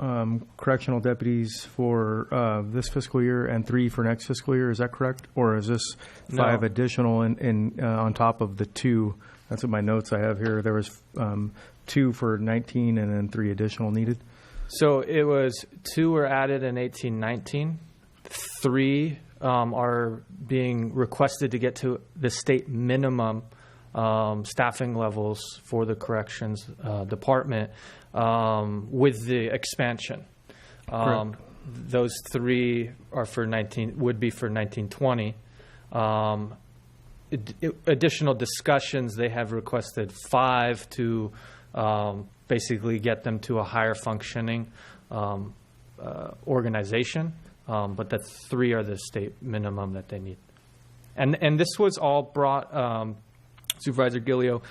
correctional deputies for this fiscal year and 3 for next fiscal year. Is that correct? Or is this 5 additional on top of the 2? That's what my notes I have here. There was 2 for 19 and then 3 additional needed. So it was 2 were added in 18-19. 3 are being requested to get to the state minimum staffing levels for the corrections department with the expansion. Those 3 are for would be for 19-20. additional discussions, they have requested 5 to basically get them to a higher functioning organization, but that 3 are the state minimum that they need. And this was all brought, Supervisor Gillio,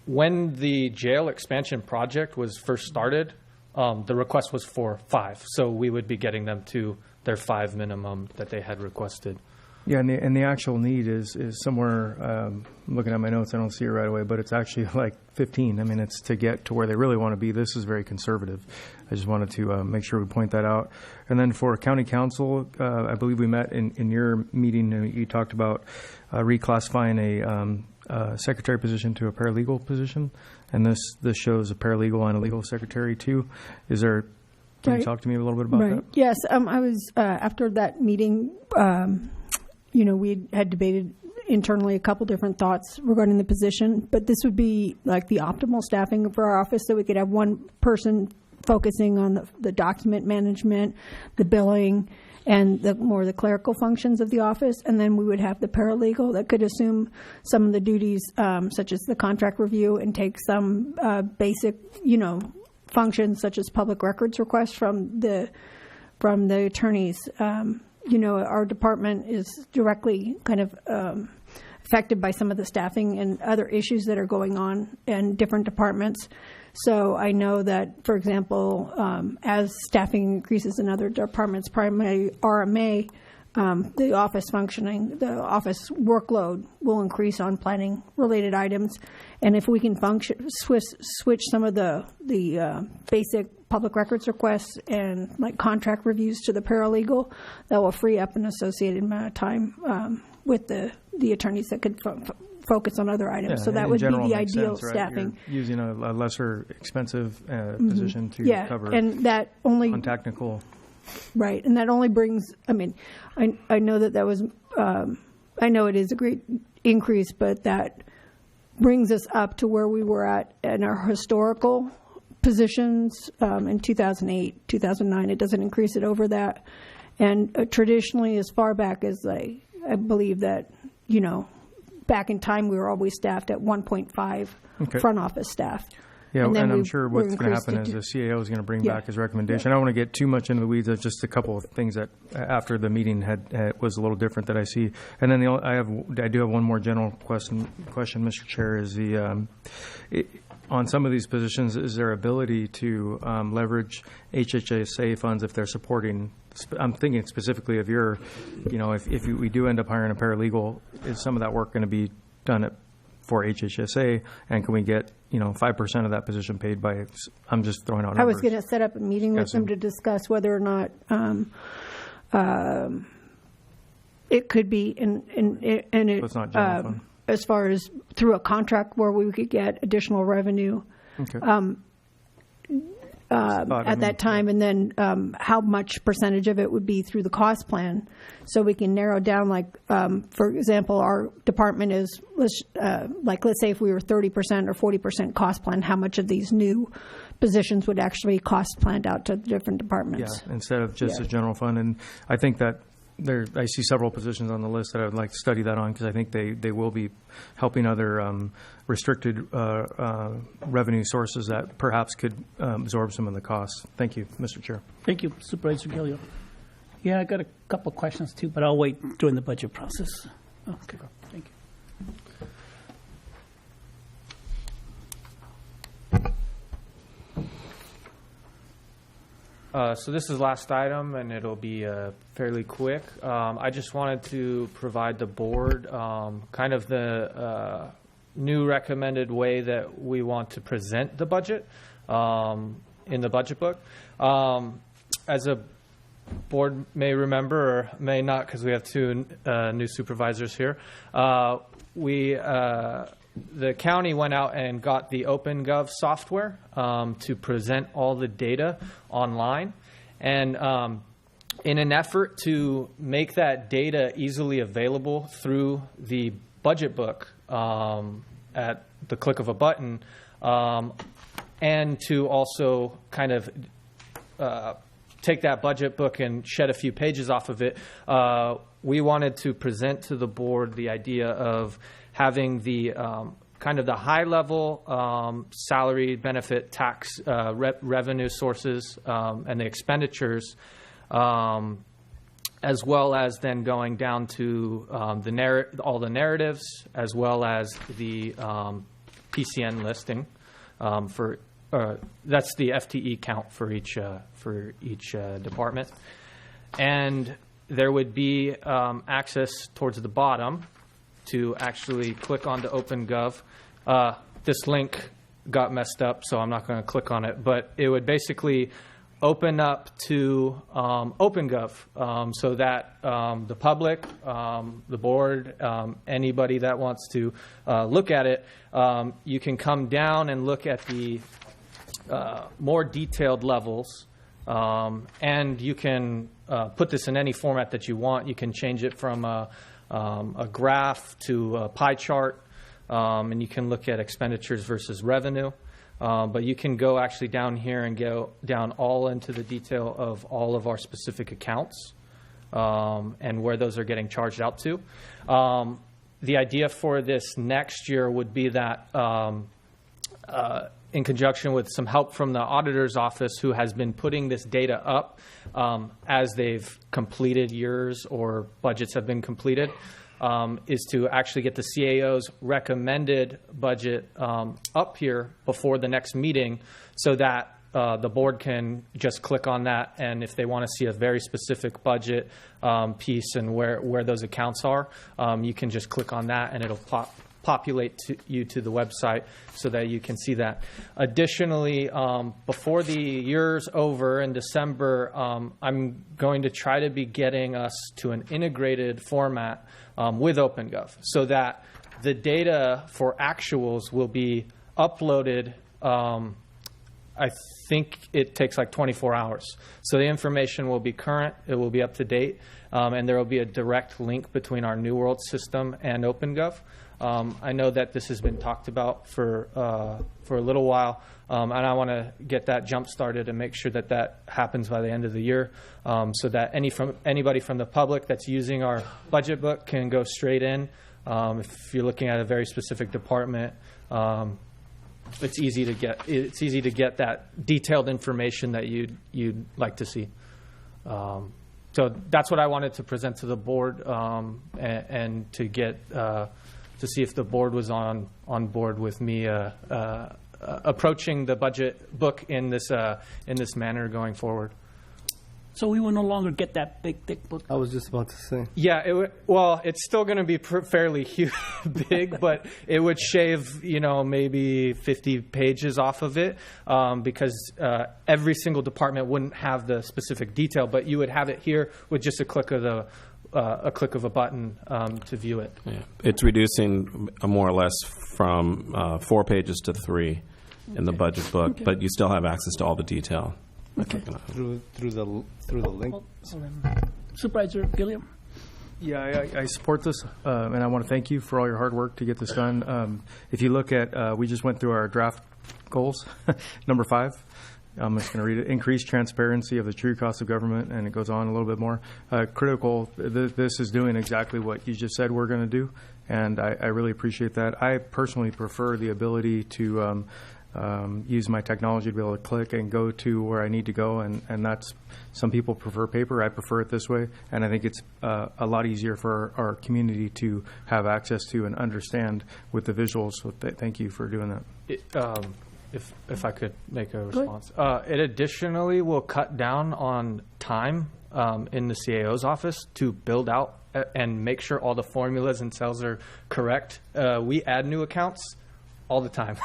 when the jail expansion project was first started, the request was for 5. So we would be getting them to their 5 minimum that they had requested. Yeah, and the actual need is somewhere, looking at my notes, I don't see it right away, but it's actually like 15. I mean, it's to get to where they really want to be. This is very conservative. I just wanted to make sure we point that out. And then for county council, I believe we met in your meeting, and you talked about reclassifying a secretary position to a paralegal position. And this shows a paralegal and a legal secretary too. Can you talk to me a little bit about that? Yes, I was, after that meeting, we had debated internally a couple different thoughts regarding the position, but this would be like the optimal staffing for our office, so we could have one person focusing on the document management, the billing, and the clerical functions of the office, and then we would have the paralegal that could assume some of the duties, such as the contract review, and take some basic, functions such as public records requests from the attorneys. Our department is directly kind of affected by some of the staffing and other issues that are going on in different departments. So I know that, for example, as staffing increases in other departments, primarily RMA, the office workload will increase on planning related items. And if we can switch some of the basic public records requests and like contract reviews to the paralegal, that will free up an associated amount of time with the attorneys that could focus on other items. Yeah, so that would be the ideal sense, right? staffing. You're using a lesser expensive position to cover and that only on technical. Right, and that only brings, I know that was, I know it is a great increase, but that brings us up to where we were at in our historical positions in 2008, 2009. It doesn't increase it over that. And traditionally, as far back as I believe that, back in time, we were always staffed at 1.5 front office staff. Yeah, and I'm sure what's going to happen is the CAO is going to bring back his recommendation. I don't want to get too much into the weeds. There's just a couple of things that after the meeting was a little different that I see. And then I do have one more general question, Mr. Chair, is on some of these positions, is there ability to leverage HHSA funds if they're supporting? I'm thinking specifically of if we do end up hiring a paralegal, is some of that work going to be done for HHSA, and can we get 5% of that position paid by? I'm just throwing out numbers. I was going to set up a meeting with them to discuss whether or not it could be so it's not general fund. As far as through a contract where we could get additional revenue. Okay. At that time, and then how much percentage of it would be through the cost plan, so we can narrow down. Like, for example, our department is let's say if we were 30% or 40% cost plan, how much of these new positions would actually cost planned out to the different departments? Yeah, instead of just a general fund. And I think that I see several positions on the list that I would like to study that on, because I think they will be helping other restricted revenue sources that perhaps could absorb some of the costs. Thank you, Mr. Chair. Thank you, Supervisor Gillio. Yeah, I got a couple of questions too, but I'll wait during the budget process. Okay, thank you. So this is the last item, and it'll be fairly quick. I just wanted to provide the board kind of the new recommended way that we want to present the budget in the budget book. As a board may remember, or may not, because we have 2 new supervisors here, the county went out and got the OpenGov software to present all the data online. And in an effort to make that data easily available through the budget book at the click of a button, and to also kind of take that budget book and shed a few pages off of it, we wanted to present to the board the idea of having the kind of the high-level salary, benefit, tax revenue sources and the expenditures, as well as then going down to all the narratives, as well as the PCN listing for that's the FTE count for each department, and there would be access towards the bottom to actually click onto OpenGov. This link got messed up, so I'm not going to click on it, but it would basically open up to OpenGov so that the public, the board, anybody that wants to look at it, you can come down and look at the more detailed levels, and you can put this in any format that you want. You can change it from a graph to a pie chart, and you can look at expenditures versus revenue. But you can go actually down here and go down all into the detail of all of our specific accounts and where those are getting charged out to. The idea for this next year would be that in conjunction with some help from the auditor's office, who has been putting this data up as they've completed years or budgets have been completed, is to actually get the CAO's recommended budget up here before the next meeting, so that the board can just click on that, and if they want to see a very specific budget piece and where those accounts are, you can just click on that and it'll populate you to the website so that you can see that. Additionally, before the year's over in December, I'm going to try to be getting us to an integrated format with OpenGov, so that the data for actuals will be uploaded. I think it takes like 24 hours. So the information will be current, it will be up to date, and there will be a direct link between our New World system and OpenGov. I know that this has been talked about for a little while, and I want to get that jump started and make sure that that happens by the end of the year, so that anybody from the public that's using our budget book can go straight in. If you're looking at a very specific department, it's easy to get. It's easy to get that detailed information that you'd like to see. So that's what I wanted to present to the board, and to get. To see if the board was on board with me approaching the budget book in this manner going forward. So we will no longer get that big, thick book. I was just about to say. Yeah, well, it's still going to be fairly big, but it would shave, maybe 50 pages off of it, because every single department wouldn't have the specific detail, but you would have it here with just a click of a button to view it. Yeah. It's reducing more or less from 4 pages to 3 in the budget book, but you still have access to all the detail. Okay. Through the link. Supervisor Gilliam. Yeah, I support this, and I want to thank you for all your hard work to get this done. If you look at, we just went through our draft goals, number 5. I'm just going to read it. Increase transparency of the true cost of government, and it goes on a little bit more. Critical, this is doing exactly what you just said we're going to do, and I really appreciate that. I personally prefer the ability to use my technology to be able to click and go to where I need to go, and that's, some people prefer paper. I prefer it this way, and I think it's a lot easier for our community to have access to and understand with the visuals. So thank you for doing that. If I could make a response. It additionally will cut down on time in the CAO's office to build out and make sure all the formulas and cells are correct. We add new accounts all the time.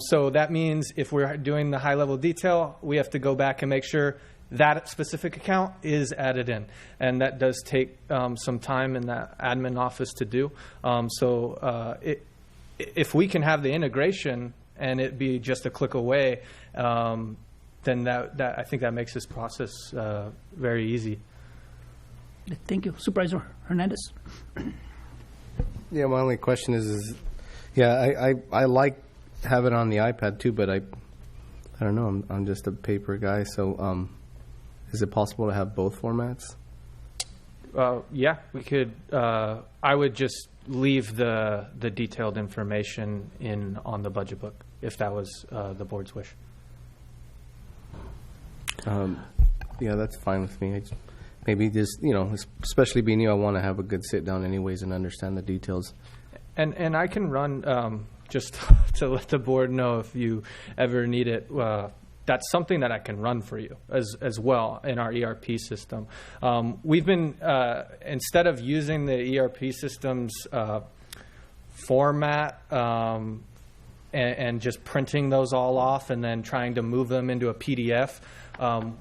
So that means if we're doing the high-level detail, we have to go back and make sure that specific account is added in. And that does take some time in that admin office to do. If we can have the integration and it be just a click away, then that I think that makes this process very easy. Thank you. Supervisor Hernandez. Yeah, my only question is I like having it on the iPad too, but I don't know. I'm just a paper guy, so Is it possible to have both formats? Yeah, we could. I would just leave the detailed information on the budget book if that was the board's wish. Yeah, that's fine with me. Maybe just, especially being new, I want to have a good sit down anyways and understand the details. And I can run, just to let the board know if you ever need it, that's something that I can run for you as well in our ERP system. We've been, instead of using the ERP system's format and just printing those all off and then trying to move them into a PDF,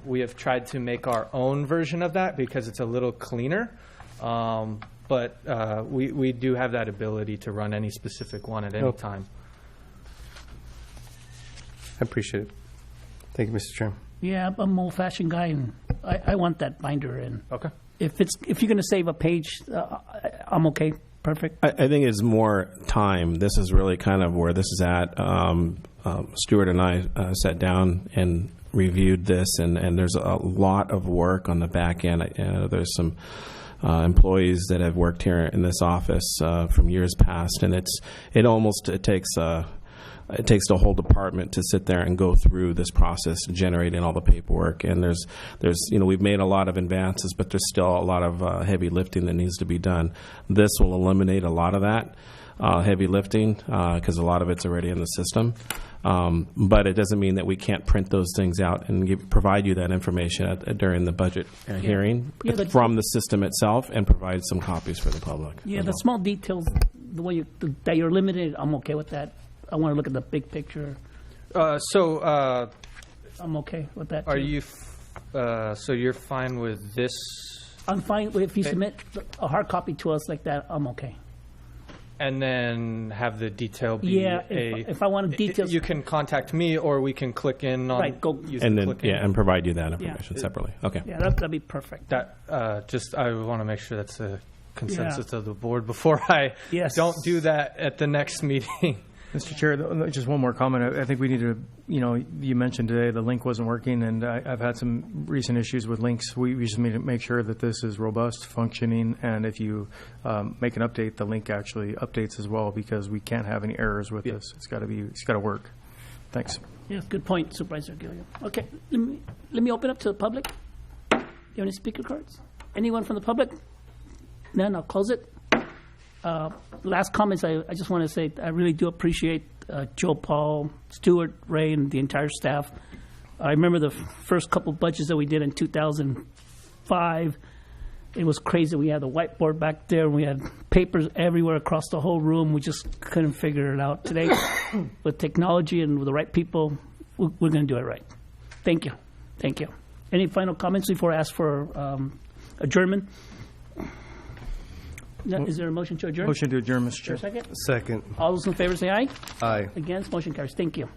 we have tried to make our own version of that because it's a little cleaner. But we do have that ability to run any specific one at any time. I appreciate it. Thank you, Mr. Chairman. Yeah, I'm an old-fashioned guy, and I want that binder in. Okay. If you're going to save a page, I'm okay. Perfect. I think it's more time. This is really kind of where this is at. Stuart and I sat down and reviewed this, and there's a lot of work on the back end. There's some employees that have worked here in this office from years past, and it takes the whole department to sit there and go through this process, generating all the paperwork. And there's we've made a lot of advances, but there's still a lot of heavy lifting that needs to be done. This will eliminate a lot of that heavy lifting because a lot of it's already in the system. But it doesn't mean that we can't print those things out and provide you that information during the budget hearing from the system itself, and provide some copies for the public. Yeah, the small details, the way that you're limited, I'm okay with that. I want to look at the big picture. So I'm okay with that. Are too. you? So you're fine with this? I'm fine if you submit a hard copy to us like that. I'm okay. And then have the detail be if I want details, you can contact me, or we can click in on and provide you that information separately. Okay. Yeah, that'd be perfect. That I want to make sure that's a consensus of the board before I don't do that at the next meeting. Mr. Chair, just one more comment. I think we need to, you mentioned today the link wasn't working, and I've had some recent issues with links. We just need to make sure that this is robust, functioning, and if you make an update, the link actually updates as well, because we can't have any errors with this. It's got to work. Thanks. Yeah, good point, Supervisor Gilliam. Okay, let me open up to the public. Do you have any speaker cards? Anyone from the public? None, I'll close it. Last comments, I just want to say I really do appreciate Joe, Paul, Stuart, Ray, and the entire staff. I remember the first couple budgets that we did in 2005. It was crazy. We had the whiteboard back there, and we had papers everywhere across the whole room. We just couldn't figure it out. Today, with technology and with the right people, we're going to do it right. Thank you. Thank you. Any final comments before I ask for adjournment? No, is there a motion to adjourn? Motion to adjourn, Mr. Chair. Second? Second. All those in favor say aye. Aye. Against, motion carries. Thank you.